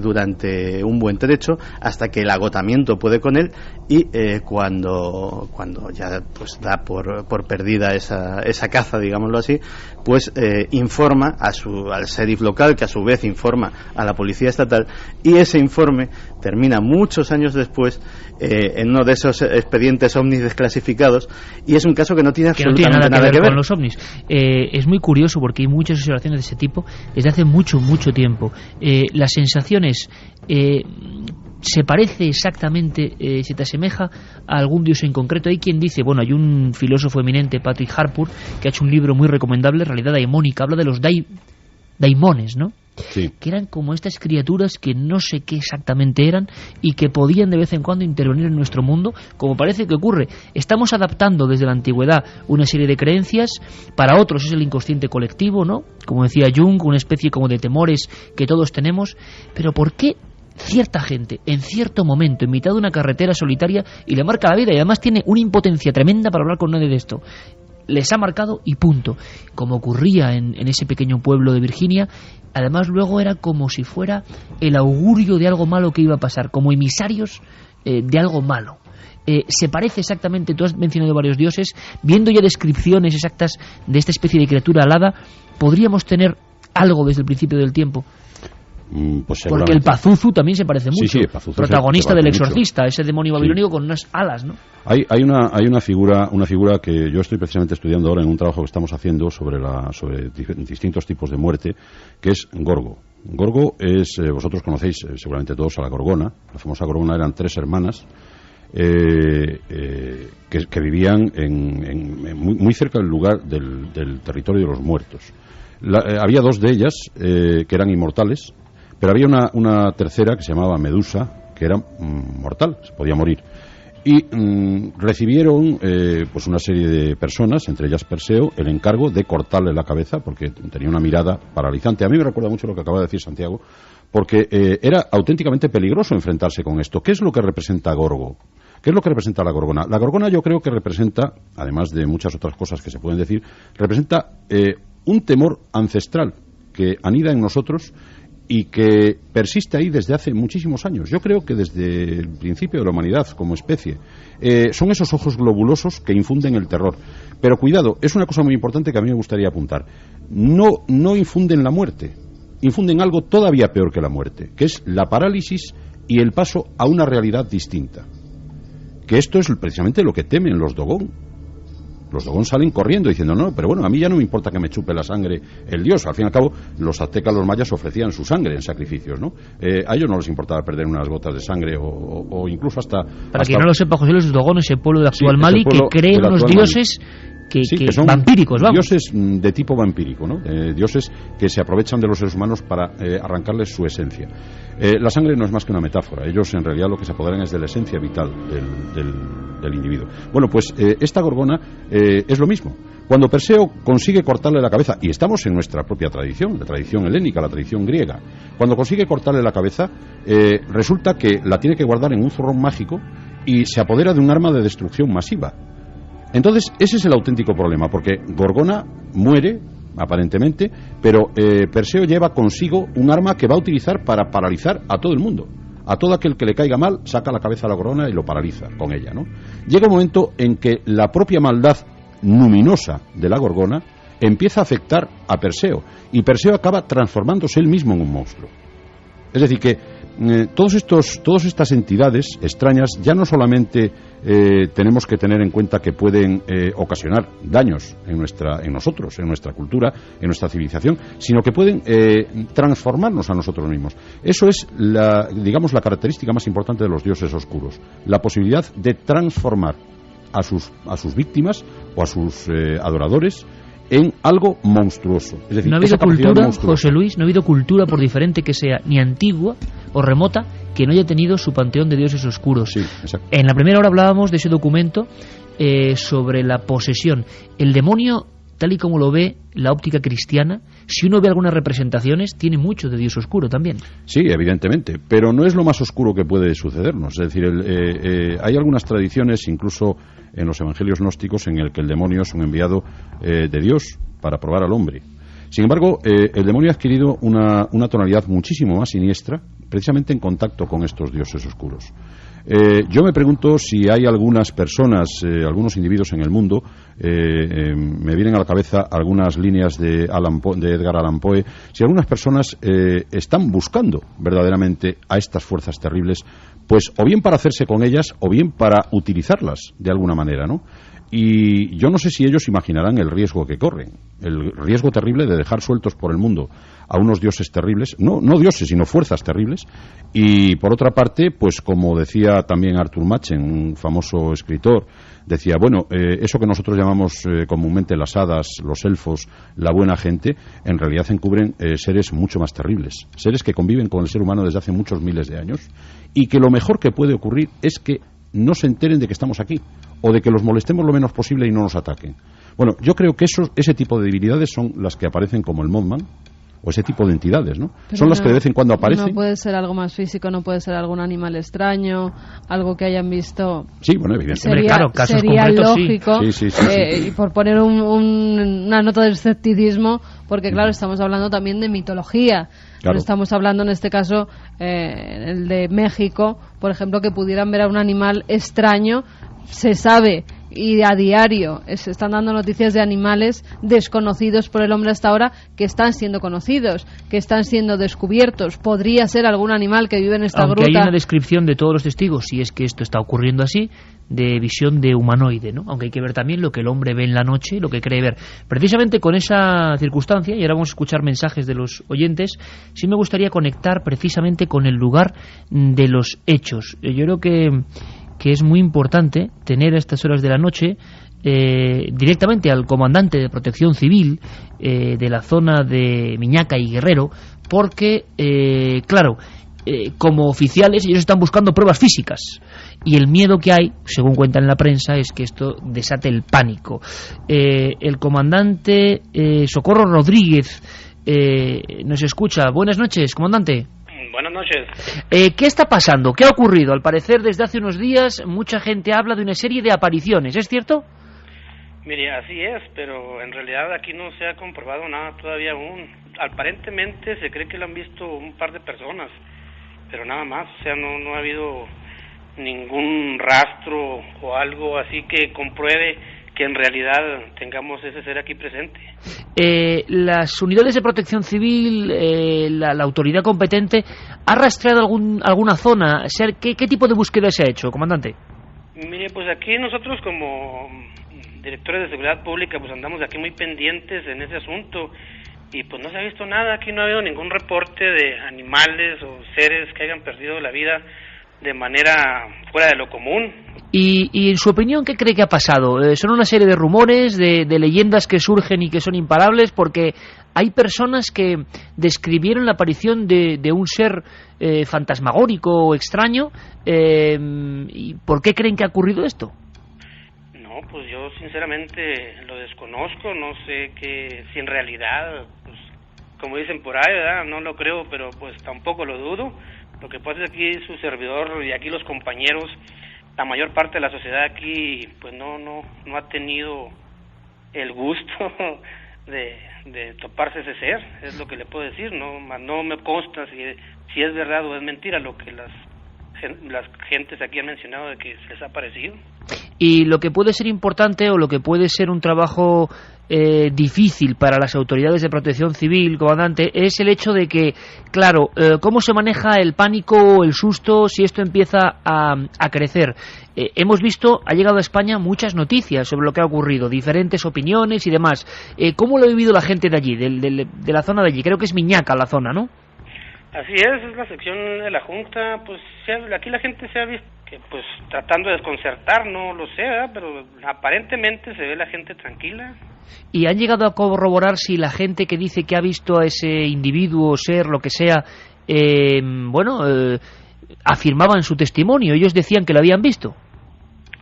durante un buen trecho hasta que el agotamiento puede con él, y cuando ya pues da por perdida esa caza, digámoslo así, pues informa al sheriff local, que a su vez informa a la policía estatal, y ese informe termina muchos años después en uno de esos expedientes ovnis desclasificados, y es un caso que no tiene absolutamente nada que ver con los ovnis. Es muy curioso porque hay muchas observaciones de ese tipo desde hace mucho tiempo. Las sensaciones se parece exactamente, se te asemeja a algún dios en concreto. Hay quien dice, bueno, hay un filósofo eminente, Patrick Harpur, que ha hecho un libro muy recomendable, Realidad Daimónica, habla de los daimones, ¿no? Sí. Que eran como estas criaturas que no sé qué exactamente eran y que podían de vez en cuando intervenir en nuestro mundo, como parece que ocurre. Estamos adaptando desde la antigüedad una serie de creencias, para otros es el inconsciente colectivo, ¿no? Como decía Jung, una especie como de temores que todos tenemos, pero ¿por qué cierta gente, en cierto momento, en mitad de una carretera solitaria, y le marca la vida, y además tiene una impotencia tremenda para hablar con nadie de esto? Les ha marcado y punto. Como ocurría en ese pequeño pueblo de Virginia, además luego era como si fuera el augurio de algo malo que iba a pasar, como emisarios de algo malo. Se parece exactamente, tú has mencionado varios dioses, viendo ya descripciones exactas de esta especie de criatura alada, ¿podríamos tener algo desde el principio del tiempo? Pues porque el Pazuzu también se parece mucho. Sí, Pazuzu protagonista del Exorcista, mucho. Ese demonio babilónico con unas alas, ¿no? Hay una figura que yo estoy precisamente estudiando ahora en un trabajo que estamos haciendo sobre distintos tipos de muerte, que es Gorgo. Gorgo es, vosotros conocéis seguramente todos a la Gorgona. La famosa Gorgona eran 3 hermanas que vivían muy cerca del lugar del territorio de los muertos. Había 2 de ellas que eran inmortales, pero había una tercera que se llamaba Medusa, que era mortal, se podía morir. Y recibieron pues una serie de personas, entre ellas Perseo, el encargo de cortarle la cabeza, porque tenía una mirada paralizante. A mí me recuerda mucho lo que acaba de decir Santiago, porque era auténticamente peligroso enfrentarse con esto. ¿Qué es lo que representa Gorgo? ¿Qué es lo que representa la Gorgona? La Gorgona yo creo que representa, además de muchas otras cosas que se pueden decir, representa un temor ancestral que anida en nosotros y que persiste ahí desde hace muchísimos años. Yo creo que desde el principio de la humanidad como especie. Son esos ojos globulosos que infunden el terror. Pero cuidado, es una cosa muy importante que a mí me gustaría apuntar. No infunden la muerte, infunden algo todavía peor que la muerte, que es la parálisis y el paso a una realidad distinta. Que esto es precisamente lo que temen los Dogón. Los Dogón salen corriendo diciendo, no, pero bueno, a mí ya no me importa que me chupe la sangre el dios. Al fin y al cabo, los aztecas, los mayas ofrecían su sangre en sacrificios, ¿no? A ellos no les importaba perder unas gotas de sangre o incluso hasta... Para quien no lo sepa, José, los Dogón es el pueblo del actual Mali que cree en unos dioses... Que son vampíricos, vamos. Dioses de tipo vampírico, ¿no? Dioses que se aprovechan de los seres humanos para arrancarles su esencia. La sangre no es más que una metáfora. Ellos en realidad lo que se apoderan es de la esencia vital del individuo. Bueno, pues esta Gorgona es lo mismo. Cuando Perseo consigue cortarle la cabeza, y estamos en nuestra propia tradición, la tradición helénica, la tradición griega, cuando consigue cortarle la cabeza, resulta que la tiene que guardar en un zurrón mágico y se apodera de un arma de destrucción masiva. Entonces, ese es el auténtico problema, porque Gorgona muere, aparentemente, pero Perseo lleva consigo un arma que va a utilizar para paralizar a todo el mundo. A todo aquel que le caiga mal, saca la cabeza a la Gorgona y lo paraliza con ella, ¿no? Llega un momento en que la propia maldad luminosa de la Gorgona empieza a afectar a Perseo, y Perseo acaba transformándose él mismo en un monstruo. Es decir, que todas estas entidades extrañas ya no solamente tenemos que tener en cuenta que pueden ocasionar daños en nosotros, en nuestra cultura, en nuestra civilización, sino que pueden transformarnos a nosotros mismos. Eso es la característica más importante de los dioses oscuros, la posibilidad de transformar a sus víctimas o a sus adoradores en algo monstruoso. Es decir, no ha habido cultura, José Luis, no ha habido cultura, por diferente que sea, ni antigua o remota, que no haya tenido su panteón de dioses oscuros. Sí, exacto. En la primera hora hablábamos de ese documento sobre la posesión. El demonio, tal y como lo ve la óptica cristiana, si uno ve algunas representaciones, tiene mucho de dios oscuro también. Sí, evidentemente, pero no es lo más oscuro que puede sucedernos. Es decir, hay algunas tradiciones, incluso en los evangelios gnósticos, en el que el demonio es un enviado de Dios para probar al hombre. Sin embargo, el demonio ha adquirido una tonalidad muchísimo más siniestra, precisamente en contacto con estos dioses oscuros. Yo me pregunto si hay algunas personas, algunos individuos en el mundo, me vienen a la cabeza algunas líneas de Edgar Allan Poe, si algunas personas están buscando verdaderamente a estas fuerzas terribles, pues o bien para hacerse con ellas o bien para utilizarlas de alguna manera, ¿no? Y yo no sé si ellos imaginarán el riesgo que corren, el riesgo terrible de dejar sueltos por el mundo a unos dioses terribles, no dioses, sino fuerzas terribles. Y por otra parte, pues como decía también Arthur Machen, un famoso escritor, decía, bueno, eso que nosotros llamamos comúnmente las hadas, los elfos, la buena gente, en realidad encubren seres mucho más terribles, seres que conviven con el ser humano desde hace muchos miles de años, y que lo mejor que puede ocurrir es que no se enteren de que estamos aquí, o de que los molestemos lo menos posible y no nos ataquen. Bueno, yo creo que ese tipo de debilidades son las que aparecen como el Mothman, o ese tipo de entidades, ¿no? Pero son las que de vez en cuando aparecen. No puede ser algo más físico, no puede ser algún animal extraño, algo que hayan visto. Sí, bueno, evidentemente. Sería lógico, sí. Y por poner una nota de escepticismo, porque claro, estamos hablando también de mitología. Claro. No estamos hablando en este caso, el de México, por ejemplo, que pudieran ver a un animal extraño. Se sabe y a diario se están dando noticias de animales desconocidos por el hombre hasta ahora, que están siendo conocidos, que están siendo descubiertos. Podría ser algún animal que vive en esta gruta. Aunque hay una descripción de todos los testigos, si es que esto está ocurriendo así, de visión de humanoide, ¿no? Aunque hay que ver también lo que el hombre ve en la noche, lo que cree ver. Precisamente con esa circunstancia, y ahora vamos a escuchar mensajes de los oyentes, sí me gustaría conectar precisamente con el lugar de los hechos. Yo creo que es muy importante tener a estas horas de la noche directamente al comandante de Protección Civil de la zona de Miñaca y Guerrero, porque, claro, como oficiales ellos están buscando pruebas físicas y el miedo que hay, según cuentan en la prensa, es que esto desate el pánico. El comandante Socorro Rodríguez nos escucha. Buenas noches, comandante. Buenas noches. ¿Qué está pasando? ¿Qué ha ocurrido? Al parecer, desde hace unos días, mucha gente habla de una serie de apariciones, ¿es cierto? Mire, así es, pero en realidad aquí no se ha comprobado nada todavía aún. Aparentemente se cree que lo han visto un par de personas, pero nada más, o sea, no ha habido ningún rastro o algo así que compruebe que en realidad tengamos ese ser aquí presente. Las unidades de protección civil, la autoridad competente, ¿ha rastreado alguna zona? ¿Qué tipo de búsqueda se ha hecho, comandante? Mire, pues aquí nosotros como directores de seguridad pública pues andamos aquí muy pendientes en ese asunto y pues no se ha visto nada. Aquí no ha habido ningún reporte de animales o seres que hayan perdido la vida de manera fuera de lo común. Y en su opinión, ¿qué cree que ha pasado? ¿Son una serie de rumores, de leyendas que surgen y que son imparables? Porque hay personas que describieron la aparición de un ser fantasmagórico o extraño. ¿Y por qué creen que ha ocurrido esto? No, pues yo sinceramente lo desconozco, no sé si en realidad, pues, como dicen por ahí, ¿verdad? No lo creo, pero pues tampoco lo dudo. Lo que pasa es que aquí su servidor y aquí los compañeros, la mayor parte de la sociedad aquí, pues no ha tenido el gusto de toparse ese ser, es lo que le puedo decir. No me consta si es verdad o es mentira lo que las gentes aquí han mencionado de que se les ha parecido. Y lo que puede ser importante o lo que puede ser un trabajo difícil para las autoridades de protección civil, comandante, es el hecho de que, claro, cómo se maneja el pánico, el susto, si esto empieza a crecer. Hemos visto, ha llegado a España muchas noticias sobre lo que ha ocurrido, diferentes opiniones y demás. ¿Cómo lo ha vivido la gente de allí, de la zona de allí? Creo que es Miñaca la zona, ¿no? Así es la sección de la Junta, pues aquí la gente se ha visto que pues tratando de desconcertar, no lo sé, ¿verdad? Pero aparentemente se ve la gente tranquila. ¿Y han llegado a corroborar si la gente que dice que ha visto a ese individuo, ser, lo que sea, afirmaba en su testimonio? Ellos decían que lo habían visto.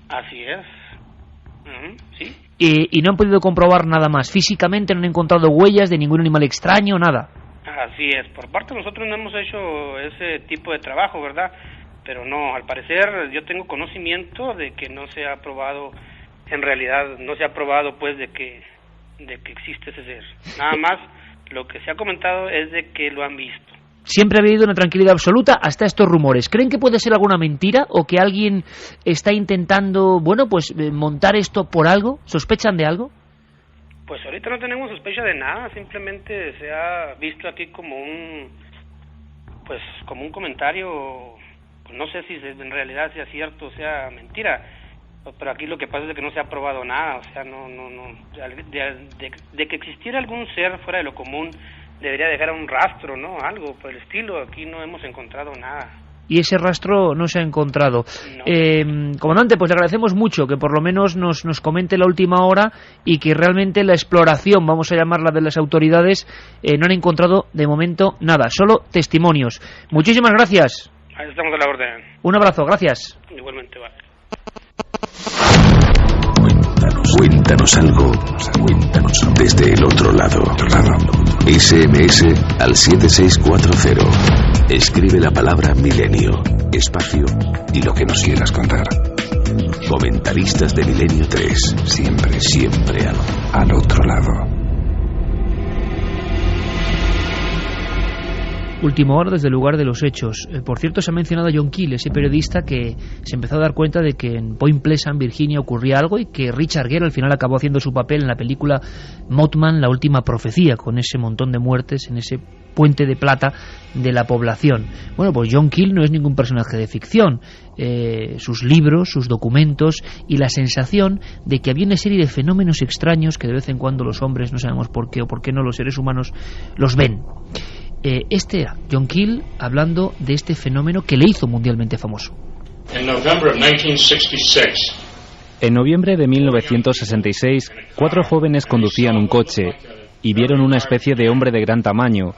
Así es. Sí. Y no han podido comprobar nada más. Físicamente no han encontrado huellas de ningún animal extraño, nada. Así es. Por parte de nosotros no hemos hecho ese tipo de trabajo, ¿verdad? Pero no, al parecer yo tengo conocimiento de que no se ha probado, en realidad no se ha probado pues de que existe ese ser. Nada más lo que se ha comentado es de que lo han visto. Siempre ha habido una tranquilidad absoluta hasta estos rumores. ¿Creen que puede ser alguna mentira o que alguien está intentando, montar esto por algo? ¿Sospechan de algo? Pues ahorita no tenemos sospecha de nada, simplemente se ha visto aquí como un comentario, no sé si en realidad sea cierto o sea mentira, pero aquí lo que pasa es que no se ha probado nada, o sea, de que existiera algún ser fuera de lo común, debería dejar un rastro, ¿no? Algo por el estilo, aquí no hemos encontrado nada. Y ese rastro no se ha encontrado. No. Comandante, pues le agradecemos mucho que por lo menos nos comente la última hora y que realmente la exploración, vamos a llamarla, de las autoridades, no han encontrado de momento nada, solo testimonios. Muchísimas gracias. Ahí estamos a la orden. Un abrazo, gracias. Igualmente, vale. Cuéntanos algo. Cuéntanos desde el otro lado. SMS al 7640. Escribe la palabra Milenio, espacio y lo que nos quieras contar. Comentaristas de Milenio 3. Siempre al otro lado. Última hora desde el lugar de los hechos. Por cierto, se ha mencionado a John Keel, ese periodista que se empezó a dar cuenta de que en Point Pleasant, Virginia, ocurría algo y que Richard Gere al final acabó haciendo su papel en la película Mothman, la última profecía, con ese montón de muertes en ese puente de plata de la población. Bueno, pues John Keel no es ningún personaje de ficción. Sus libros, sus documentos y la sensación de que había una serie de fenómenos extraños que de vez en cuando los hombres, no sabemos por qué o por qué no los seres humanos, los ven. Este era John Keel hablando de este fenómeno que le hizo mundialmente famoso. En noviembre de 1966, 4 jóvenes conducían un coche y vieron una especie de hombre de gran tamaño,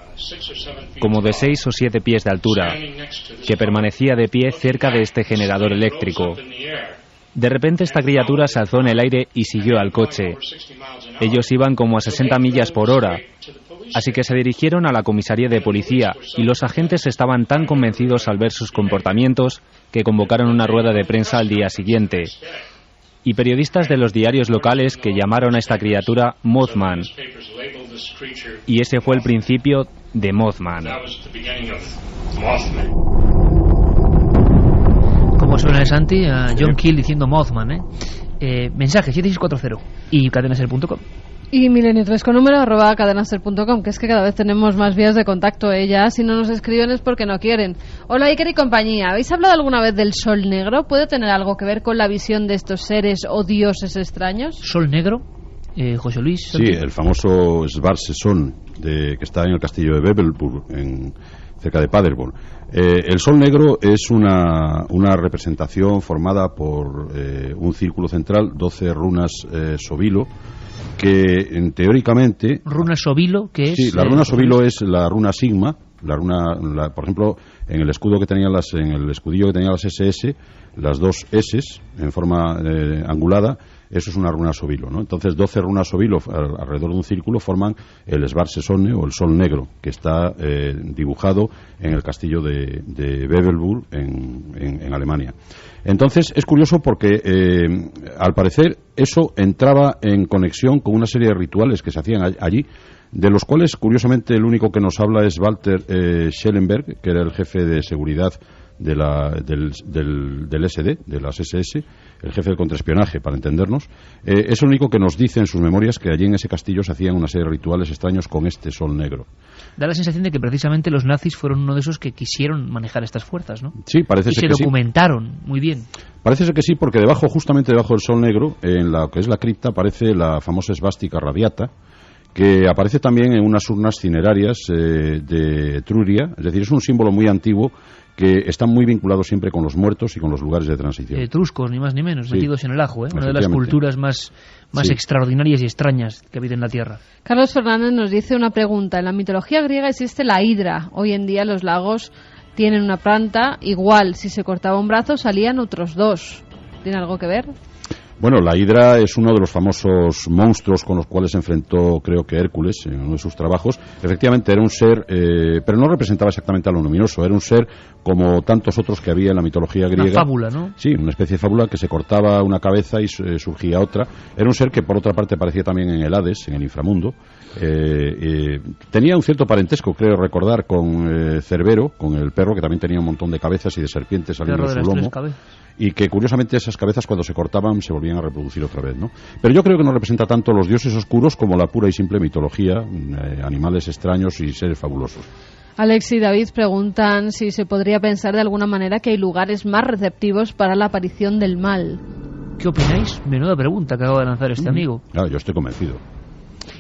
como de 6 o 7 pies de altura, que permanecía de pie cerca de este generador eléctrico. De repente esta criatura se alzó en el aire y siguió al coche. Ellos iban como a 60 millas por hora, así que se dirigieron a la comisaría de policía y los agentes estaban tan convencidos al ver sus comportamientos que convocaron una rueda de prensa al día siguiente. Y periodistas de los diarios locales que llamaron a esta criatura Mothman. Y ese fue el principio de Mothman. ¿Cómo suena, Santi? A John Keel diciendo Mothman, mensaje 7640 y cadenaser.com. Y Milenio3 con número @cadenaser.com, que es que cada vez tenemos más vías de contacto. Ya si no nos escriben es porque no quieren. Hola, Iker y compañía. ¿Habéis hablado alguna vez del Sol Negro? ¿Puede tener algo que ver con la visión de estos seres o dioses extraños? ¿Sol Negro? José Luis. Sí, el famoso Svartesson, que está en el castillo de Bebelburg, cerca de Paderborn. El Sol Negro es una representación formada por un círculo central, 12 runas Sobilo, que teóricamente... ¿Runa Sobilo? ¿Qué es? Sí, la runa Sobilo es la runa Sigma, por ejemplo, en el escudo que tenían en el escudillo que tenían las SS, las 2 S en forma angulada, eso es una runa Sobilo, ¿no? Entonces 12 runas Sobilo alrededor de un círculo forman el Svartesson o el Sol Negro, que está dibujado en el castillo de Bebelburg en Alemania. Entonces es curioso porque al parecer eso entraba en conexión con una serie de rituales que se hacían allí, de los cuales curiosamente el único que nos habla es Walter Schellenberg, que era el jefe de seguridad del SD, de las SS, el jefe del contraespionaje, para entendernos. Es el único que nos dice en sus memorias que allí en ese castillo se hacían una serie de rituales extraños con este Sol Negro. Da la sensación de que precisamente los nazis fueron uno de esos que quisieron manejar estas fuerzas, ¿no? Sí, parece ser que sí. Y se documentaron muy bien. Parece ser que sí, porque justamente debajo del Sol Negro, en la que es la cripta, aparece la famosa esvástica radiata, que aparece también en unas urnas cinerarias de Etruria. Es decir, es un símbolo muy antiguo que está muy vinculado siempre con los muertos y con los lugares de transición. Etruscos, ni más ni menos, metidos en el ajo, una de las culturas más extraordinarias y extrañas que habitan en la Tierra. Carlos Fernández nos dice una pregunta. En la mitología griega existe la hidra. Hoy en día los lagos tienen una planta igual. Si se cortaba un brazo salían otros 2. ¿Tiene algo que ver? Bueno, la hidra es uno de los famosos monstruos con los cuales se enfrentó, creo que Hércules, en uno de sus trabajos. Efectivamente, era un ser, pero no representaba exactamente a lo luminoso, era un ser como tantos otros que había en la mitología griega. Una fábula, ¿no? Sí, una especie de fábula que se cortaba una cabeza y surgía otra. Era un ser que, por otra parte, aparecía también en el Hades, en el inframundo. Tenía un cierto parentesco, creo recordar, con Cerbero, con el perro, que también tenía un montón de cabezas y de serpientes saliendo de su lomo. Y que curiosamente esas cabezas cuando se cortaban se volvían a reproducir otra vez, ¿no? Pero yo creo que no representa tanto los dioses oscuros como la pura y simple mitología, animales extraños y seres fabulosos. Alex y David preguntan si se podría pensar de alguna manera que hay lugares más receptivos para la aparición del mal. ¿Qué opináis? Menuda pregunta que acaba de lanzar este amigo. Claro, yo estoy convencido.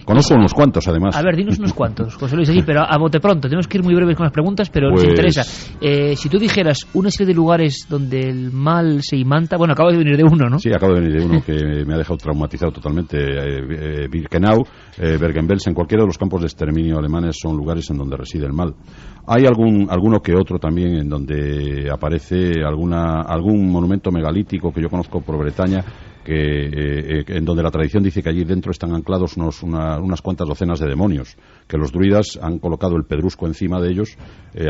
Conozco unos cuantos, además. A ver, dinos unos cuantos, José Luis, aquí, pero a bote pronto. Tenemos que ir muy breves con las preguntas, pero nos interesa. Si tú dijeras una serie de lugares donde el mal se imanta... Bueno, acabo de venir de uno, ¿no? Sí, acabo de venir de uno que me ha dejado traumatizado totalmente. Birkenau, Bergen-Belsen, cualquiera de los campos de exterminio alemanes son lugares en donde reside el mal. Hay alguno que otro también en donde aparece algún monumento megalítico que yo conozco por Bretaña, en donde la tradición dice que allí dentro están anclados unas cuantas docenas de demonios, que los druidas han colocado el pedrusco encima de ellos,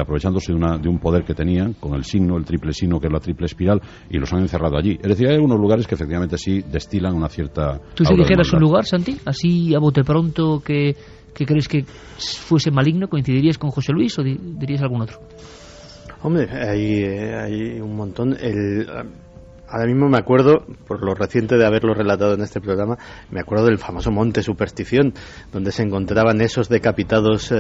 aprovechándose de un poder que tenían, con el triple signo, que es la triple espiral, y los han encerrado allí. Es decir, hay algunos lugares que efectivamente sí destilan una cierta... ¿Tú si dijeras un lugar, Santi, así a bote pronto, que que crees que fuese maligno? ¿Coincidirías con José Luis o dirías algún otro? Hombre, hay un montón. Ahora mismo me acuerdo, por lo reciente de haberlo relatado en este programa, me acuerdo del famoso Monte Superstición, donde se encontraban esos decapitados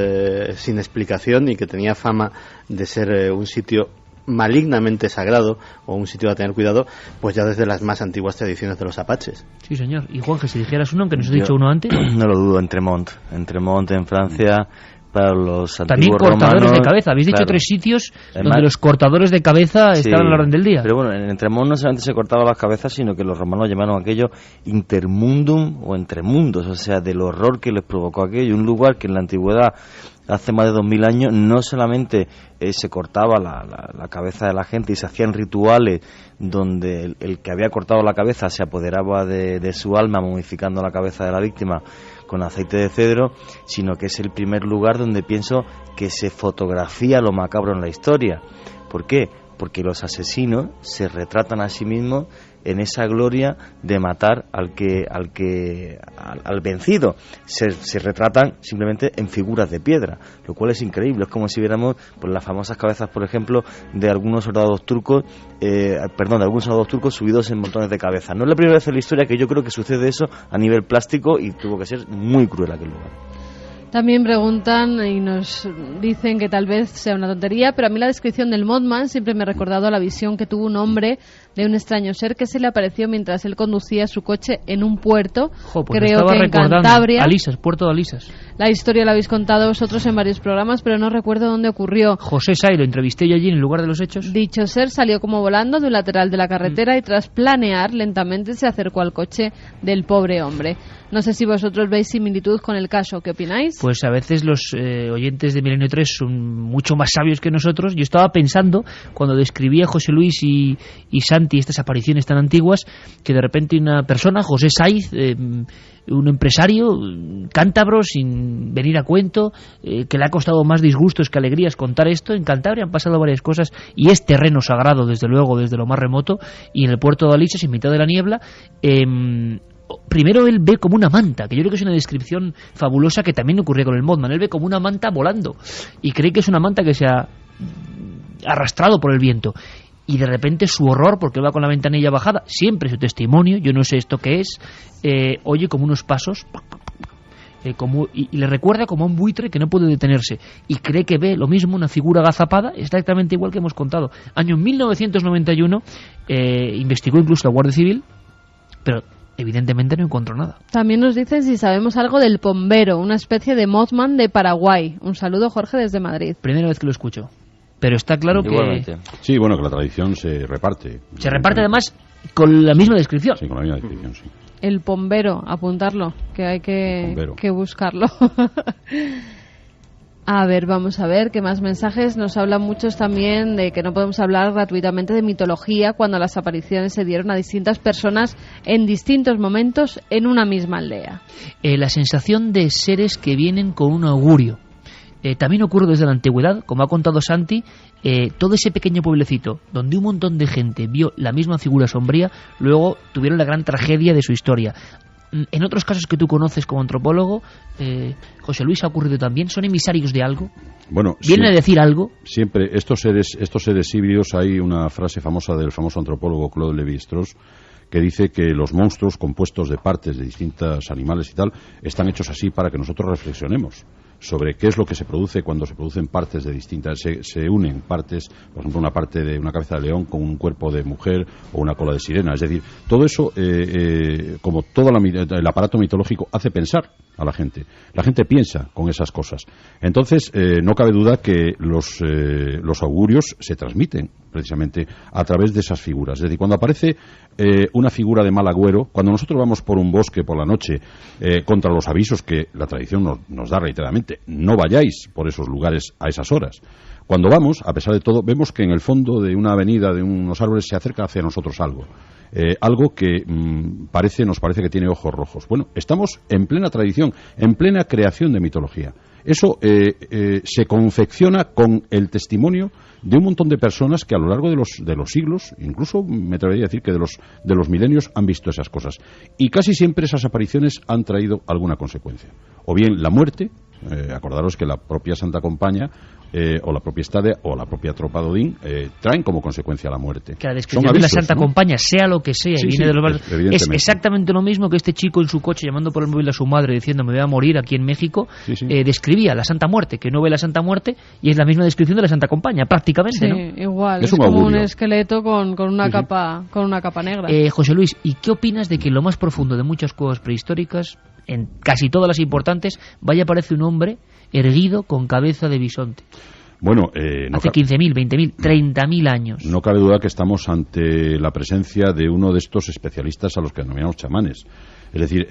sin explicación y que tenía fama de ser un sitio malignamente sagrado o un sitio a tener cuidado, pues ya desde las más antiguas tradiciones de los apaches. Sí, señor. Y Juan, que si dijeras uno, aunque nos he dicho uno antes. No lo dudo, Entremont en Francia. Para los también antiguos cortadores romanos, de cabeza. Habéis dicho 3 sitios donde los cortadores de cabeza estaban a la orden del día. Pero bueno, en Entremont no solamente se cortaban las cabezas, sino que los romanos llamaron aquello intermundum o entremundos, o sea, del horror que les provocó aquello. Un lugar que en la antigüedad, hace más de 2000 años, no solamente se cortaba la cabeza de la gente y se hacían rituales donde el que había cortado la cabeza se apoderaba de su alma, momificando la cabeza de la víctima con aceite de cedro, sino que es el primer lugar donde pienso que se fotografía lo macabro en la historia. ¿Por qué? Porque los asesinos se retratan a sí mismos en esa gloria de matar al vencido. Se retratan simplemente en figuras de piedra, lo cual es increíble. Es como si viéramos pues, las famosas cabezas, por ejemplo, de algunos soldados turcos subidos en montones de cabezas. No es la primera vez en la historia que yo creo que sucede eso a nivel plástico y tuvo que ser muy cruel aquel lugar. También preguntan y nos dicen que tal vez sea una tontería, pero a mí la descripción del Mothman siempre me ha recordado a la visión que tuvo un hombre de un extraño ser que se le apareció mientras él conducía su coche en un puerto, creo que en Cantabria. Alisas, puerto de Alisas. La historia la habéis contado vosotros en varios programas, pero no recuerdo dónde ocurrió. José Say, lo entrevisté yo allí en el lugar de los hechos. Dicho ser salió como volando de un lateral de la carretera y tras planear lentamente se acercó al coche del pobre hombre. No sé si vosotros veis similitud con el caso. ¿Qué opináis? Pues a veces los oyentes de Milenio 3 son mucho más sabios que nosotros. Yo estaba pensando, cuando describía José Luis y Santi estas apariciones tan antiguas, que de repente una persona, José Saiz, un empresario cántabro, sin venir a cuento, que le ha costado más disgustos que alegrías contar esto. En Cantabria han pasado varias cosas y es terreno sagrado, desde luego, desde lo más remoto, y en el puerto de Alisas, en mitad de la niebla, primero él ve como una manta, que yo creo que es una descripción fabulosa que también ocurría con el Mothman. Él ve como una manta volando y cree que es una manta que se ha arrastrado por el viento. Y de repente su horror, porque va con la ventanilla bajada, siempre su testimonio, yo no sé esto qué es, oye como unos pasos, y le recuerda como a un buitre que no puede detenerse. Y cree que ve lo mismo, una figura agazapada, exactamente igual que hemos contado. Año 1991, investigó incluso la Guardia Civil, pero evidentemente no encontró nada. También nos dicen si sabemos algo del pombero, una especie de Mothman de Paraguay. Un saludo, Jorge, desde Madrid. Primera vez que lo escucho. Pero está claro igualmente. Sí, bueno, que la tradición se reparte. Se reparte además con la misma descripción. Sí, con la misma descripción, sí. El pombero, apuntarlo, que hay que buscarlo. A ver, vamos a ver qué más mensajes. Nos hablan muchos también de que no podemos hablar gratuitamente de mitología cuando las apariciones se dieron a distintas personas en distintos momentos en una misma aldea. La sensación de seres que vienen con un augurio. También ocurre desde la antigüedad, como ha contado Santi, todo ese pequeño pueblecito donde un montón de gente vio la misma figura sombría, luego tuvieron la gran tragedia de su historia. En otros casos que tú conoces como antropólogo, José Luis, ¿ha ocurrido también? ¿Son emisarios de algo? Bueno, ¿vienen a decir algo? Siempre, estos seres híbridos, hay una frase famosa del famoso antropólogo Claude Lévi-Strauss que dice que los monstruos compuestos de partes de distintos animales y tal están hechos así para que nosotros reflexionemos sobre qué es lo que se produce cuando se producen partes de distintas, se unen partes, por ejemplo una parte de una cabeza de león con un cuerpo de mujer o una cola de sirena. Es decir, todo eso, como todo el aparato mitológico, hace pensar a la gente. La gente piensa con esas cosas. Entonces, no cabe duda que los augurios se transmiten precisamente a través de esas figuras. Es decir, cuando aparece una figura de mal agüero, cuando nosotros vamos por un bosque por la noche contra los avisos que la tradición nos da reiteradamente, no vayáis por esos lugares a esas horas. Cuando vamos, a pesar de todo, vemos que en el fondo de una avenida, de unos árboles, se acerca hacia nosotros algo. Algo que nos parece que tiene ojos rojos. Bueno, estamos en plena tradición, en plena creación de mitología. Eso se confecciona con el testimonio de un montón de personas que a lo largo de los siglos, incluso me atrevería a decir que de los milenios, han visto esas cosas. Y casi siempre esas apariciones han traído alguna consecuencia. O bien la muerte, acordaros que la propia Santa Compaña o la propia Estade o la propia tropa de Odín traen como consecuencia la muerte. Que la descripción de la Santa Compaña, sea lo que sea, y viene de los barrios, es exactamente lo mismo que este chico en su coche llamando por el móvil a su madre diciendo me voy a morir aquí en México, describía la Santa Muerte, que no ve la Santa Muerte, y es la misma descripción de la Santa Compaña, prácticamente, ¿no? Igual, es como un esqueleto con una capa negra. José Luis, ¿y qué opinas de que en lo más profundo de muchas cuevas prehistóricas, en casi todas las importantes, aparece un hombre erguido con cabeza de bisonte? Bueno, hace 15.000, 20.000, 30.000 años. No cabe duda que estamos ante la presencia de uno de estos especialistas a los que denominamos chamanes. Es decir,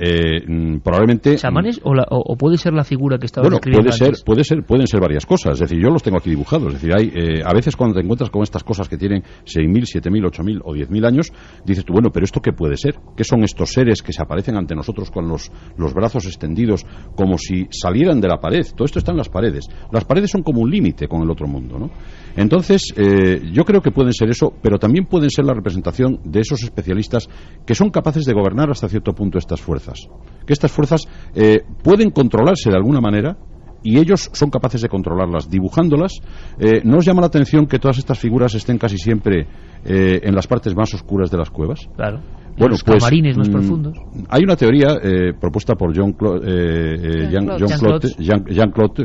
probablemente... ¿Chamanes o puede ser la figura que estaba describiendo antes? Pueden ser varias cosas. Es decir, yo los tengo aquí dibujados. Es decir, hay a veces cuando te encuentras con estas cosas que tienen 6.000, 7.000, 8.000 o 10.000 años, dices tú, bueno, pero ¿esto qué puede ser? ¿Qué son estos seres que se aparecen ante nosotros con los brazos extendidos como si salieran de la pared? Todo esto está en las paredes. Las paredes son como un límite con el otro mundo, ¿no? Entonces, yo creo que pueden ser eso, pero también pueden ser la representación de esos especialistas que son capaces de gobernar hasta cierto punto estas fuerzas. Que estas fuerzas pueden controlarse de alguna manera y ellos son capaces de controlarlas dibujándolas. ¿No os llama la atención que todas estas figuras estén casi siempre en las partes más oscuras de las cuevas? Claro. Bueno, los camarines más profundos. Hay una teoría propuesta por Jean-Claude,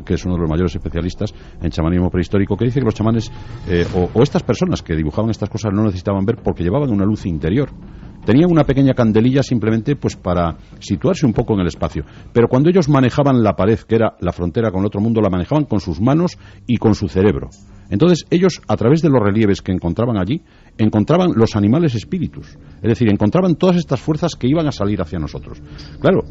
que es uno de los mayores especialistas en chamanismo prehistórico, que dice que los chamanes o estas personas que dibujaban estas cosas no necesitaban ver porque llevaban una luz interior. Tenían una pequeña candelilla simplemente pues para situarse un poco en el espacio. Pero cuando ellos manejaban la pared, que era la frontera con el otro mundo, la manejaban con sus manos y con su cerebro. Entonces ellos, a través de los relieves que encontraban allí, encontraban los animales espíritus. Es decir, encontraban todas estas fuerzas que iban a salir hacia nosotros. Claro,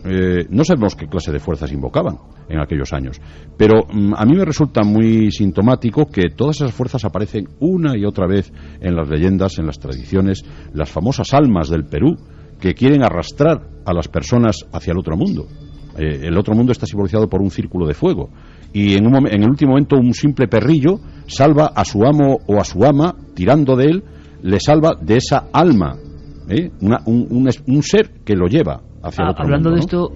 no sabemos qué clase de fuerzas invocaban en aquellos años. Pero a mí me resulta muy sintomático que todas esas fuerzas aparecen una y otra vez en las leyendas, en las tradiciones, las famosas almas del Perú que quieren arrastrar a las personas hacia el otro mundo. El otro mundo está simbolizado por un círculo de fuego y en el último momento un simple perrillo salva a su amo o a su ama, tirando de él, le salva de esa alma, un ser que lo lleva hacia el otro hablando mundo, de esto,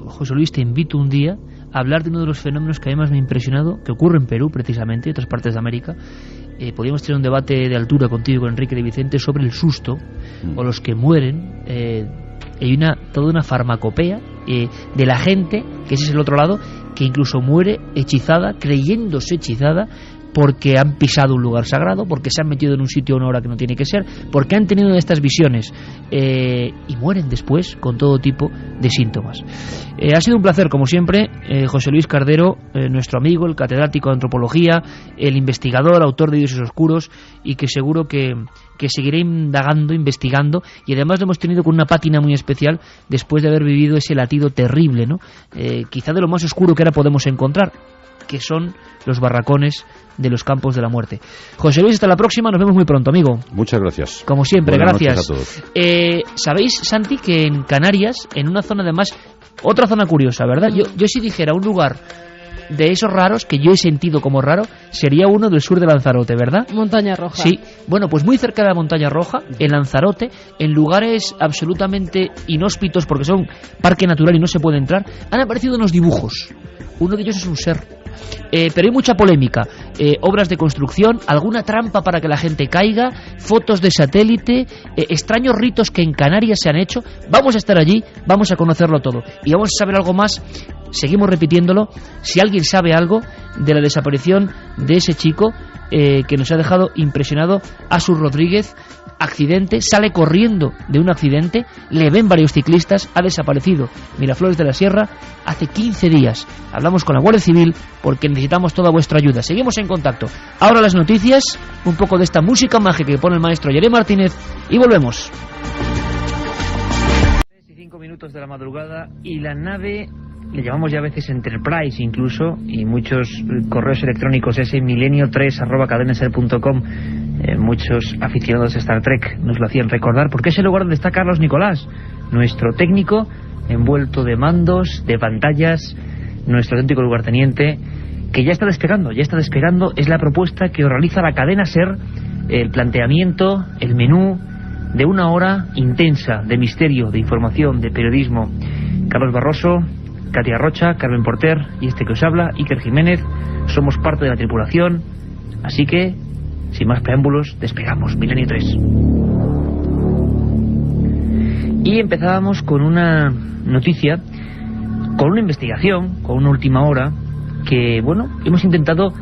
José Luis, te invito un día a hablar de uno de los fenómenos que además me ha impresionado, que ocurre en Perú precisamente y otras partes de América. Podríamos tener un debate de altura contigo, con Enrique de Vicente, sobre el susto o los que mueren. Hay toda una farmacopea de la gente, que ese es el otro lado, que incluso muere hechizada, creyéndose hechizada, porque han pisado un lugar sagrado, porque se han metido en un sitio a una hora que no tiene que ser, porque han tenido estas visiones y mueren después con todo tipo de síntomas. Ha sido un placer, como siempre, José Luis Cardero, nuestro amigo, el catedrático de antropología, el investigador, autor de Dioses Oscuros, y que seguro que seguiré indagando, investigando, y además lo hemos tenido con una pátina muy especial después de haber vivido ese latido terrible, ¿no? Quizá de lo más oscuro que ahora podemos encontrar, que son los barracones de los campos de la muerte. José Luis, hasta la próxima, nos vemos muy pronto, amigo. Muchas gracias. Como siempre, buenas gracias. Noches a todos. ¿Sabéis, Santi, que en Canarias, en una zona además, otra zona curiosa, ¿verdad? Yo si dijera un lugar de esos raros, que yo he sentido como raro, sería uno del sur de Lanzarote, ¿verdad? Montaña Roja. Sí, bueno, pues muy cerca de la Montaña Roja, en Lanzarote, en lugares absolutamente inhóspitos, porque son parque natural y no se puede entrar, han aparecido unos dibujos. Uno de ellos es un ser. Pero hay mucha polémica, obras de construcción, alguna trampa para que la gente caiga, fotos de satélite, extraños ritos que en Canarias se han hecho. Vamos a estar allí, vamos a conocerlo todo y vamos a saber algo más. Seguimos repitiéndolo, si alguien sabe algo de la desaparición de ese chico que nos ha dejado impresionado, Asus Rodríguez. Accidente, sale corriendo de un accidente, le ven varios ciclistas, ha desaparecido Miraflores de la Sierra hace 15 días. Hablamos con la Guardia Civil porque necesitamos toda vuestra ayuda. Seguimos en contacto. Ahora las noticias, un poco de esta música mágica que pone el maestro Yeré Martínez y volvemos. 3 y 5 minutos de la madrugada y la nave, le llamamos ya a veces Enterprise incluso, y muchos correos electrónicos ese milenio3@cadenaser.com, muchos aficionados a Star Trek nos lo hacían recordar, porque es el lugar donde está Carlos Nicolás, nuestro técnico, envuelto de mandos, de pantallas, nuestro auténtico lugarteniente, que ya está despegando, es la propuesta que realiza la cadena SER, el planteamiento, el menú de una hora intensa de misterio, de información, de periodismo. Carlos Barroso, Katia Rocha, Carmen Porter y este que os habla, Iker Jiménez, somos parte de la tripulación, así que, sin más preámbulos, despegamos. Milenio 3. Y empezábamos con una noticia, con una investigación, con una última hora, que, bueno, hemos intentado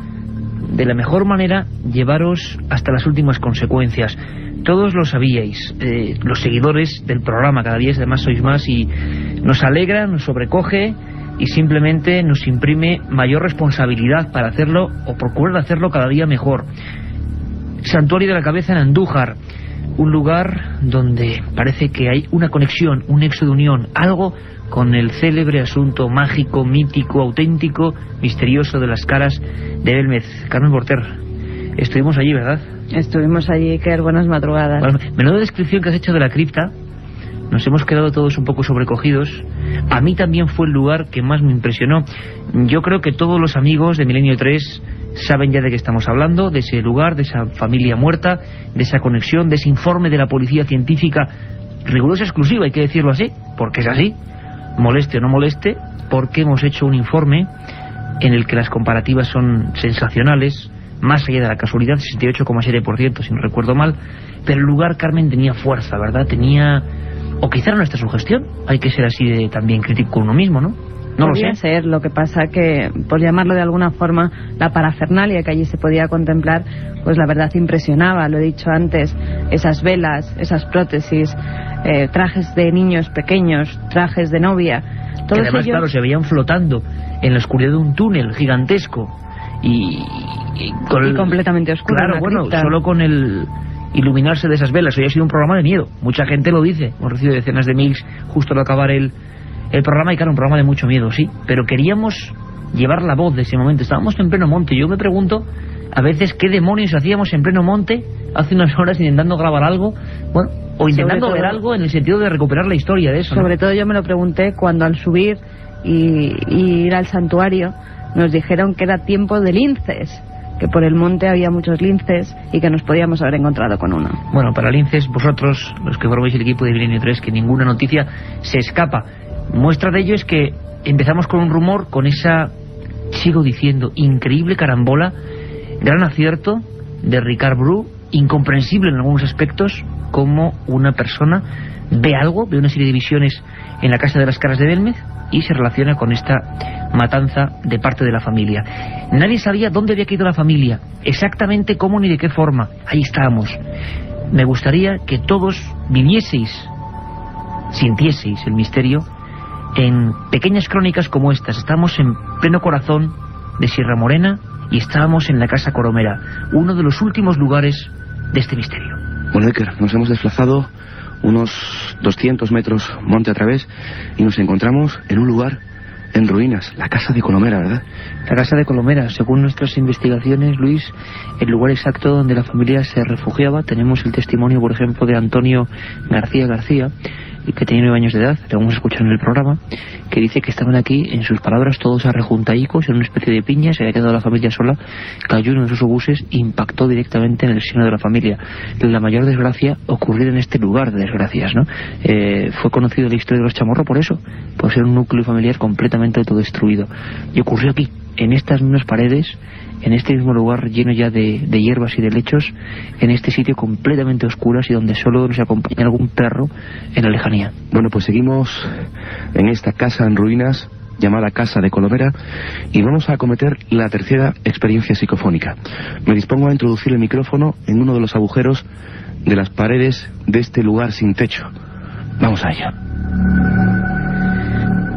de la mejor manera llevaros hasta las últimas consecuencias. Todos lo sabíais, los seguidores del programa, cada día además sois más, y nos alegra, nos sobrecoge y simplemente nos imprime mayor responsabilidad para hacerlo o procurar hacerlo cada día mejor. Santuario de la Cabeza en Andújar, un lugar donde parece que hay una conexión, un nexo de unión, algo con el célebre asunto mágico, mítico, auténtico, misterioso de las caras de Belmez. Carmen Porter, estuvimos allí, ¿verdad? Estuvimos allí, Iker, buenas madrugadas. Bueno, menuda descripción que has hecho de la cripta. Nos hemos quedado todos un poco sobrecogidos. A mí también fue el lugar que más me impresionó. Yo creo que todos los amigos de Milenio 3 saben ya de qué estamos hablando, de ese lugar, de esa familia muerta, de esa conexión, de ese informe de la policía científica, rigurosa, exclusiva, hay que decirlo así, porque es así, moleste o no moleste, porque hemos hecho un informe en el que las comparativas son sensacionales, más allá de la casualidad, 68,7%, si no recuerdo mal, pero el lugar, Carmen, tenía fuerza, ¿verdad? Tenía... O quizá era nuestra sugestión, hay que ser así de también crítico con uno mismo, ¿no? No podía lo sé. ser, lo que pasa que, por llamarlo de alguna forma, la parafernalia que allí se podía contemplar, pues la verdad impresionaba, lo he dicho antes, esas velas, esas prótesis, trajes de niños pequeños, trajes de novia, todos que además, ellos... claro, se veían flotando en la oscuridad de un túnel gigantesco y completamente oscuro. Claro, bueno, cripta. Solo con el iluminarse de esas velas. Hoy ha sido un programa de miedo, mucha gente lo dice, hemos recibido decenas de mails justo al acabar el programa, y claro, un programa de mucho miedo, sí, pero queríamos llevar la voz de ese momento. Estábamos en pleno monte, yo me pregunto a veces qué demonios hacíamos en pleno monte hace unas horas intentando grabar algo, bueno, o intentando ver algo en el sentido de recuperar la historia de eso, ¿no? Sobre todo yo me lo pregunté cuando al subir y ir al santuario nos dijeron que era tiempo de linces, que por el monte había muchos linces y que nos podíamos haber encontrado con uno. Bueno, para linces, vosotros, los que formáis el equipo de Milenio 3, que ninguna noticia se escapa. Muestra de ello es que empezamos con un rumor, con esa, sigo diciendo, increíble carambola, gran acierto de Ricard Bru, incomprensible en algunos aspectos, como una persona ve algo, ve una serie de visiones en la Casa de las Caras de Belmez y se relaciona con esta matanza de parte de la familia. Nadie sabía dónde había caído la familia, exactamente cómo ni de qué forma. Ahí estábamos. Me gustaría que todos vivieseis, sintieseis el misterio en pequeñas crónicas como estas. Estamos en pleno corazón de Sierra Morena y estábamos en la Casa Coromera, uno de los últimos lugares de este misterio. Bueno, Iker, nos hemos desplazado unos 200 metros monte a través y nos encontramos en un lugar en ruinas, la Casa de Colomera, ¿verdad? La Casa de Colomera, según nuestras investigaciones, Luis, el lugar exacto donde la familia se refugiaba. Tenemos el testimonio, por ejemplo, de Antonio García, que tenía 9 años de edad, lo hemos escuchado en el programa, que dice que estaban aquí, en sus palabras, todos arrejuntaicos, en una especie de piña, se había quedado la familia sola, cayó en uno de esos obuses e impactó directamente en el seno de la familia. La mayor desgracia ocurrió en este lugar de desgracias, ¿no? Fue conocido la historia de los Chamorro por eso, por ser un núcleo familiar completamente autodestruido. Y ocurrió aquí, en estas mismas paredes, en este mismo lugar lleno ya de hierbas y de lechos, en este sitio completamente oscuras y donde solo nos acompaña algún perro en la lejanía. Bueno, pues seguimos en esta casa en ruinas llamada Casa de Colomera y vamos a acometer la tercera experiencia psicofónica. Me dispongo a introducir el micrófono en uno de los agujeros de las paredes de este lugar sin techo. Vamos a ello.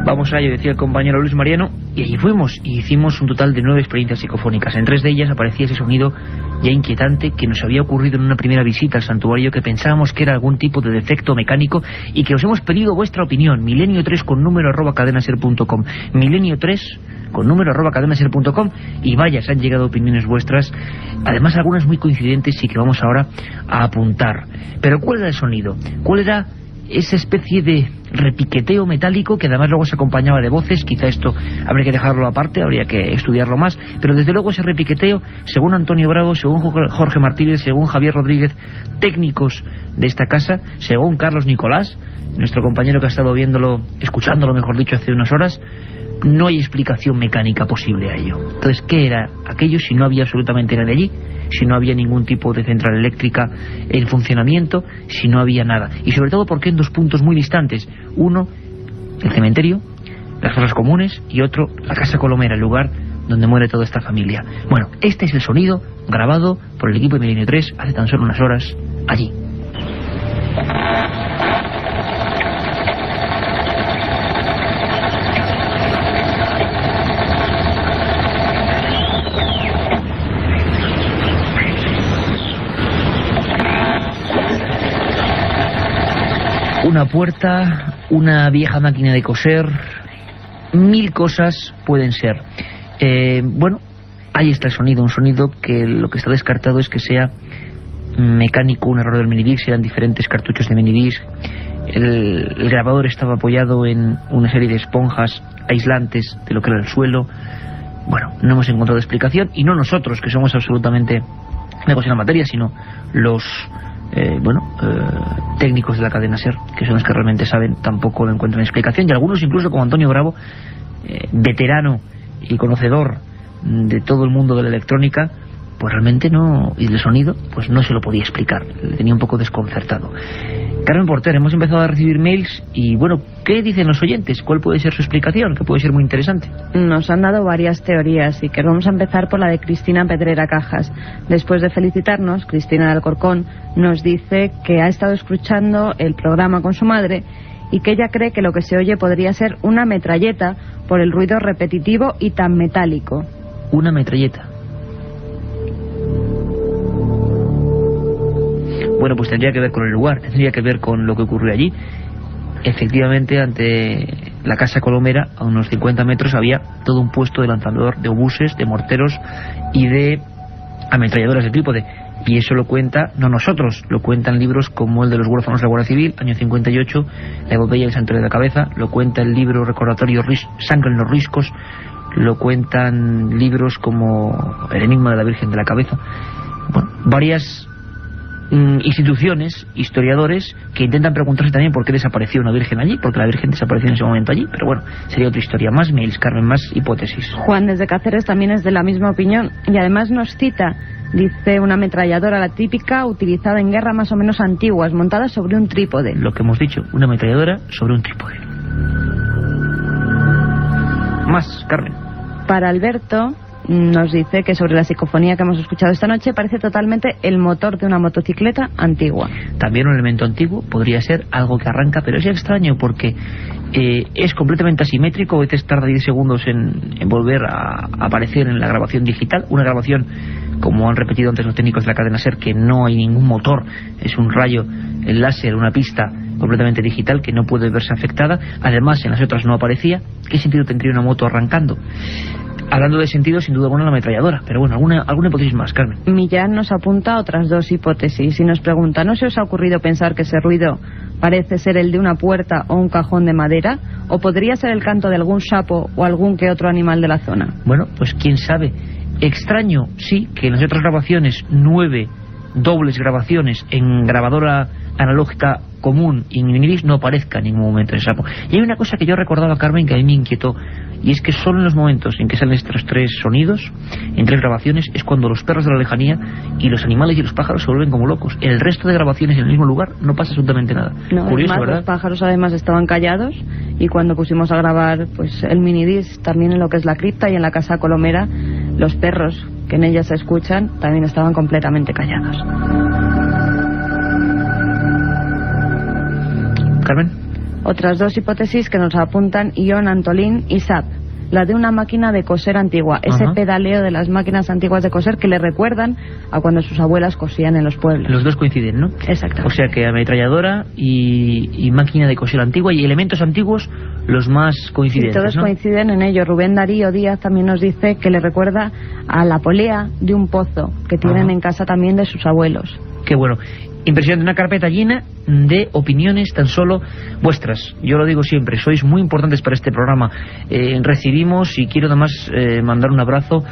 Vamos a ello, decía el compañero Luis Mariano, y allí fuimos y hicimos un total de 9 experiencias psicofónicas. En 3 de ellas aparecía ese sonido ya inquietante que nos había ocurrido en una primera visita al santuario, que pensábamos que era algún tipo de defecto mecánico y que os hemos pedido vuestra opinión. Milenio3 con número @cadenaser.com, Milenio3 con número @cadenaser.com, y vaya, se han llegado opiniones vuestras, además algunas muy coincidentes y que vamos ahora a apuntar. Pero ¿cuál era el sonido? ¿Cuál era esa especie de repiqueteo metálico que además luego se acompañaba de voces. Quizá esto habría que dejarlo aparte, habría que estudiarlo más, pero desde luego ese repiqueteo, según Antonio Bravo, según Jorge Martínez, según Javier Rodríguez, técnicos de esta casa, según Carlos Nicolás, nuestro compañero que ha estado viéndolo, escuchándolo mejor dicho, hace unas horas, no hay explicación mecánica posible a ello. Entonces, ¿qué era aquello si no había absolutamente nadie allí? Si no había ningún tipo de central eléctrica en funcionamiento, si no había nada. Y sobre todo porque en dos puntos muy distantes. Uno, el cementerio, las fosas comunes, y otro, la Casa Colomera, el lugar donde muere toda esta familia. Bueno, este es el sonido grabado por el equipo de Milenio 3 hace tan solo unas horas allí. Una puerta, una vieja máquina de coser, 1000 cosas pueden ser. Bueno, ahí está el sonido, un sonido que lo que está descartado es que sea mecánico, un error del minidisc, eran diferentes cartuchos de minidisc. El grabador estaba apoyado en una serie de esponjas aislantes de lo que era el suelo. Bueno, no hemos encontrado explicación, y no nosotros, que somos absolutamente negocios en la materia, sino los técnicos de la cadena SER, que son los que realmente saben, tampoco lo encuentran explicación, y algunos incluso como Antonio Bravo, veterano y conocedor de todo el mundo de la electrónica, pues realmente no, y el sonido pues no se lo podía explicar, le tenía un poco desconcertado. Carmen Porter, hemos empezado a recibir mails y bueno, ¿qué dicen los oyentes? ¿Cuál puede ser su explicación? Que puede ser muy interesante. Nos han dado varias teorías y que vamos a empezar por la de Cristina Pedrera Cajas. Después de felicitarnos, Cristina de Alcorcón nos dice que ha estado escuchando el programa con su madre y que ella cree que lo que se oye podría ser una metralleta por el ruido repetitivo y tan metálico. Una metralleta. Bueno, pues tendría que ver con el lugar, tendría que ver con lo que ocurrió allí. Efectivamente, ante la Casa Colomera, a unos 50 metros, había todo un puesto de lanzador de obuses, de morteros y de ametralladoras de trípode. Y eso lo cuenta, no nosotros, lo cuentan libros como el de los huérfanos de la Guardia Civil, año 58, La epopeya del santuario de la cabeza, lo cuenta el libro recordatorio Sangre en los riscos, lo cuentan libros como El enigma de la Virgen de la Cabeza. Bueno, varias instituciones, historiadores, que intentan preguntarse también por qué desapareció una virgen allí, porque la virgen desapareció en ese momento allí, pero bueno, sería otra historia. Más mails, Carmen, más hipótesis. Juan desde Cáceres también es de la misma opinión y además nos cita, dice, una ametralladora, la típica utilizada en guerra más o menos antiguas, montada sobre un trípode. Lo que hemos dicho, una ametralladora sobre un trípode. Más, Carmen. Para Alberto nos dice que sobre la psicofonía que hemos escuchado esta noche parece totalmente el motor de una motocicleta antigua. También un elemento antiguo, podría ser algo que arranca, pero es extraño porque es completamente asimétrico, a veces tarda 10 segundos en volver a aparecer en la grabación digital, una grabación, como han repetido antes los técnicos de la cadena SER, que no hay ningún motor, es un rayo, el láser, una pista completamente digital que no puede verse afectada. Además, en las otras no aparecía. ¿Qué sentido tendría una moto arrancando? Hablando de sentido, sin duda alguna, la ametralladora. Pero bueno, alguna hipótesis más, Carmen. Millán nos apunta otras dos hipótesis y nos pregunta, ¿no se os ha ocurrido pensar que ese ruido parece ser el de una puerta o un cajón de madera? ¿O podría ser el canto de algún sapo o algún que otro animal de la zona? Bueno, pues quién sabe. Extraño, sí, que en las otras grabaciones, 9 dobles grabaciones en grabadora analógica común y en minidisc no aparezca en ningún momento el sapo. Y hay una cosa que yo recordaba, Carmen, que a mí me inquietó, y es que solo en los momentos en que salen estos 3 sonidos, en 3 grabaciones, es cuando los perros de la lejanía y los animales y los pájaros se vuelven como locos. En el resto de grabaciones en el mismo lugar no pasa absolutamente nada. No, curioso, además, ¿verdad? Los pájaros además estaban callados y cuando pusimos a grabar pues el minidisc también en lo que es la cripta y en la Casa Colomera, los perros que en ella se escuchan también estaban completamente callados. Carmen. Otras dos hipótesis que nos apuntan Ion Antolín y Sap. La de una máquina de coser antigua, ese pedaleo de las máquinas antiguas de coser que le recuerdan a cuando sus abuelas cosían en los pueblos. Los dos coinciden, ¿no? Exacto. O sea que ametralladora y máquina de coser antigua y elementos antiguos los más coincidentes, y todos, ¿no?, coinciden en ello. Rubén Darío Díaz también nos dice que le recuerda a la polea de un pozo que tienen en casa también de sus abuelos. Qué bueno. Impresionante, una carpeta llena de opiniones tan solo vuestras. Yo lo digo siempre, sois muy importantes para este programa. Recibimos, y quiero además mandar un abrazo,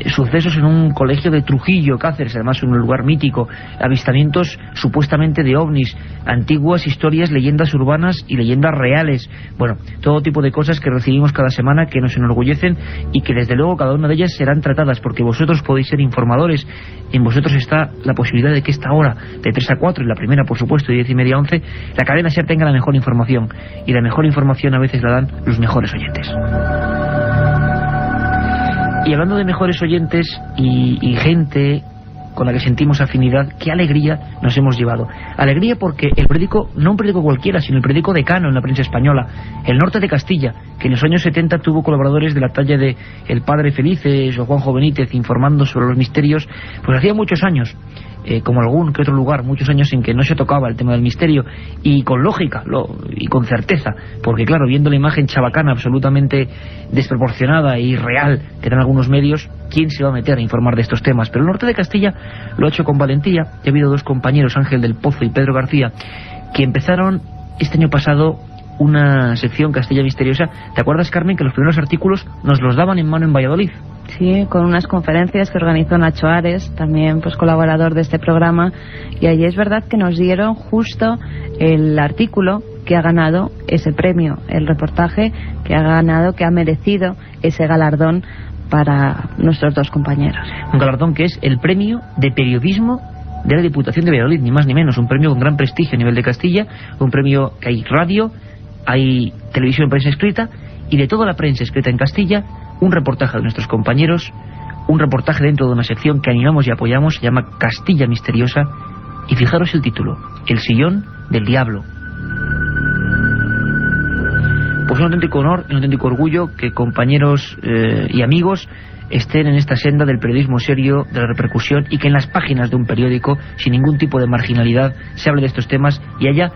sucesos en un colegio de Trujillo, Cáceres, además un lugar mítico, avistamientos supuestamente de ovnis, antiguas historias, leyendas urbanas y leyendas reales. Bueno, todo tipo de cosas que recibimos cada semana que nos enorgullecen y que desde luego cada una de ellas serán tratadas, porque vosotros podéis ser informadores. En vosotros está la posibilidad de que esta hora de 3 a 4, y la primera por supuesto de 10 y media a 11, la cadena SER tenga la mejor información, y la mejor información a veces la dan los mejores oyentes. Y hablando de mejores oyentes y gente con la que sentimos afinidad, qué alegría nos hemos llevado. Alegría porque el periódico, no un periódico cualquiera, sino el periódico decano en la prensa española, El Norte de Castilla, que en los años 70 tuvo colaboradores de la talla de El Padre Felices o Juanjo Benítez informando sobre los misterios, pues hacía muchos años, como algún que otro lugar, muchos años en que no se tocaba el tema del misterio, y con lógica y con certeza, porque claro, viendo la imagen chabacana absolutamente desproporcionada e irreal que dan algunos medios, ¿quién se va a meter a informar de estos temas? Pero el Norte de Castilla lo ha hecho con valentía, y ha habido dos compañeros, Ángel del Pozo y Pedro García, que empezaron este año pasado una sección Castilla Misteriosa. ¿Te acuerdas, Carmen, que los primeros artículos nos los daban en mano en Valladolid? Sí, con unas conferencias que organizó Nacho Ares, también pues colaborador de este programa, y allí es verdad que nos dieron justo el artículo que ha ganado ese premio, el reportaje que ha ganado, que ha merecido ese galardón para nuestros dos compañeros. Un galardón que es el premio de periodismo de la Diputación de Valladolid, ni más ni menos, un premio con gran prestigio a nivel de Castilla, un premio que hay radio, hay televisión en prensa escrita, y de toda la prensa escrita en Castilla, un reportaje de nuestros compañeros, un reportaje dentro de una sección que animamos y apoyamos, se llama Castilla Misteriosa, y fijaros el título, El Sillón del Diablo. Pues un auténtico honor y un auténtico orgullo que compañeros y amigos estén en esta senda del periodismo serio, de la repercusión, y que en las páginas de un periódico, sin ningún tipo de marginalidad, se hable de estos temas y haya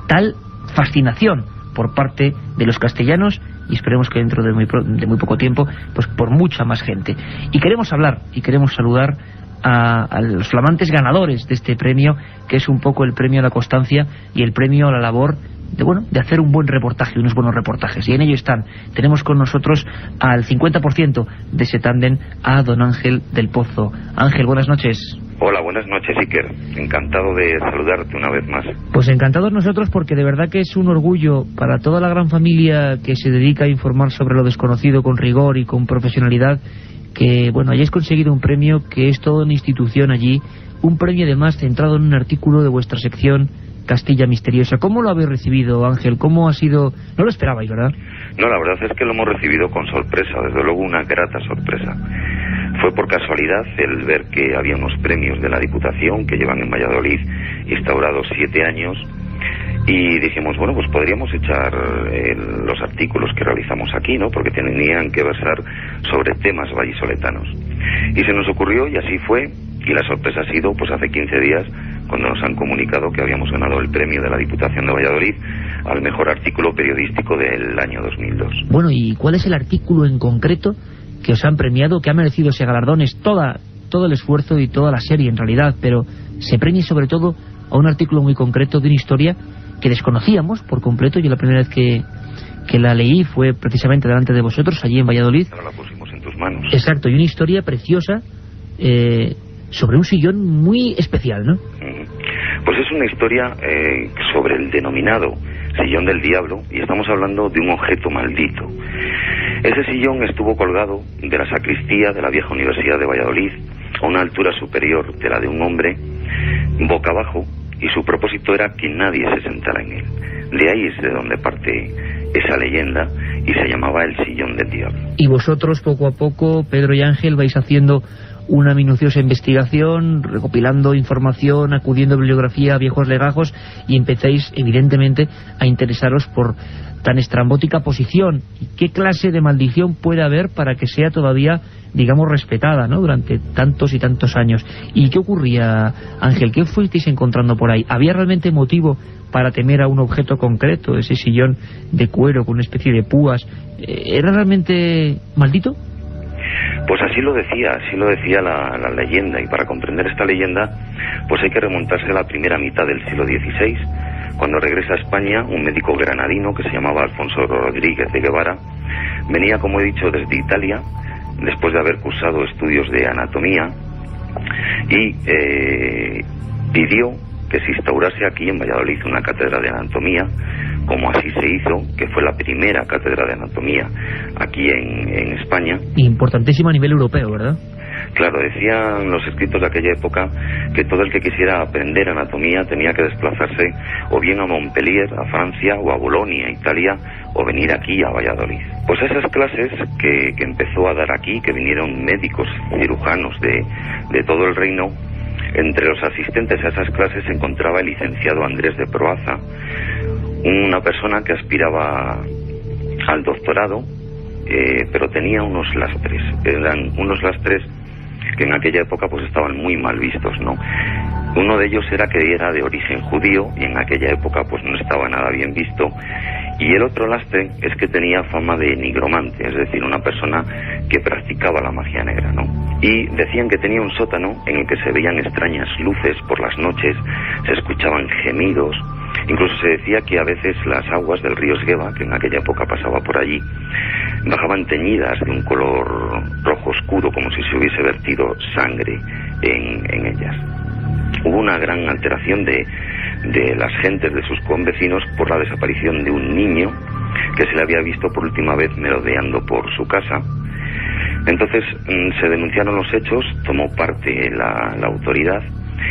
tal fascinación por parte de los castellanos, y esperemos que dentro de muy poco tiempo, pues por mucha más gente. Y queremos hablar y queremos saludar a los flamantes ganadores de este premio, que es un poco el premio a la constancia y el premio a la labor de hacer un buen reportaje, unos buenos reportajes, y en ello están. Tenemos con nosotros al 50% de ese tándem a don Ángel del Pozo. Ángel, buenas noches. Hola, buenas noches, Iker. Encantado de saludarte una vez más. Pues encantados nosotros, porque de verdad que es un orgullo para toda la gran familia que se dedica a informar sobre lo desconocido con rigor y con profesionalidad, que hayáis conseguido un premio que es toda una institución allí, un premio además centrado en un artículo de vuestra sección Castilla Misteriosa. ¿Cómo lo habéis recibido, Ángel? ¿Cómo ha sido? No lo esperabais, ¿verdad? No, la verdad es que lo hemos recibido con sorpresa, desde luego una grata sorpresa. Fue por casualidad el ver que había unos premios de la Diputación que llevan en Valladolid instaurados 7 años, y dijimos, bueno, pues podríamos echar los artículos que realizamos aquí, ¿no? Porque tenían que versar sobre temas vallisoletanos. Y se nos ocurrió, y así fue, y la sorpresa ha sido, pues hace 15 días, cuando nos han comunicado que habíamos ganado el premio de la Diputación de Valladolid al mejor artículo periodístico del año 2002. Bueno, ¿y cuál es el artículo en concreto que os han premiado, que ha merecido ese galardón? Es todo el esfuerzo y toda la serie en realidad, pero se premia sobre todo a un artículo muy concreto de una historia que desconocíamos por completo. Yo la primera vez que la leí fue precisamente delante de vosotros, allí en Valladolid. Ahora la pusimos en tus manos. Exacto, y una historia preciosa sobre un sillón muy especial, ¿no? Pues es una historia sobre el denominado Sillón del Diablo, y estamos hablando de un objeto maldito. Ese sillón estuvo colgado de la sacristía de la vieja Universidad de Valladolid, a una altura superior de la de un hombre, boca abajo, y su propósito era que nadie se sentara en él. De ahí es de donde parte esa leyenda, y se llamaba el Sillón del Diablo. Y vosotros, poco a poco, Pedro y Ángel, vais haciendo una minuciosa investigación, recopilando información, acudiendo a bibliografía, a viejos legajos, y empezáis evidentemente a interesaros por tan estrambótica posición. ¿Y qué clase de maldición puede haber para que sea todavía, digamos, respetada, ¿no?, durante tantos y tantos años? ¿Y qué ocurría, Ángel? ¿Qué fuisteis encontrando por ahí? ¿Había realmente motivo para temer a un objeto concreto, ese sillón de cuero con una especie de púas? ¿Era realmente maldito? Pues así lo decía la leyenda, y para comprender esta leyenda pues hay que remontarse a la primera mitad del siglo XVI, cuando regresa a España un médico granadino que se llamaba Alfonso Rodríguez de Guevara. Venía, como he dicho, desde Italia, después de haber cursado estudios de anatomía, y pidió que se instaurase aquí en Valladolid una cátedra de anatomía, como así se hizo, que fue la primera cátedra de anatomía aquí en España. Importantísima a nivel europeo, ¿verdad? Claro, decían los escritos de aquella época que todo el que quisiera aprender anatomía tenía que desplazarse o bien a Montpellier, a Francia, o a Bolonia, Italia, o venir aquí a Valladolid. Pues esas clases que empezó a dar aquí, que vinieron médicos, cirujanos de todo el reino, entre los asistentes a esas clases se encontraba el licenciado Andrés de Proaza, una persona que aspiraba al doctorado, pero tenía unos lastres. Eran unos lastres que en aquella época pues estaban muy mal vistos, ¿no? Uno de ellos era que era de origen judío, y en aquella época pues no estaba nada bien visto. Y el otro lastre es que tenía fama de nigromante, es decir, una persona que practicaba la magia negra, ¿no? Y decían que tenía un sótano en el que se veían extrañas luces por las noches, se escuchaban gemidos. Incluso se decía que a veces las aguas del río Esgueva, que en aquella época pasaba por allí, bajaban teñidas de un color rojo oscuro, como si se hubiese vertido sangre en ellas. Hubo una gran alteración de las gentes, de sus convecinos, por la desaparición de un niño que se le había visto por última vez merodeando por su casa. Entonces se denunciaron los hechos, tomó parte la autoridad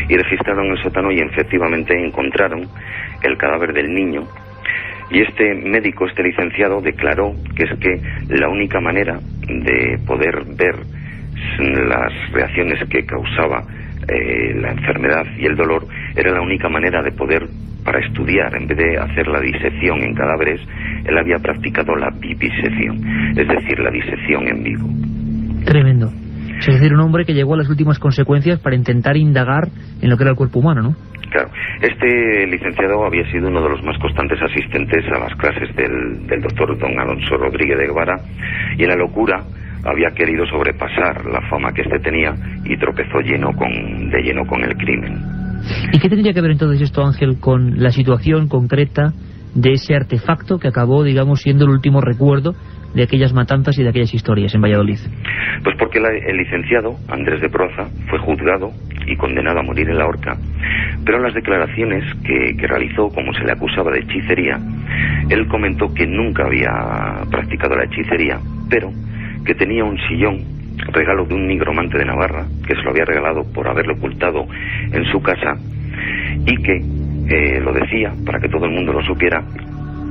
y registraron el sótano, y efectivamente encontraron el cadáver del niño. Y este médico, este licenciado, declaró que es que la única manera de poder ver las reacciones que causaba la enfermedad y el dolor era la única manera de poder, para estudiar, en vez de hacer la disección en cadáveres, él había practicado la vivisección, es decir, la disección en vivo. Tremendo. Es decir, un hombre que llegó a las últimas consecuencias para intentar indagar en lo que era el cuerpo humano, ¿no? Claro. Este licenciado había sido uno de los más constantes asistentes a las clases del doctor don Alonso Rodríguez de Guevara, y en la locura había querido sobrepasar la fama que éste tenía y tropezó de lleno con el crimen. ¿Y qué tendría que ver entonces esto, Ángel, con la situación concreta de ese artefacto que acabó, digamos, siendo el último recuerdo de aquellas matanzas y de aquellas historias en Valladolid? Pues porque el licenciado Andrés de Proaza fue juzgado y condenado a morir en la horca, pero en las declaraciones que realizó, como se le acusaba de hechicería, él comentó que nunca había practicado la hechicería, pero que tenía un sillón, regalo de un nigromante de Navarra, que se lo había regalado por haberlo ocultado en su casa, y que lo decía, para que todo el mundo lo supiera,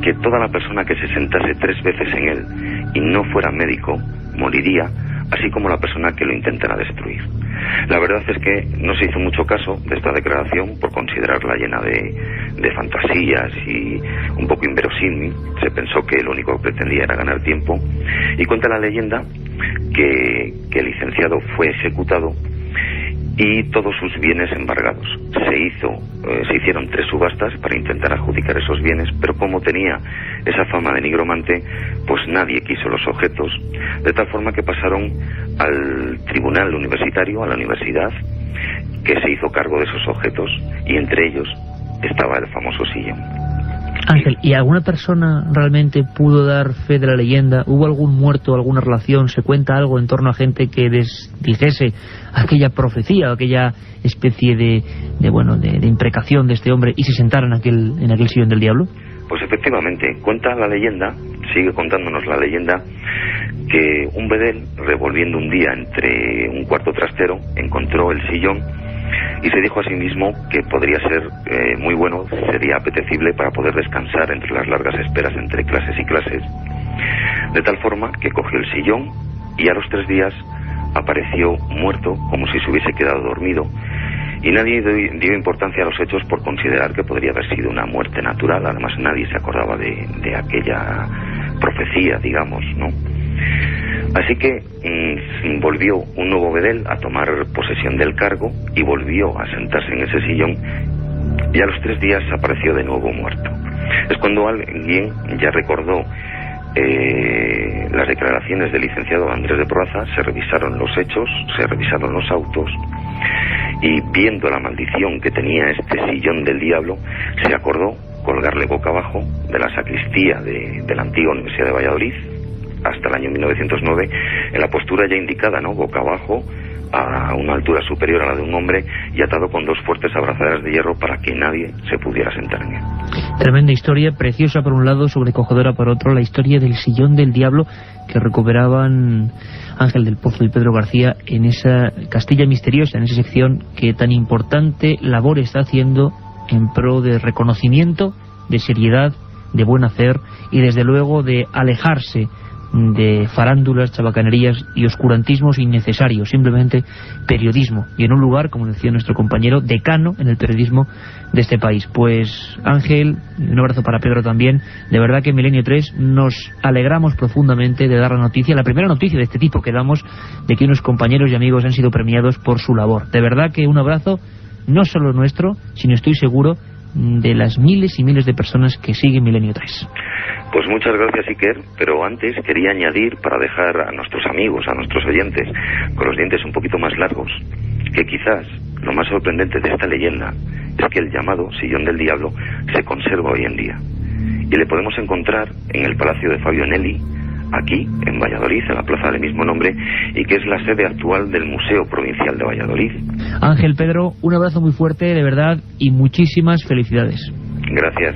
que toda la persona que se sentase 3 veces en él y no fuera médico moriría, así como la persona que lo intentara destruir. La verdad es que no se hizo mucho caso de esta declaración por considerarla llena de fantasías y un poco inverosímil. Se pensó que lo único que pretendía era ganar tiempo, y cuenta la leyenda que el licenciado fue ejecutado y todos sus bienes embargados. Se hicieron 3 subastas para intentar adjudicar esos bienes, pero como tenía esa fama de nigromante, pues nadie quiso los objetos, de tal forma que pasaron al tribunal universitario, a la universidad, que se hizo cargo de esos objetos, y entre ellos estaba el famoso sillón. Ángel, ¿y alguna persona realmente pudo dar fe de la leyenda? ¿Hubo algún muerto, alguna relación? ¿Se cuenta algo en torno a gente que dijese aquella profecía, o aquella especie de imprecación de este hombre y se sentara en aquel sillón del diablo? Pues efectivamente, cuenta la leyenda, sigue contándonos la leyenda, que un bedel, revolviendo un día entre un cuarto trastero, encontró el sillón y se dijo a sí mismo que podría ser muy bueno, sería apetecible para poder descansar entre las largas esperas entre clases y clases. De tal forma que cogió el sillón y a los 3 días apareció muerto, como si se hubiese quedado dormido, y nadie dio importancia a los hechos por considerar que podría haber sido una muerte natural. Además, nadie se acordaba de aquella profecía, digamos, ¿no? Así que volvió un nuevo bedel a tomar posesión del cargo y volvió a sentarse en ese sillón, y a los 3 días apareció de nuevo muerto. Es cuando alguien ya recordó las declaraciones del licenciado Andrés de Proaza, se revisaron los hechos, se revisaron los autos, y viendo la maldición que tenía este sillón del diablo, se acordó colgarle boca abajo de la sacristía de la antigua Universidad de Valladolid hasta el año 1909, en la postura ya indicada, ¿no?, boca abajo, a una altura superior a la de un hombre, y atado con 2 fuertes abrazaderas de hierro para que nadie se pudiera sentar en él. Tremenda historia, preciosa por un lado, sobrecogedora por otro, la historia del sillón del diablo que recuperaban Ángel del Pozo y Pedro García en esa Castilla misteriosa, en esa sección que tan importante labor está haciendo en pro de reconocimiento, de seriedad, de buen hacer y desde luego de alejarse de farándulas, chabacanerías y oscurantismos innecesarios, simplemente periodismo, y en un lugar, como decía nuestro compañero, decano en el periodismo de este país. Pues Ángel, un abrazo para Pedro también. De verdad que en Milenio 3 nos alegramos profundamente de dar la noticia, la primera noticia de este tipo que damos, de que unos compañeros y amigos han sido premiados por su labor. De verdad que un abrazo, no solo nuestro, sino estoy seguro de las miles y miles de personas que siguen Milenio 3. Pues muchas gracias, Iker, pero antes quería añadir, para dejar a nuestros amigos, a nuestros oyentes, con los dientes un poquito más largos, que quizás lo más sorprendente de esta leyenda es que el llamado Sillón del Diablo se conserva hoy en día. Y le podemos encontrar en el Palacio de Fabio Nelli, aquí, en Valladolid, en la plaza del mismo nombre, y que es la sede actual del Museo Provincial de Valladolid. Ángel, Pedro, un abrazo muy fuerte, de verdad, y muchísimas felicidades. Gracias.